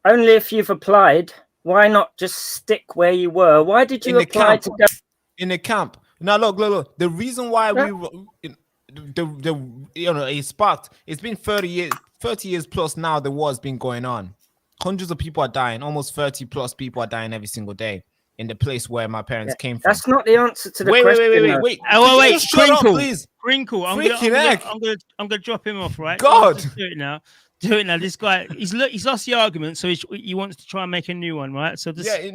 Only if you've applied. Why not just stick where you were? Why did you apply to go in the camp? Now look. The reason why it sparked. It's been 30 years plus now. The war's been going on. Hundreds of people are dying. Almost 30 plus people are dying every single day in the place where my parents came from. That's not the answer to the question. Wait. Wait. Crinkle, please. Crinkle. I'm gonna drop him off, right? God, do it now. This guy, he's lost the argument, so he wants to try and make a new one, right? So this, he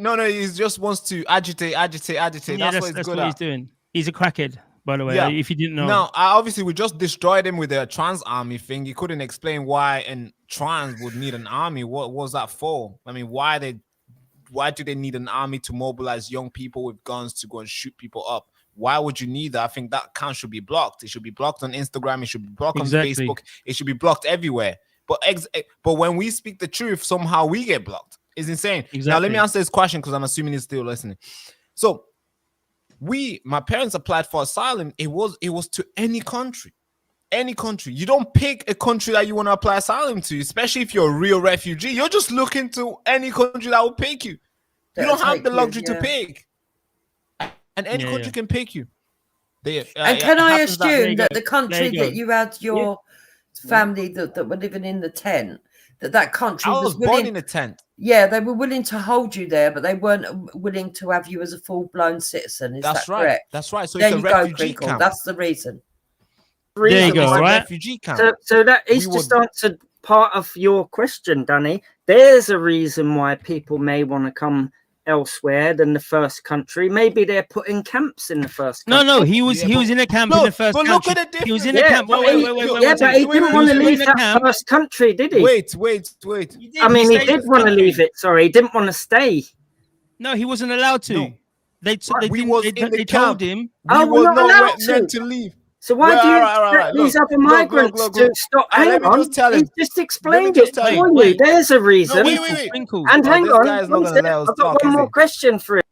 just wants to agitate. Yeah, that's what he's doing. He's a crackhead, by the way. Yeah. If you didn't know. Now, obviously, we just destroyed him with the trans army thing. He couldn't explain why and trans would need an army. What was that for? I mean, why do they need an army to mobilize young people with guns to go and shoot people up? Why would you need that? I think that account should be blocked. It should be blocked on Instagram. It should be blocked on Facebook. It should be blocked everywhere. But when we speak the truth, somehow we get blocked. It's insane. Now, let me answer this question because I'm assuming he's still listening. So, my parents applied for asylum. It was to any country. Any country. You don't pick a country that you want to apply asylum to, especially if you're a real refugee. You're just looking to any country that will pick you. You don't have the luxury to pick. And any country can pick you. And can I assume that the country that you had your family that were living in the tent, that country was born in a tent. Yeah, they were willing to hold you there, but they weren't willing to have you as a full-blown citizen. Is that correct? That's right. So there it's a refugee camp. That's the reason. There you go, right? Refugee camp. So that is just answered part of your question, Danny. There's a reason why people may want to come elsewhere than the first country. Maybe they're put in camps in the first country. No, he was in a camp in the first country. Look at the he was in a camp. But he didn't want to leave that first country, did he? Wait. I mean, he did want to leave it. Sorry, he didn't want to stay. No, he wasn't allowed to. No. They told him. We we're not allowed meant to leave. So why do you expect these other migrants to stop? Hang on, he just explained it for you. There's a reason. Wait. And hang on, I've got one more question for him.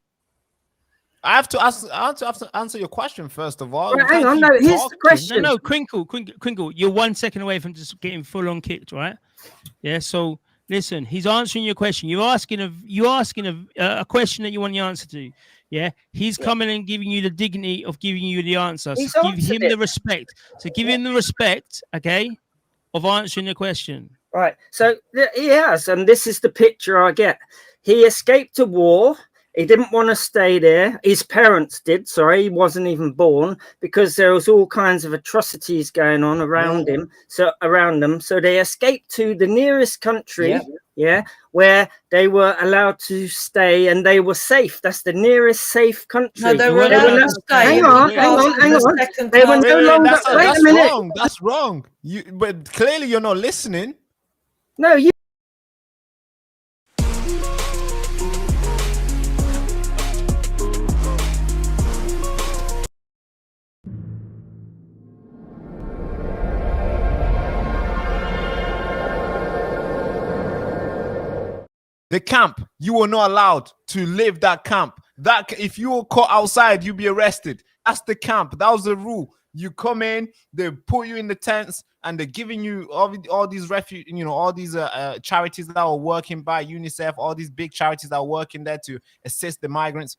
I have to answer your question first of all. Hang on, no, here's the question. No, Crinkle, you're 1 second away from just getting full on kicked, right? Yeah. So listen, he's answering your question. You're asking a question that you want the answer to. Yeah, he's coming and giving you the dignity of giving you the answer. So give him the respect. So give him the respect, okay, of answering the question. Right. So he has, and this is the picture I get. He escaped a war. He didn't want to stay there. His parents did. Sorry, he wasn't even born because there was all kinds of atrocities going on around him. So they escaped to the nearest country. Yeah, where they were allowed to stay and they were safe. That's the nearest safe country. No, they were allowed to stay. Hang on. They were no longer. Wait a minute. That's wrong. But clearly you're not listening. No, you. The camp, you were not allowed to leave that camp. That if you were caught outside, you'd be arrested. That's the camp. That was the rule. You come in, they put you in the tents, and they're giving you all these all these charities that are working by UNICEF, all these big charities that are working there to assist the migrants,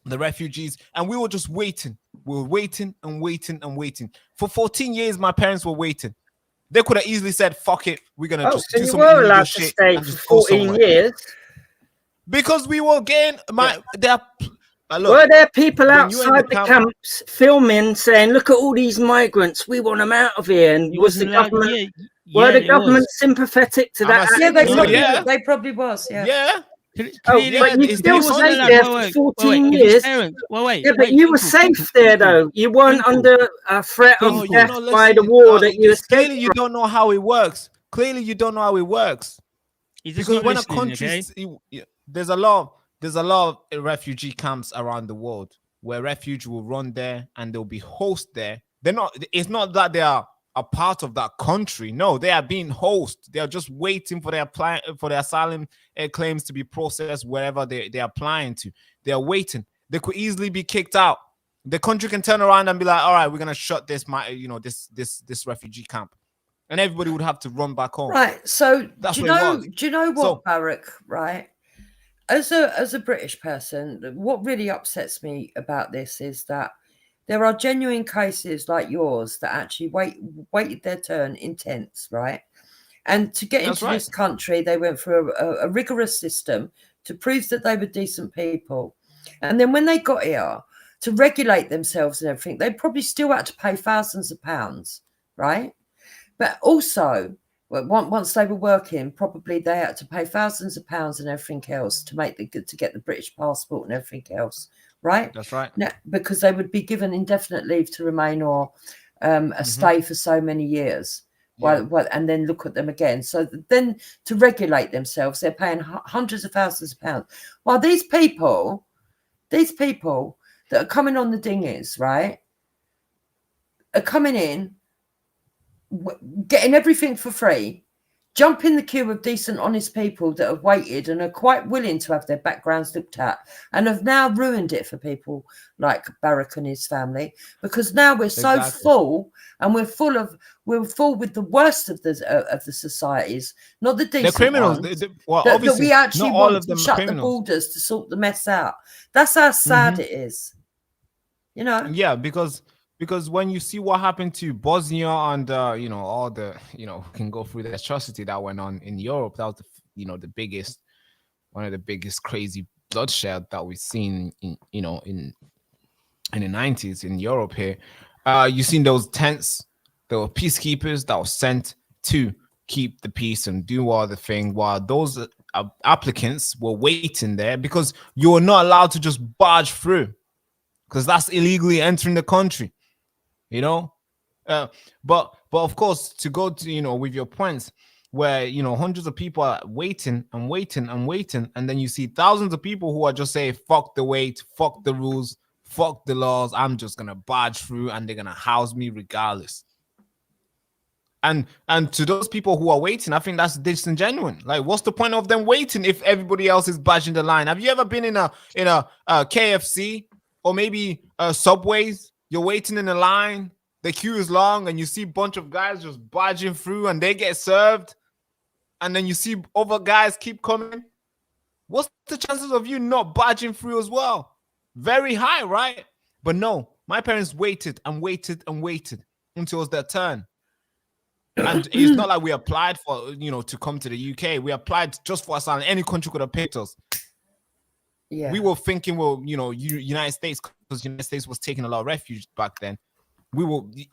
the refugees, and we were just waiting. We were waiting and waiting and waiting. For 14 years, my parents were waiting. They could have easily said, "Fuck it, we're gonna just do some illegal shit." You were allowed to stay for 14 years because we were getting Were there people outside the camps filming, saying, "Look at all these migrants, we want them out of here"? And was the government? Were the government sympathetic to that? Yeah, they probably was. Yeah. But you still stayed there for 14 years. But you were safe there, though. You weren't under a threat of death by the war that you escaped. Clearly, you don't know how it works. Clearly, you don't know how it works. Because when a country, there's a lot of refugee camps around the world where refugees will run there and they'll be host there. It's not that they are a part of that country. No, they are being host. They are just waiting for their asylum claims to be processed wherever they're applying to. They are waiting. They could easily be kicked out. The country can turn around and be like, all right, we're gonna shut this refugee camp, and everybody would have to run back home. Right. So do you know what, Barak? Right. As a British person, what really upsets me about this is that there are genuine cases like yours that actually waited their turn in tents, right? And to get into this country, they went through a rigorous system to prove that they were decent people. And then when they got here, to regulate themselves and everything, they probably still had to pay thousands of pounds, right? But also, once they were working, probably they had to pay thousands of pounds and everything else to get the British passport and everything else. Right. That's right. Now, because they would be given indefinite leave to remain or a stay for so many years. And then look at them again. So then to regulate themselves, they're paying hundreds of thousands of pounds. While these people that are coming on the dinghies, right, are coming in, getting everything for free, jump in the queue of decent, honest people that have waited and are quite willing to have their backgrounds looked at, and have now ruined it for people like Baraka and his family, because now we're so full, and we're full with the worst of the societies, not the decent the criminals. ones, That we actually want to shut the borders to sort the mess out. That's how sad it is, you know. Yeah, because when you see what happened to Bosnia and all the can go through the atrocity that went on in Europe, that was one of the biggest crazy bloodshed that we've seen in the 90s in Europe here. You seen those tents, there were peacekeepers that were sent to keep the peace and do all the thing, while those applicants were waiting there because you were not allowed to just barge through, because that's illegally entering the country. But of course, to go to with your points where hundreds of people are waiting and waiting and waiting, and then you see thousands of people who are just saying fuck the wait, fuck the rules, fuck the laws, I'm just gonna barge through and they're gonna house me regardless. And to those people who are waiting, I think that's disingenuous. Like, what's the point of them waiting if everybody else is barging the line? Have you ever been in a KFC or maybe Subways? You're waiting in a line, the queue is long, and you see a bunch of guys just barging through and they get served. And then you see other guys keep coming. What's the chances of you not barging through as well? Very high, right? But no, my parents waited and waited and waited until it was their turn. And it's not like we applied for, to come to the UK. We applied just for asylum. Any country could have picked us. Yeah. We were thinking, United States, because the United States was taking a lot of refuge back then.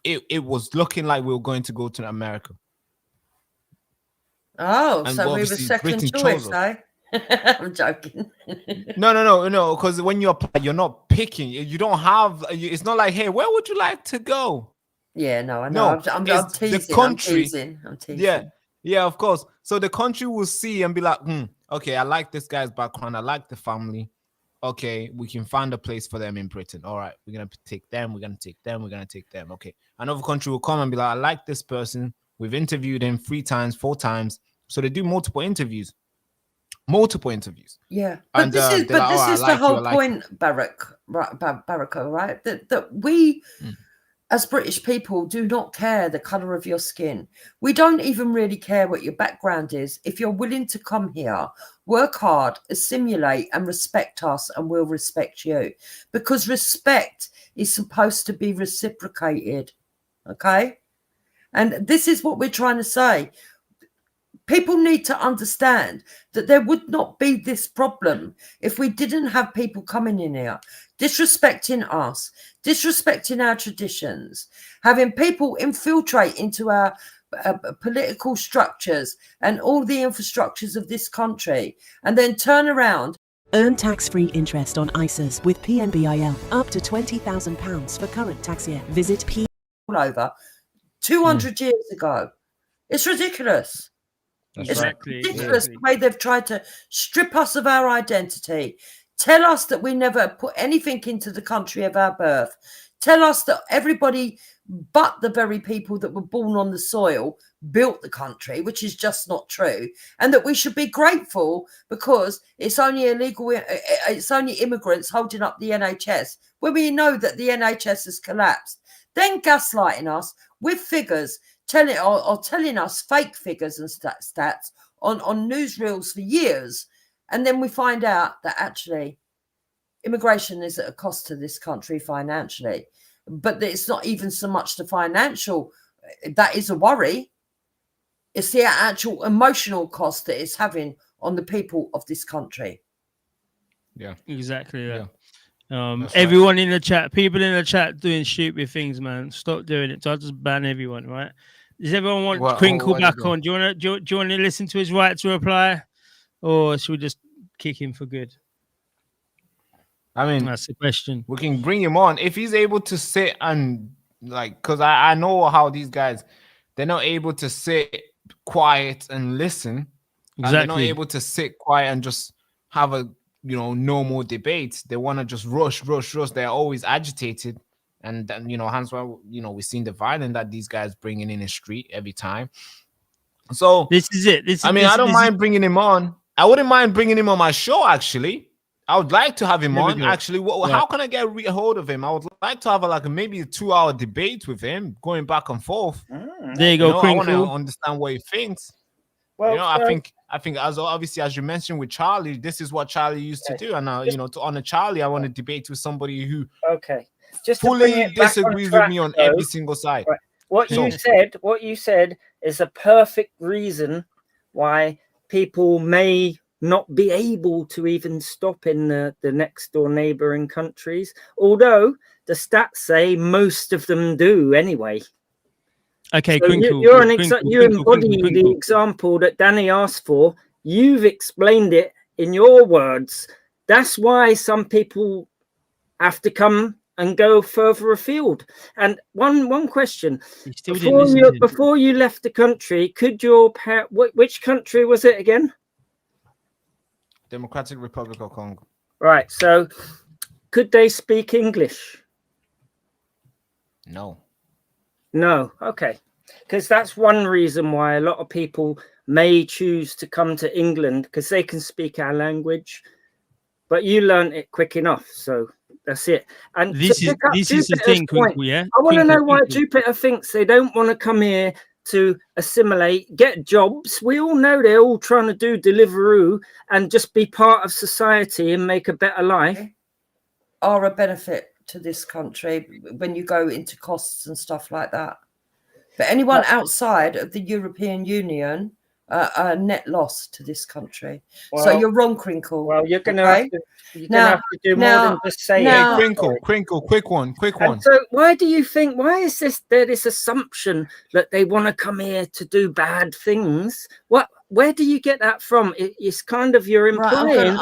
It was looking like we were going to go to America. Oh, and so we were second choice, eh? I'm joking. No, because when you apply, you're not picking. You don't have, it's not like, hey, where would you like to go? Yeah, no, I know. No, I'm teasing. The country, I'm teasing. Yeah, of course. So the country will see and be like, okay, I like this guy's background. I like the family. Okay, we can find a place for them in Britain. All right, we're going to take them. We're going to take them. We're going to take them. Okay. Another country will come and be like, I like this person. We've interviewed him 3 times, 4 times. So they do multiple interviews. Yeah. But this is the whole point, Baraka, right? That we... as British people, do not care the colour of your skin. We don't even really care what your background is. If you're willing to come here, work hard, assimilate and respect us, and we'll respect you. Because respect is supposed to be reciprocated, okay? And this is what we're trying to say. people need to understand that there would not be this problem if we didn't have people coming in here, disrespecting us, disrespecting our traditions, having people infiltrate into our political structures and all the infrastructures of this country, and then turn around. Earn tax-free interest on ISAs with PNBIL up to £20,000 for current tax year. Visit P. All over 200 years ago. It's ridiculous. It's ridiculous the way they've tried to strip us of our identity, tell us that we never put anything into the country of our birth, tell us that everybody but the very people that were born on the soil built the country, which is just not true, and that we should be grateful because it's only immigrants holding up the NHS, when we know that the NHS has collapsed. Then gaslighting us with figures, telling us fake figures and stats on newsreels for years, and then we find out that actually immigration is at a cost to this country financially, but it's not even so much the financial that is a worry. It's the actual emotional cost that it's having on the people of this country. Yeah, exactly. Yeah. That's Everyone in the chat, people in the chat doing stupid things, man. Stop doing it. So I'll just ban everyone, right? Does everyone want Crinkle back on? Do you want to listen to his right to reply, or should we just kick him for good? I mean, that's the question. We can bring him on if he's able to sit and because I know how these guys, they're not able to sit quiet and listen. Exactly. They're not able to sit quiet and just have a normal debate. They want to just rush. They're always agitated, and then hence why we've seen the violence that these guys bringing in the street every time. So this is it. I don't mind bringing him on. I wouldn't mind bringing him on my show. Actually, I would like to have him on. Actually, how can I get a hold of him? I would like to have maybe a 2-hour debate with him, going back and forth. There you go. I want to understand what he thinks. Well, I think as obviously as you mentioned with Charlie, this is what Charlie used to do, and to honor Charlie, I want to debate with somebody who just fully disagrees with me on every single side. Right. What you said is a perfect reason why people may not be able to even stop in the next door neighboring countries, although the stats say most of them do anyway. Okay, so you embody the example that Danny asked for. You've explained it in your words. That's why some people have to come and go further afield. And one question: before you left the country, could your which country was it again? Democratic Republic of Congo. Right. So, could they speak English? No. No. Okay. Because that's one reason why a lot of people may choose to come to England, because they can speak our language. But you learned it quick enough, so that's it. And this is the thing, Crinkle, yeah. I want to know why Jupiter thinks they don't want to come here to assimilate, get jobs. We all know they're all trying to do Deliveroo and just be part of society and make a better life. Are a benefit to this country when you go into costs and stuff like that. But anyone outside of the European Union are net loss to this country. Well, so you're wrong, Crinkle. Well, you're going to have to do more than just say Crinkle, quick one. So why do you think, why is there this assumption that they want to come here to do bad things? Where do you get that from? It's kind of, you're implying,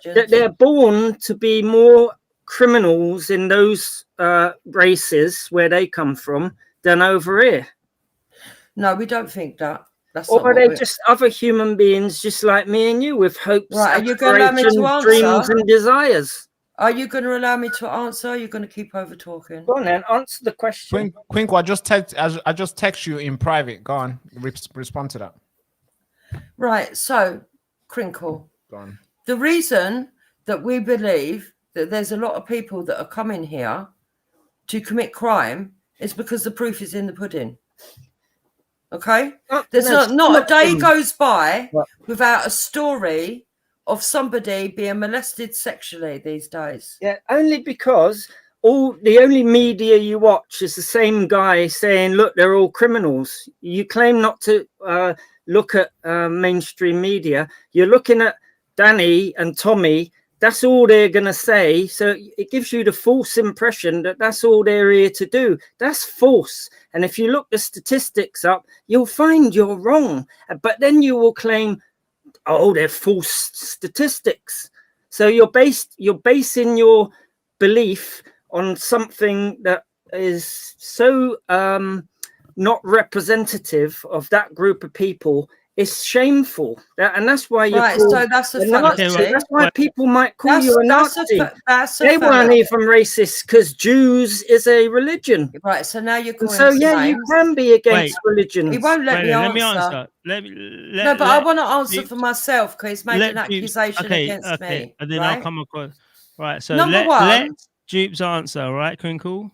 that they're born to be more criminals in those races where they come from than over here. No, we don't think that. Or are they just other human beings just like me and you with hopes, are you going to allow me to answer? Dreams and desires? Are you going to allow me to answer? Are you going to keep over talking? Go on then, answer the question. Quinkle, I just text you in private. Go on, respond to that. Right, so Crinkle, go on. The reason that we believe that there's a lot of people that are coming here to commit crime is because the proof is in the pudding. Okay, there's not a day goes by without a story of somebody being molested sexually these days. Yeah, only because the only media you watch is the same guy saying, look, they're all criminals. You claim not to look at mainstream media. You're looking at Danny and Tommy. That's all they're going to say. So it gives you the false impression that that's all they're here to do. That's false. And if you look the statistics up, you'll find you're wrong. But then you will claim, oh, they're false statistics. So you're basing your belief on something that is so not representative of that group of people. It's shameful, and that's why you're right. called So that's a Nazi. fallacy. That's why people might call you a Nazi. They weren't even racist because Jews is a religion. Right. So now you're calling. So yeah, you can be against religion. He won't let me answer. No, but I want to answer for myself because he's made an accusation against me. And then right? I'll come across. Right. So let Dupes answer. Right, Crinkle.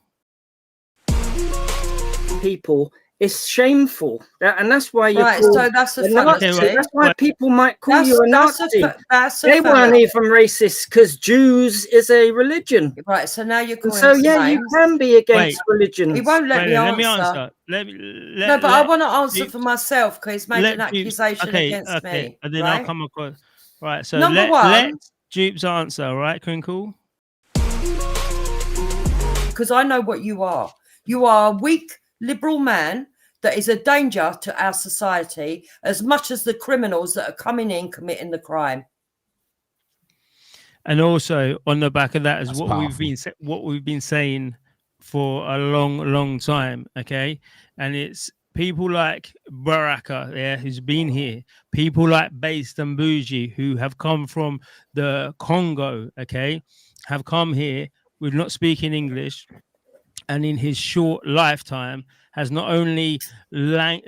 People. It's shameful, and that's why you're right. called So that's a Nazi. fallacy. That's why people might call you a Nazi. They weren't even racist because Jews is a religion. Right. So now you're calling. So yeah, you can be against religion. He won't let me answer. Let me answer. No, but I want to answer for myself because he's made an accusation against me. And then I'll come across. Right. So Number one, let Dupes answer. Right, Crinkle. Because I know what you are. You are a weak liberal man that is a danger to our society as much as the criminals that are coming in committing the crime. And also on the back of that is That's what powerful. we've been saying for a long time. Okay, and it's people like Baraka, who's been here, people like Based and Bougie who have come from the Congo, okay, have come here with not speaking English, and in his short lifetime has not only learned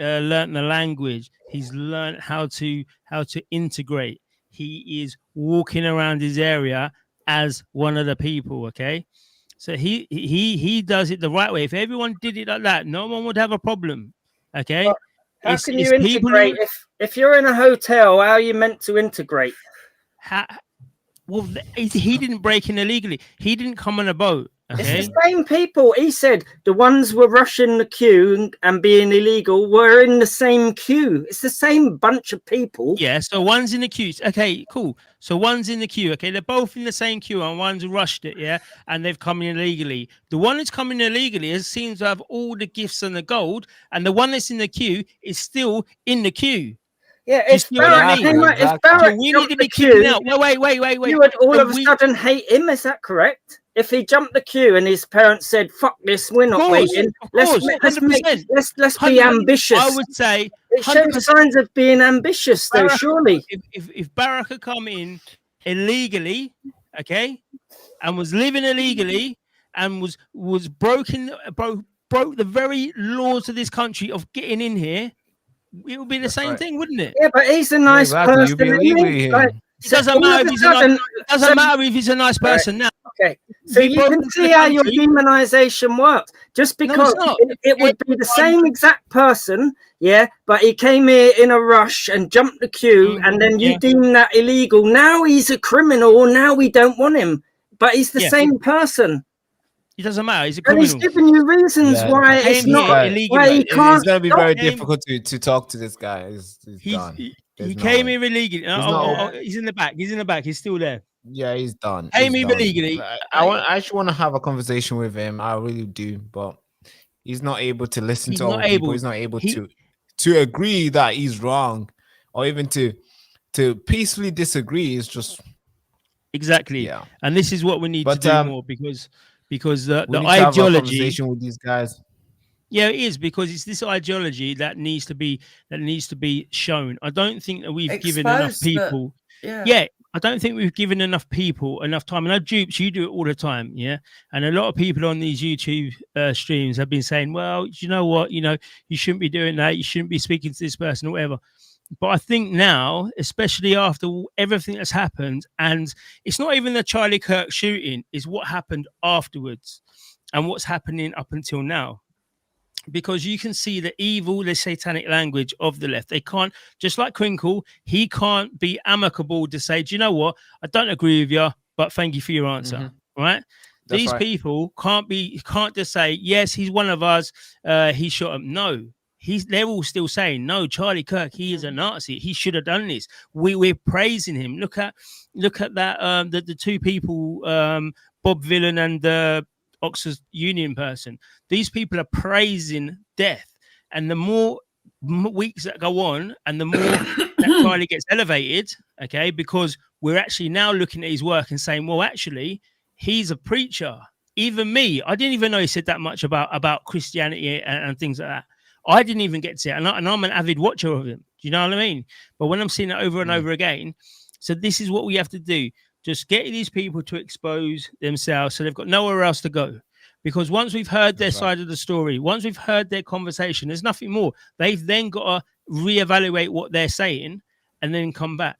the language, he's learned how to integrate. He is walking around his area as one of the people, okay? So he does it the right way. If everyone did it like that, no one would have a problem, okay? Well, how can you integrate if you're in a hotel? How are you meant to integrate? Well, he didn't break in illegally. He didn't come on a boat. Okay. It's the same people. He said the ones were rushing the queue and being illegal were in the same queue. It's the same bunch of people. Yeah, so one's in the queue. Okay, cool. So one's in the queue. Okay, they're both in the same queue and one's rushed it, yeah, and they've come in illegally. The one that's coming illegally seems to have all the gifts and the gold, and the one that's in the queue is still in the queue. Yeah, it's Barrett. It's Barrett. We need to be queuing out. Wait. You would all of a sudden hate him. Is that correct? If he jumped the queue and his parents said, "Fuck this, we're not waiting. Let's be ambitious." I would say it shows signs of being ambitious, though. Surely, if Baraka come in illegally, okay, and was living illegally and was broke the very laws of this country of getting in here, it would be the same thing, wouldn't it? Yeah, but he's a nice person. It doesn't matter if he's a nice person now. Okay, so you can see how your demonization works. Just because it would be the same exact person, yeah, but he came here in a rush and jumped the queue, and then you deem that illegal. Now he's a criminal. Now we don't want him, but he's the same person. It doesn't matter. He's a criminal. And he's giving you reasons why it's not illegal. Why he can't. It's going to be very difficult to talk to this guy. He came here illegally. He's in the back. He's in the back. He's still there. Yeah, he's done. Came here illegally. I actually want to have a conversation with him. I really do, but he's not able to listen to other people. He's not able to agree that he's wrong, or even to peacefully disagree. It's just exactly. Yeah. And this is what we need to do more because the we need ideology to have a conversation with these guys. Yeah, it is, because it's this ideology that needs to be shown. I don't think that we've given enough people. I don't think we've given enough people enough time. And I Dupes, you do it all the time, yeah. And a lot of people on these YouTube streams have been saying, "Well, you know what? You know, you shouldn't be doing that. You shouldn't be speaking to this person or whatever." But I think now, especially after everything that's happened, and it's not even the Charlie Kirk shooting, is what happened afterwards and what's happening up until now. Because you can see the evil, the satanic language of the left. They can't, just like Crinkle, he can't be amicable to say, "Do you know what? I don't agree with you, but thank you for your answer." Right? These people can't just say, yes, he's one of us. He shot him. No, they're all still saying, no, Charlie Kirk, he is a Nazi. He should have done this. We're praising him. Look at that. The two people, Bob Villan and the Oxford Union person. These people are praising death, and the more weeks that go on, and the more that Charlie gets elevated, okay, because we're actually now looking at his work and saying, well, actually, he's a preacher. Even me, I didn't even know he said that much about Christianity and things like that. I didn't even get to it, and I'm an avid watcher of him. Do you know what I mean? But when I'm seeing it over and over again, so this is what we have to do. Just get these people to expose themselves so they've got nowhere else to go. Because once we've heard their side of the story, once we've heard their conversation, there's nothing more. They've then got to reevaluate what they're saying and then come back.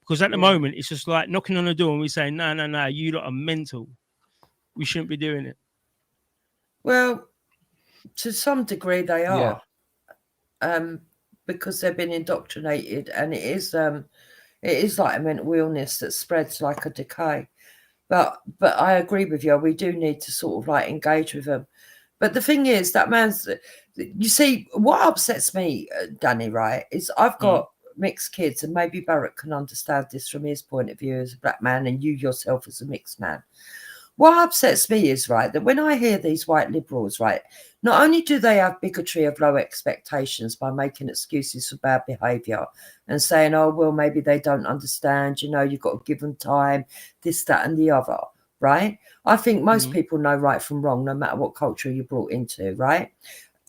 Because at the moment, it's just like knocking on the door and we say, no, you lot are mental. We shouldn't be doing it. Well, to some degree they are. Because they've been indoctrinated, and it is like a mental illness that spreads like a decay. But I agree with you. We do need to sort of like engage with them. But the thing is, that man's, you see, what upsets me, Danny, right, is I've got mixed kids, and maybe Barak can understand this from his point of view as a black man, and you yourself as a mixed man. What upsets me is, right, that when I hear these white liberals, right, not only do they have bigotry of low expectations by making excuses for bad behaviour and saying, oh, well, maybe they don't understand, you know, you've got to give them time, this, that and the other, right? I think most people know right from wrong, no matter what culture you're brought into, right?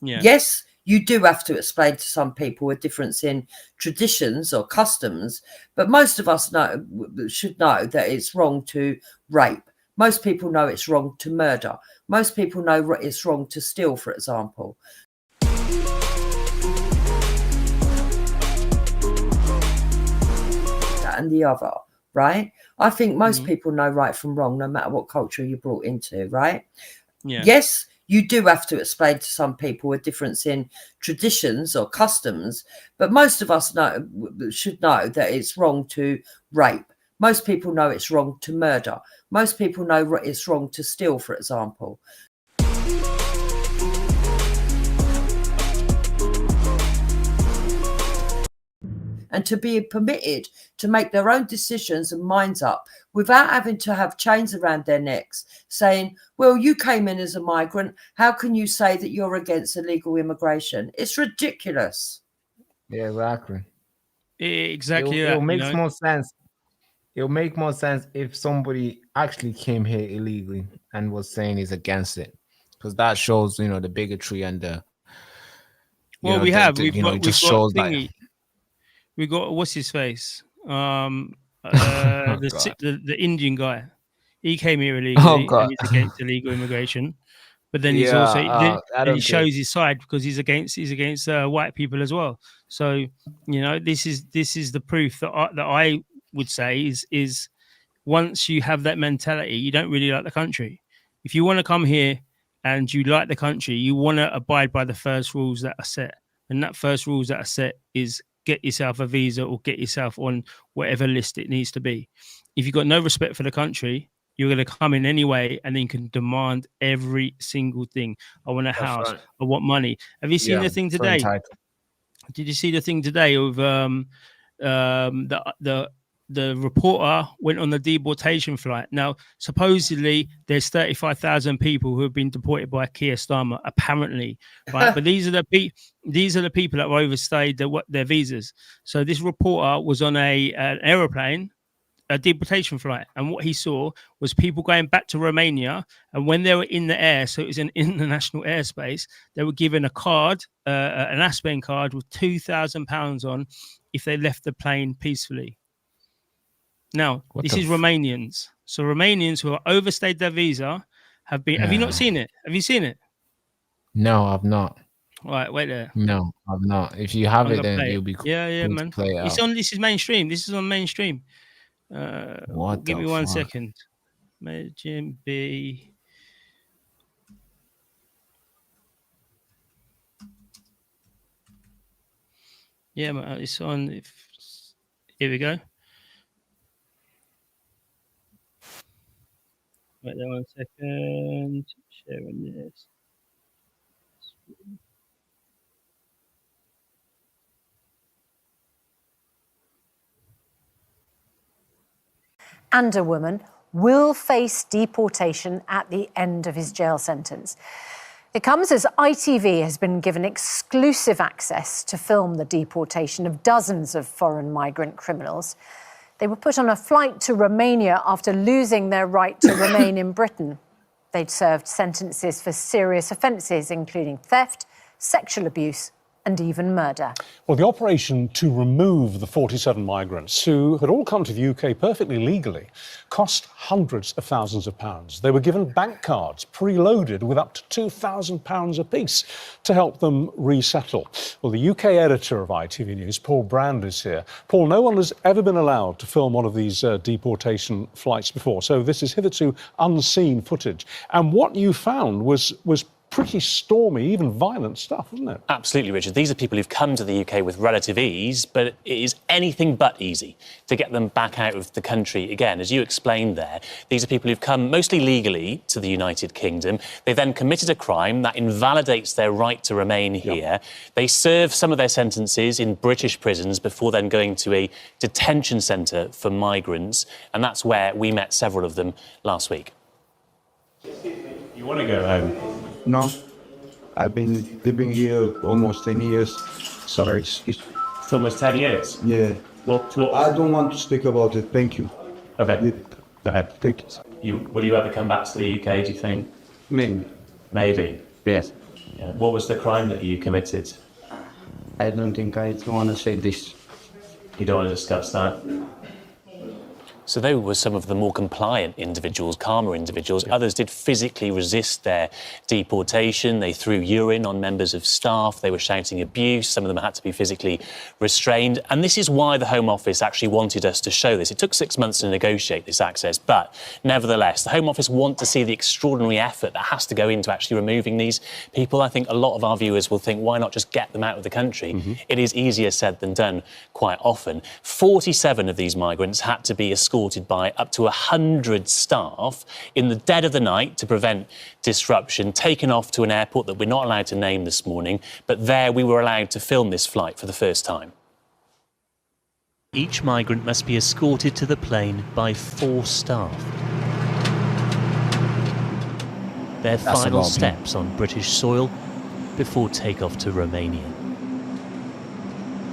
Yeah. Yes, you do have to explain to some people a difference in traditions or customs, but most of us should know that it's wrong to rape. Most people know it's wrong to murder. Most people know it's wrong to steal, for example. And the other, right? I think most people know right from wrong, no matter what culture you're brought into, right? Yeah. Yes, you do have to explain to some people a difference in traditions or customs, but most of us should know that it's wrong to rape. Most people know it's wrong to murder. Most people know it's wrong to steal, for example. And to be permitted to make their own decisions and minds up without having to have chains around their necks saying, well, you came in as a migrant. How can you say that you're against illegal immigration? It's ridiculous. Yeah, exactly. Exactly. It makes more sense. It'll make more sense if somebody actually came here illegally and was saying he's against it, because that shows, you know, the bigotry and the. Well, we've got what's his face, the Indian guy. He came here illegally and he's against illegal immigration, but then he's also he shows his side because he's against white people as well. So you know, this is the proof that I would say is once you have that mentality, you don't really like the country. If you want to come here and you like the country, you want to abide by the first rules that are set, and that first rules that are set is get yourself a visa or get yourself on whatever list it needs to be. If you've got no respect for the country, you're going to come in anyway, and then you can demand every single thing. I want a house. Right. I want money. Have you seen the thing today? Did you see the thing today of the reporter went on the deportation flight? Now, supposedly, there's 35,000 people who have been deported by Keir Starmer, apparently, right? But these are the people that have overstayed their visas. So this reporter was on an aeroplane, a deportation flight, and what he saw was people going back to Romania, and when they were in the air, so it was an international airspace, they were given a card, an Aspen card with £2,000 on if they left the plane peacefully. Now, this is Romanians. So Romanians who have overstayed their visa have been... Have you not seen it? Have you seen it? No, I've not. All right, wait there. No, I've not. If you have it, then you'll be cool. Yeah, man. Play it it's out. on. This is mainstream. This is on mainstream. Give me 1 second. Imagine B. Yeah, man, it's on. Here we go. Wait there 1 second. Sharing this. And a woman will face deportation at the end of his jail sentence. It comes as ITV has been given exclusive access to film the deportation of dozens of foreign migrant criminals. They were put on a flight to Romania after losing their right to remain in Britain. They'd served sentences for serious offences, including theft, sexual abuse, and even murder. Well, the operation to remove the 47 migrants who had all come to the UK perfectly legally cost hundreds of thousands of pounds. They were given bank cards preloaded with up to £2,000 apiece to help them resettle. Well, the UK editor of ITV News, Paul Brand, is here. Paul, no one has ever been allowed to film one of these deportation flights before, so this is hitherto unseen footage. And what you found was pretty stormy, even violent stuff, wasn't it? Absolutely, Richard. These are people who've come to the UK with relative ease, but it is anything but easy to get them back out of the country again. As you explained there, these are people who've come mostly legally to the United Kingdom. They then committed a crime that invalidates their right to remain here. Yep. They serve some of their sentences in British prisons before then going to a detention centre for migrants, and that's where we met several of them last week. You want to go home? No, I've been living here almost 10 years. Sorry. It's almost 10 years? Yeah. What? I don't want to speak about it, thank you. Okay. Go ahead, thank you. Will you ever come back to the UK, do you think? Maybe. Maybe? Yes. Yeah. What was the crime that you committed? I don't think I want to say this. You don't want to discuss that? So they were some of the more compliant individuals, calmer individuals. Yeah. Others did physically resist their deportation. They threw urine on members of staff. They were shouting abuse. Some of them had to be physically restrained. And this is why the Home Office actually wanted us to show this. It took 6 months to negotiate this access, but nevertheless, the Home Office want to see the extraordinary effort that has to go into actually removing these people. I think a lot of our viewers will think, why not just get them out of the country? Mm-hmm. It is easier said than done quite often. 47 of these migrants had to be escorted by up to 100 staff in the dead of the night to prevent disruption, taken off to an airport that we're not allowed to name this morning, but there we were allowed to film this flight for the first time. Each migrant must be escorted to the plane by 4 staff. Their final steps on British soil before takeoff to Romania.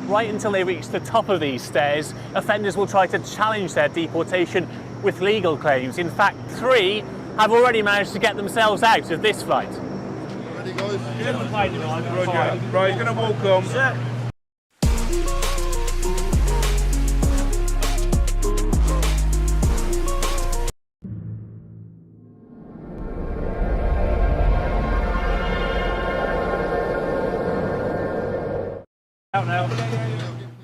Right until they reach the top of these stairs, offenders will try to challenge their deportation with legal claims. In fact, 3 have already managed to get themselves out of this flight. Ready, guys? Roger. Right, he's going to walk on. Sir.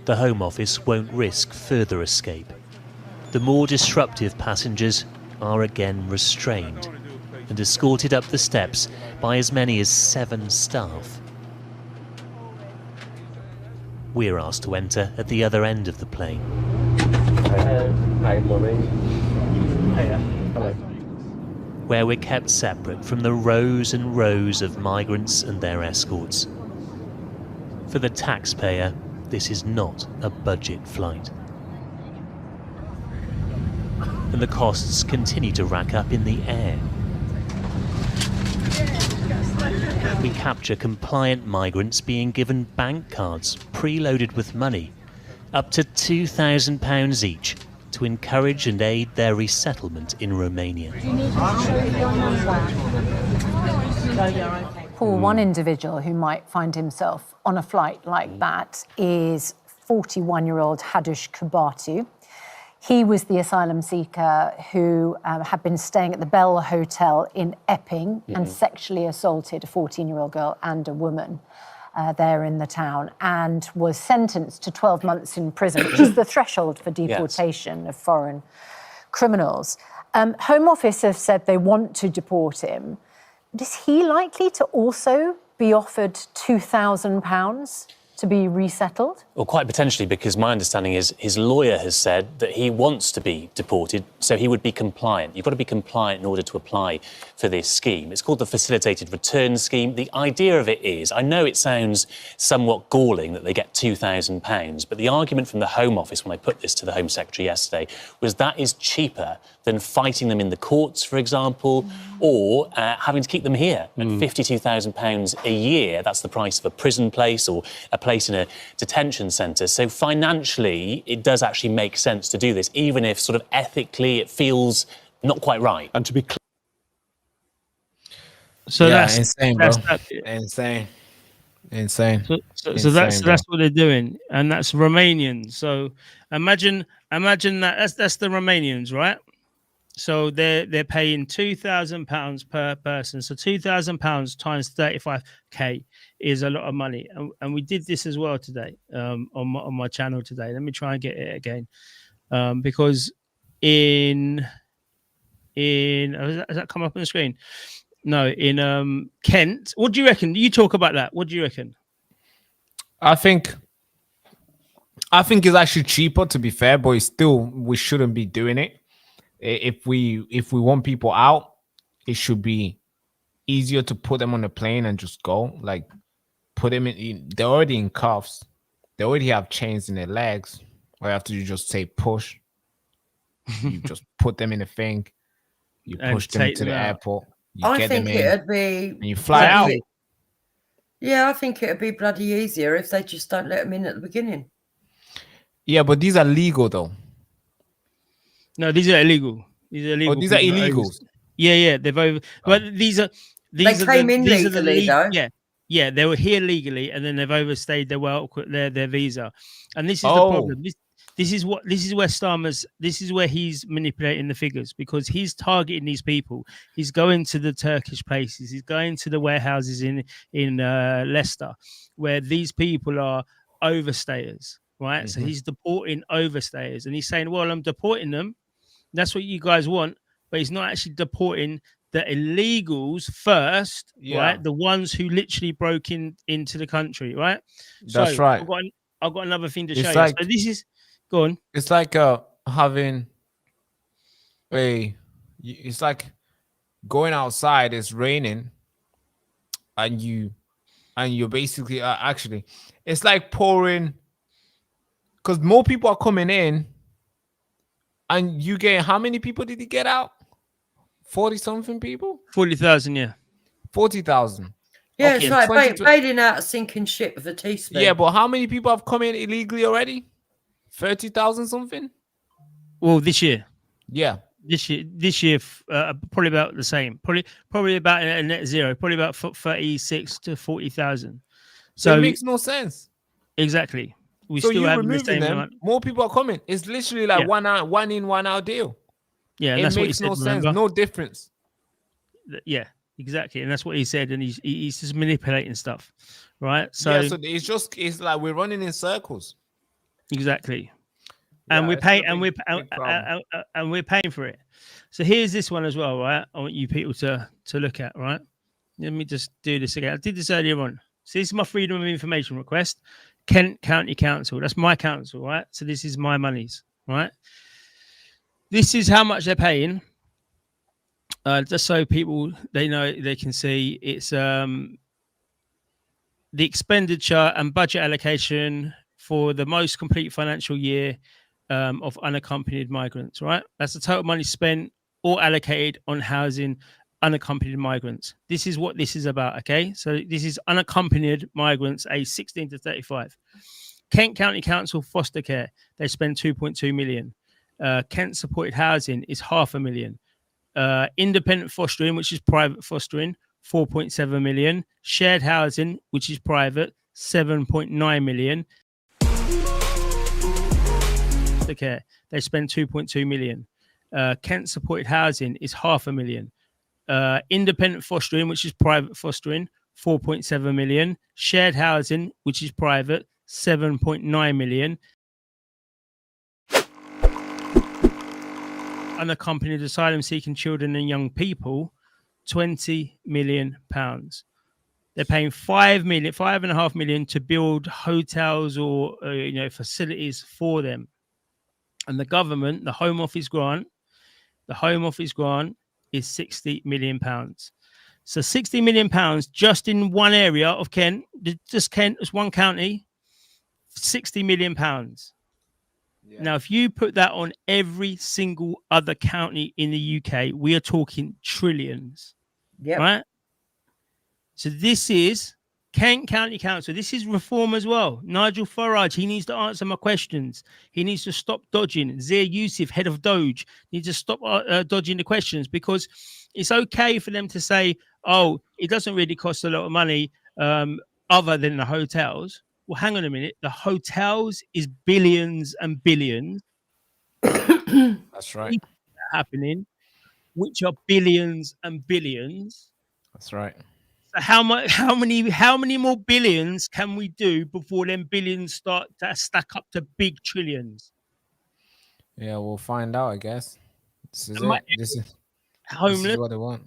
The Home Office won't risk further escape. The more disruptive passengers are again restrained and escorted up the steps by as many as 7 staff. We're asked to enter at the other end of the plane. Hi, morning. Hello. Where we're kept separate from the rows and rows of migrants and their escorts. For the taxpayer, this is not a budget flight. And the costs continue to rack up in the air. We capture compliant migrants being given bank cards preloaded with money, up to £2,000 each, to encourage and aid their resettlement in Romania. Do you need to show your number? No, you're okay. Paul, one individual who might find himself on a flight like that is 41-year-old Hadush Kubatu. He was the asylum seeker who had been staying at the Bell Hotel in Epping and sexually assaulted a 14-year-old girl and a woman there in the town, and was sentenced to 12 months in prison, which is the threshold for deportation of foreign criminals. Home Office have said they want to deport him. Is he likely to also be offered £2,000? to be resettled? Well, quite potentially, because my understanding is his lawyer has said that he wants to be deported, so he would be compliant. You've got to be compliant in order to apply for this scheme. It's called the Facilitated Return Scheme. The idea of it is, I know it sounds somewhat galling that they get £2,000, but the argument from the Home Office when I put this to the Home Secretary yesterday was that is cheaper than fighting them in the courts, for example, or having to keep them here at £52,000 a year. That's the price of a prison place or a place in a detention centre. So financially, it does actually make sense to do this, even if sort of ethically it feels not quite right. And to be clear, so yeah, that's insane, that's bro. Insane. So that's what they're doing, and that's Romanians. So imagine that's the Romanians, right? So they're paying £2,000 per person. So £2,000 times 35k is a lot of money. And we did this as well today on my channel today. Let me try and get it again, because has that come up on the screen? No, in Kent. What do you reckon? You talk about that. What do you reckon? I think it's actually cheaper, to be fair, but it's still, we shouldn't be doing it. If we want people out, it should be easier to put them on the plane and just go. Like, put them in. They're already in cuffs. They already have chains in their legs. All you have to do is just say push. You just put them in a thing. You push them to the airport. I think it'd be. And you fly out. Yeah, I think it'd be bloody easier if they just don't let them in at the beginning. Yeah, but these are legal though. No, these are illegal. These are illegal. Oh, these are illegals. Yeah, they've over. But these are They came in legally, though. Yeah, they were here legally, and then they've overstayed their visa, and this is the problem. This is where Starmer's. This is where he's manipulating the figures, because he's targeting these people. He's going to the Turkish places. He's going to the warehouses in Leicester, where these people are overstayers, right? So he's deporting overstayers, and he's saying, "Well, I'm deporting them. That's what you guys want," but he's not actually deporting the illegals first, right? The ones who literally broke into the country, right? That's right. I've got another thing to show you. Like, so this is, go on. It's like having it's like going outside, it's raining, and you're basically actually, it's like pouring, because more people are coming in. And you get, how many people did he get out? 40-something people? 40,000, yeah. 40,000. Yeah, okay. It's like bailing out a sinking ship with a teaspoon. Yeah, but how many people have come in illegally already? 30,000 something? Well, this year. Yeah. This year, probably about the same. Probably about a net zero. Probably about 36 to 40,000. So it makes no sense. Exactly. We so still you're have removing them. amount. More people are coming. It's literally like one in, one out deal. Yeah, and it that's makes what he no said, sense. remember? No difference. Yeah, exactly, and that's what he said. And he's just manipulating stuff, right? So yeah, so it's like we're running in circles. Exactly, and we're paying, and we're paying for it. So here's this one as well, right? I want you people to look at, right? Let me just do this again. I did this earlier on. So this is my freedom of information request. Kent County Council. That's my council, right? So this is my monies, right? This is how much they're paying. Just so people they know, they can see it's the expenditure and budget allocation for the most complete financial year of unaccompanied migrants, right? That's the total money spent or allocated on housing unaccompanied migrants. This is what this is about, okay? So this is unaccompanied migrants aged 16 to 35. Kent County Council foster care, they spend 2.2 million. Kent supported housing is $500,000. Independent fostering, which is private fostering, 4.7 million. Shared housing, which is private, 7.9 million. Foster care, they spend 2.2 million. Kent supported housing is $500,000. Independent fostering, which is private fostering, 4.7 million. Shared housing, which is private, 7.9 million. Unaccompanied asylum seeking children and young people, £20 million. They're paying 5.5 million to build hotels or facilities for them. And the government, the Home Office grant is £60 million. So £60 million just in one area of Kent, just Kent, it's one county, £60 million. Yeah. Now, if you put that on every single other county in the UK, we are talking trillions. Yeah. Right? So this is Kent County Council. This is reform as well. Nigel Farage, he needs to answer my questions. He needs to stop dodging. Zia Yusuf, head of Doge, needs to stop dodging the questions, because it's okay for them to say, oh, it doesn't really cost a lot of money other than the hotels. Well, hang on a minute. The hotels is billions and billions. That's right. Happening, which are billions and billions. That's right. So how many more billions can we do before them billions start to stack up to big trillions? Yeah, we'll find out, I guess. This is it. This is what they want.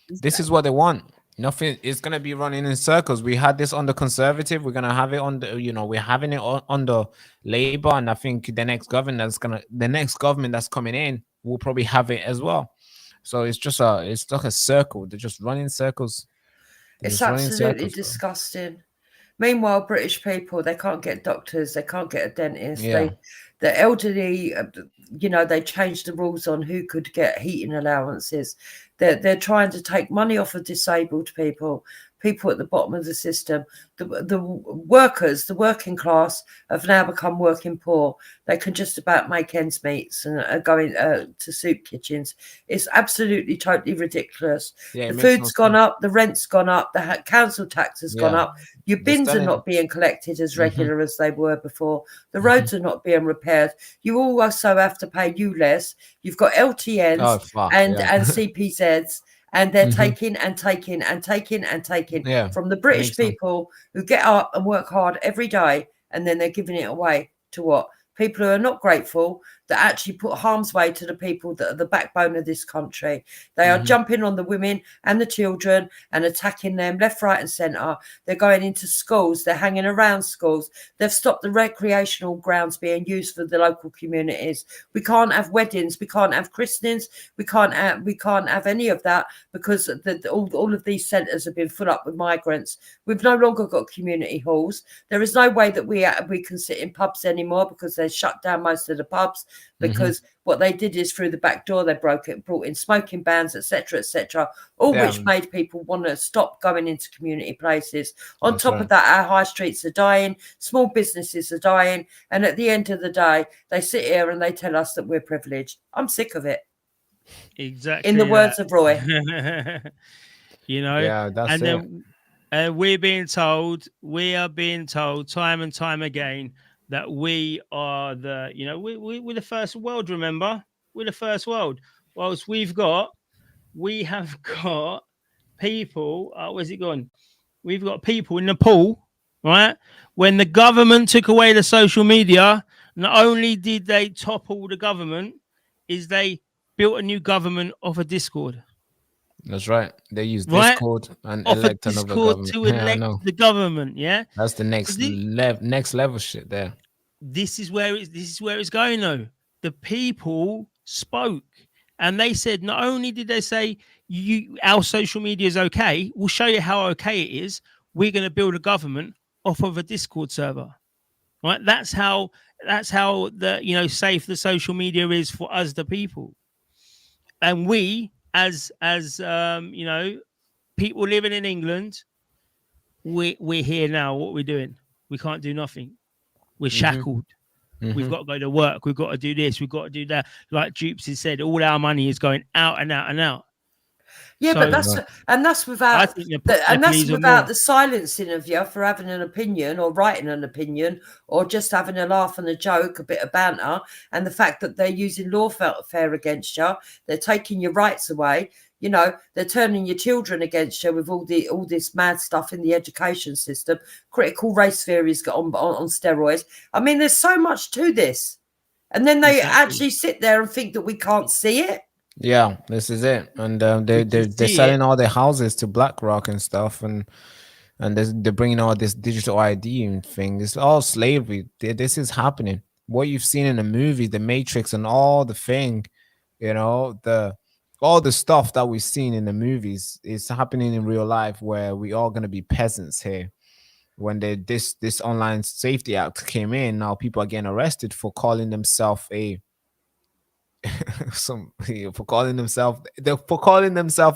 This is what they want. Nothing is going to be running in circles. We had this on the Conservative. We're going to have it on the, we're having it on the Labour. And I think the next government that's coming in will probably have it as well. So it's just it's like a circle. They're just running circles. It's absolutely disgusting. Meanwhile, British people, they can't get doctors, they can't get a dentist. Yeah. The elderly, they changed the rules on who could get heating allowances. They're trying to take money off of disabled people at the bottom of the system. The workers, the working class, have now become working poor. They can just about make ends meet and are going to soup kitchens. It's absolutely, totally ridiculous. Yeah, the food's gone up, the rent's gone up, the council tax has gone up. Your bins are not being collected as regular as they were before. The roads are not being repaired. You also have to pay ULEZ. You've got LTNs and CPZs. And they're taking and taking and taking and taking from the British people who get up and work hard every day, and then they're giving it away to what? People who are not grateful, that actually put harm's way to the people that are the backbone of this country. They are jumping on the women and the children and attacking them left, right and centre. They're going into schools. They're hanging around schools. They've stopped the recreational grounds being used for the local communities. We can't have weddings. We can't have christenings. We can't have any of that because all of these centres have been full up with migrants. We've no longer got community halls. There is no way that we can sit in pubs anymore because they shut down most of the pubs. Because what they did is through the back door, they brought in smoking bans, etc., all which made people want to stop going into community places. On top of that, our high streets are dying, small businesses are dying, and at the end of the day, they sit here and they tell us that we're privileged. I'm sick of it. Exactly. In the words of Roy. Yeah, that's then we are being told time and time again that we are we're the first world, remember? We're the first world. Whilst we have got people, where's it gone? We've got people in Nepal, right? When the government took away the social media, not only did they topple the government, is they built a new government off of Discord. That's right. They use Discord and elect another government. To elect the government. Yeah, that's the next level shit there. This is where it's going though. The people spoke and they said, not only did they say our social media is okay, we'll show you how okay it is. We're going to build a government off of a Discord server. Right? That's how the safe the social media is for us, the people. And we as people living in England, we're here now. What we're doing, we can't do nothing. We're shackled. We've got to go to work. We've got to do this. We've got to do that. Like Dupes has said, all our money is going out and out and out. Yeah, so, but that's without the silencing of you for having an opinion or writing an opinion or just having a laugh and a joke, a bit of banter, and the fact that they're using lawfare against you. They're taking your rights away. They're turning your children against you with all this mad stuff in the education system. Critical race theories on steroids. I mean, there's so much to this. And then they actually sit there and think that we can't see it. Yeah, this is it. And they're selling all their houses to BlackRock and stuff. And and they're bringing all this digital ID and thing. It's all slavery. This is happening. What you've seen in the movie, The Matrix, and all the thing, you know, all the stuff that we've seen in the movies is happening in real life, where we all gonna be peasants here. When this Online Safety Act came in, now people are getting arrested for calling themselves a for calling themselves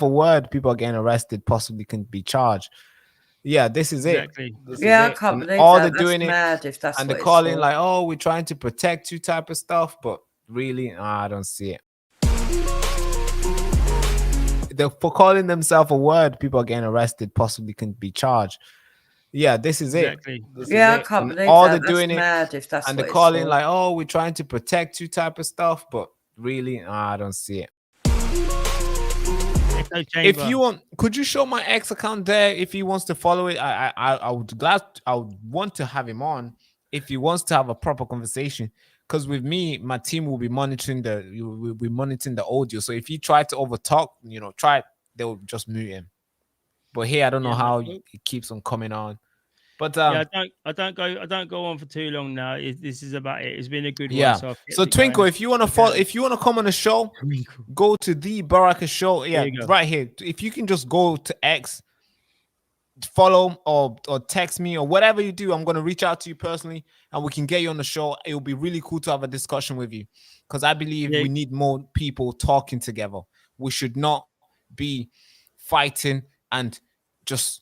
a word. People are getting arrested, possibly can be charged. Yeah, this is Exactly. it. This Yeah, is I it. can't And believe all that. they're doing That's it, mad if that's and what they're it's calling for. like, oh, we're trying to protect you type of stuff, but really, I don't see it. They're for calling themselves a word. People are getting arrested, possibly can be charged. Yeah, this is Exactly. it. This Yeah, is I it. can't And believe all that. they're That's doing it, mad if that's and what they're it's calling for. like, oh, we're trying to protect you type of stuff, but really, I don't see it. If you want, could you show my X account there if he wants to follow it? I would want to have him on if he wants to have a proper conversation. Because with me, my team will be monitoring the audio. So if he try to overtalk, they'll just mute him. But here, I don't know how it keeps on coming on. But yeah, I don't go on for too long now. This is about it. It's been a good one. yeah. So, So Twinkle, if you want to follow, if you want to come on the show, go to the Baraka Show. Yeah, right here. If you can just go to X, follow or text me or whatever you do, I'm gonna reach out to you personally and we can get you on the show. It will be really cool to have a discussion with you, because I believe we need more people talking together. We should not be fighting and just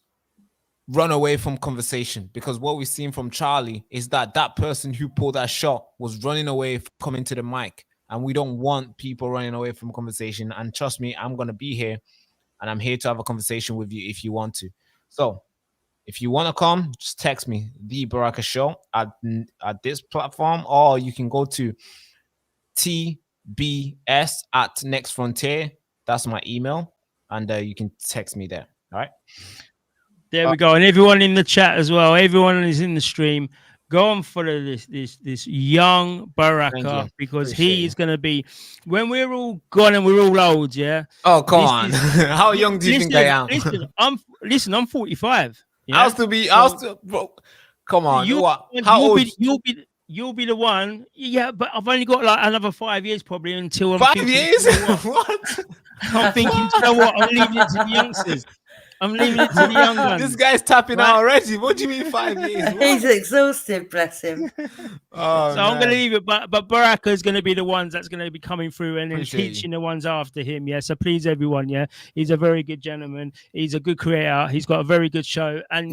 run away from conversation, because what we've seen from Charlie is that person who pulled that shot was running away from coming to the mic, and we don't want people running away from conversation. And trust me, I'm gonna be here and I'm here to have a conversation with you if you want to. So if you want to come, just text me, the Baraka Show, at this platform, or you can go to tbs@NEXFRONTIER. That's my email, and you can text me there. All right. There we go. And everyone in the chat as well, everyone is in the stream, go and follow this young Baraka, because he is going to be, when we're all gone and we're all old, yeah. Oh, come on. How young do you think I am? Listen, I'm 45. Yeah? I'll still, bro. Come on. How old? You'll be the one. Yeah, but I've only got like another 5 years probably until I'm 5 years. What? I'm thinking, you know what? I'm leaving it to the youngsters. I'm leaving it to the young ones. This guy's tapping out already. What do you mean 5 years? He's exhausted, bless him. Oh, so I'm going to leave it, but Baraka is going to be the ones that's going to be coming through and then teaching the ones after him. Yeah, so please, everyone. Yeah, he's a very good gentleman. He's a good creator. He's got a very good show. And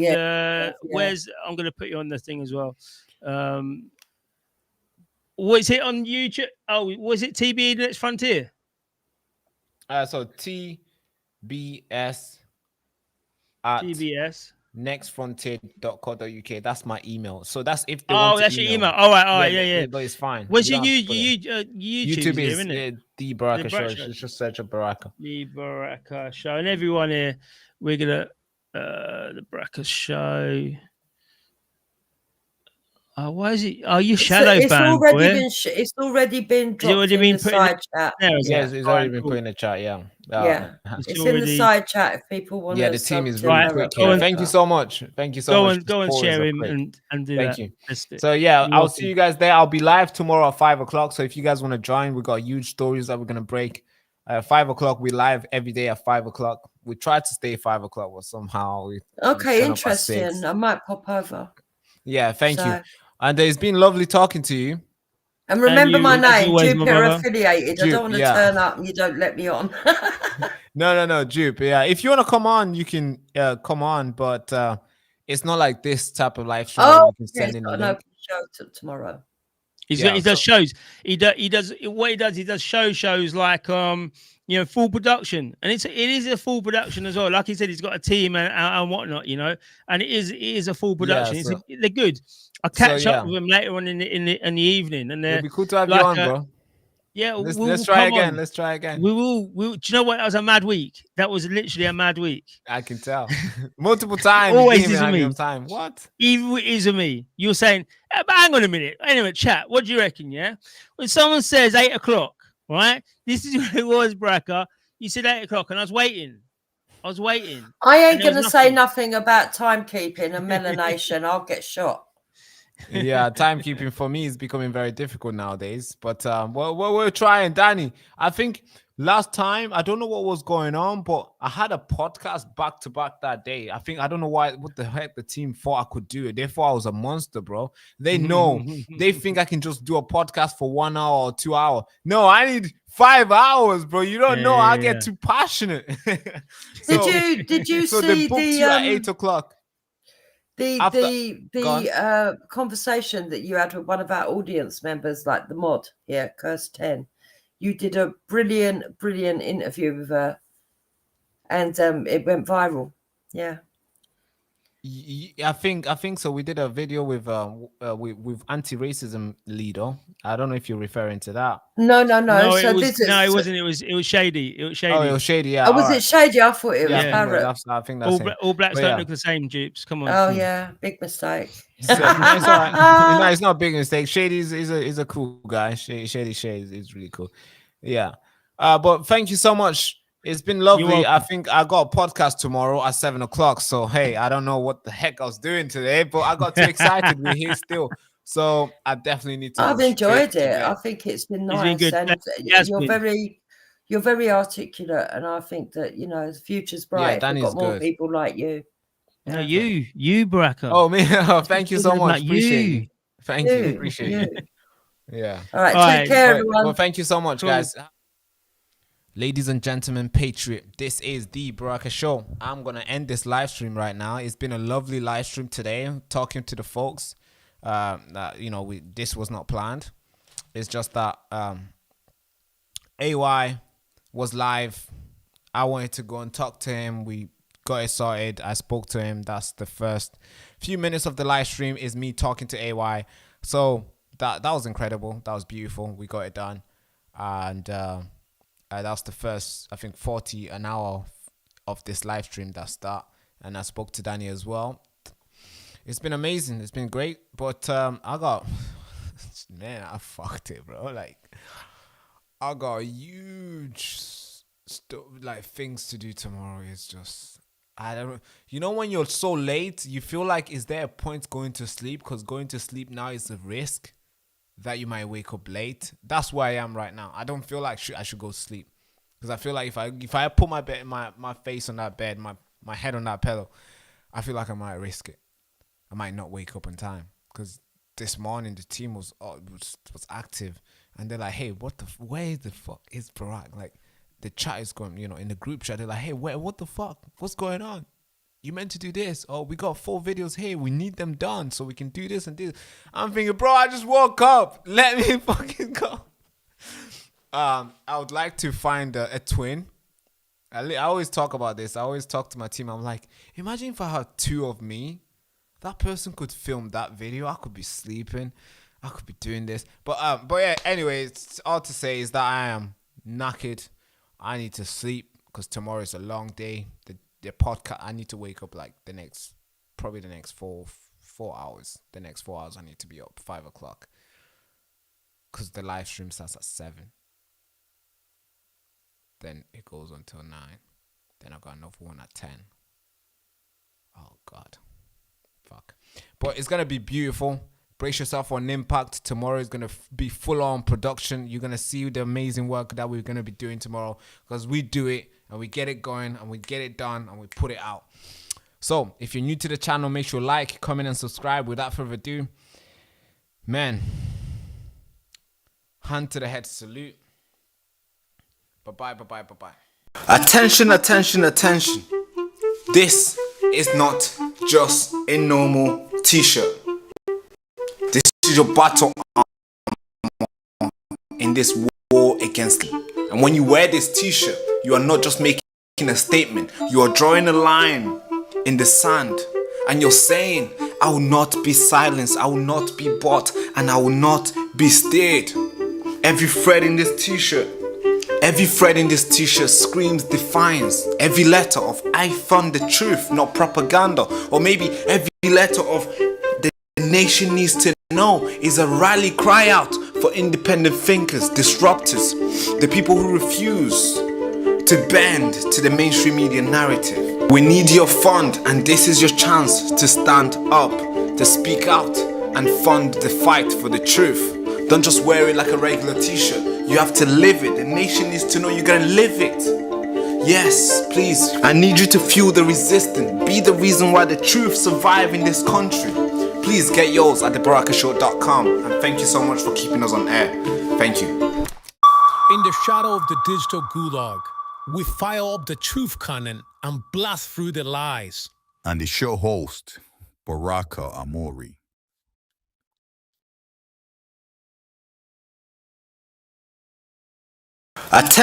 where's I'm going to put you on the thing as well. Was it on YouTube? Oh, was it TBE Next Frontier? So TBS at nexfrontier.co.uk. That's my email. So that's if they want to that's your email. All right, yeah. But it's fine. What's your YouTube is isn't it? The Baraka Show. Just search a Baraka. The Baraka Show. And everyone here, we're gonna the Baraka Show. Why is it? Are you shadow banned? It's already been dropped in the side chat. Yes, it's already been put in the chat. Yeah. It's in the side chat if people want to. Yeah, the team is really quick here. Thank you so much. Thank you so much. Go and share him and do that. Thank you. So yeah, I'll see you guys there. I'll be live tomorrow at 5 o'clock. So if you guys want to join, we got huge stories that we're gonna break. 5 o'clock, we live every day at 5 o'clock. We try to stay 5 o'clock, but somehow we interesting. I might pop over. Yeah, thank you. And it's been lovely talking to you. And remember my name, Jupiter affiliated. I don't want to turn up and you don't let me on. No, Jupe. Yeah, if you want to come on, you can come on, but it's not like this type of live show. Oh, you can send in an open show tomorrow. He does shows. He does shows like full production, and it is a full production as well. Like he said, he's got a team and whatnot, and it is a full production. They're good. I'll catch up with them later on in the evening, and it'll be cool to have you on, bro. Yeah, let's try again. Let's try again. We will. Do you know what? That was a mad week. That was literally a mad week. I can tell. Multiple times. Always is me. What? Even it is me. You were saying, but hang on a minute. Anyway, chat. What do you reckon? Yeah. When someone says 8 o'clock, right? This is what it was, Baraka. You said 8 o'clock, and I was waiting. I was waiting. I ain't going to say nothing about timekeeping and melanation. I'll get shot. Yeah, timekeeping for me is becoming very difficult nowadays. But we're trying, Danny. I think last time, I don't know what was going on, but I had a podcast back to back that day. I don't know what the heck the team thought I could do. They thought I was a monster, bro. They know. They think I can just do a podcast for 1 hour or 2 hours. No, I need 5 hours, bro. You don't know. I get too passionate. Did you so see they booked you at 8 o'clock? The conversation that you had with one of our audience members, like the mod here, Curse 10, you did a brilliant interview with her, and it went viral. Yeah. I think so. We did a video with anti-racism leader. I don't know if you're referring to that. No. So it wasn't. It was shady. It was shady. Oh, it was shady. Yeah. Oh, was it shady? I thought it was Barrett. I think that's all blacks don't look the same. Dupes, come on. Oh yeah, big mistake. So, no, it's all right. No, it's not a big mistake. Shady is a cool guy. Shady is really cool. Yeah. But thank you so much. It's been lovely. I think I got a podcast tomorrow at 7 o'clock. So, hey, I don't know what the heck I was doing today, but I got too excited. We're here still. So, I definitely need to. I've enjoyed it. I think it's been nice. It's been and you're very articulate. And I think that, the future's bright. Yeah, We've got more people like you. No, you, Baraka. Oh, me. Thank you so much. Appreciate you. Thank you. Appreciate you. Yeah. All right. Take care, everyone. Well, thank you so much, guys. Ladies and gentlemen, Patriot, this is the Baraka Show. I'm going to end this live stream right now. It's been a lovely live stream today, talking to the folks. This was not planned. It's just that AY was live. I wanted to go and talk to him. We got it sorted. I spoke to him. That's the first few minutes of the live stream is me talking to AY. So that was incredible. That was beautiful. We got it done. And that's the first, I think, 40 an hour of this live stream. That's that. And I spoke to Danny as well. It's been amazing. It's been great. But I fucked it, bro. Like, I got huge things to do tomorrow. It's just, I don't know. When you're so late, you feel like, is there a point going to sleep? Because going to sleep now is a risk that you might wake up late. That's where I am right now. I don't feel like I should go sleep, because I feel like if I put my face on that bed, my head on that pillow, I feel like I might risk it. I might not wake up in time, because this morning the team was active, and they're like, hey, where the fuck is Barak? Like, the chat is going, in the group chat, they're like, hey, what the fuck? What's going on? You meant to do this. Oh, we got 4 videos here. We need them done so we can do this and this. I'm thinking, bro, I just woke up. Let me fucking go. I would like to find a twin. I always talk about this. I always talk to my team. I'm like, imagine if I had 2 of me. That person could film that video. I could be sleeping. I could be doing this. But yeah, anyway, it's all to say is that I am knackered. I need to sleep because tomorrow is a long day. The podcast, I need to wake up like the next 4 hours. The next 4 hours I need to be up 5 o'clock, because the live stream starts at 7. Then it goes until 9. Then I got another one at 10. Oh God, fuck. But it's gonna be beautiful. Brace yourself for an impact. Tomorrow is gonna be full on production. You're gonna see the amazing work that we're gonna be doing tomorrow, because we do it and we get it going and we get it done and we put it out. So if you're new to the channel, make sure you like, comment and subscribe. Without further ado, man, hand to the head salute. Bye bye. Attention. This is not just a normal t-shirt. This is your battle armor in this war against them. And when you wear this t-shirt, you are not just making a statement. You are drawing a line in the sand. And you're saying, I will not be silenced. I will not be bought. And I will not be steered. Every thread in this t-shirt screams defiance. Every letter of I found the truth, not propaganda. Or maybe every letter of the nation needs to know is a rally cry out for independent thinkers, disruptors, the people who refuse to bend to the mainstream media narrative. We need your fund, and this is your chance to stand up, to speak out and fund the fight for the truth. Don't just wear it like a regular t-shirt. You have to live it. The nation needs to know you're gonna live it. Yes, please. I need you to fuel the resistance. Be the reason why the truth survive in this country. Please get yours at thebarakashow.com, and thank you so much for keeping us on air. Thank you. In the shadow of the digital gulag, we fire up the truth cannon and blast through the lies. And the show host, Baraka Amuri. Attention.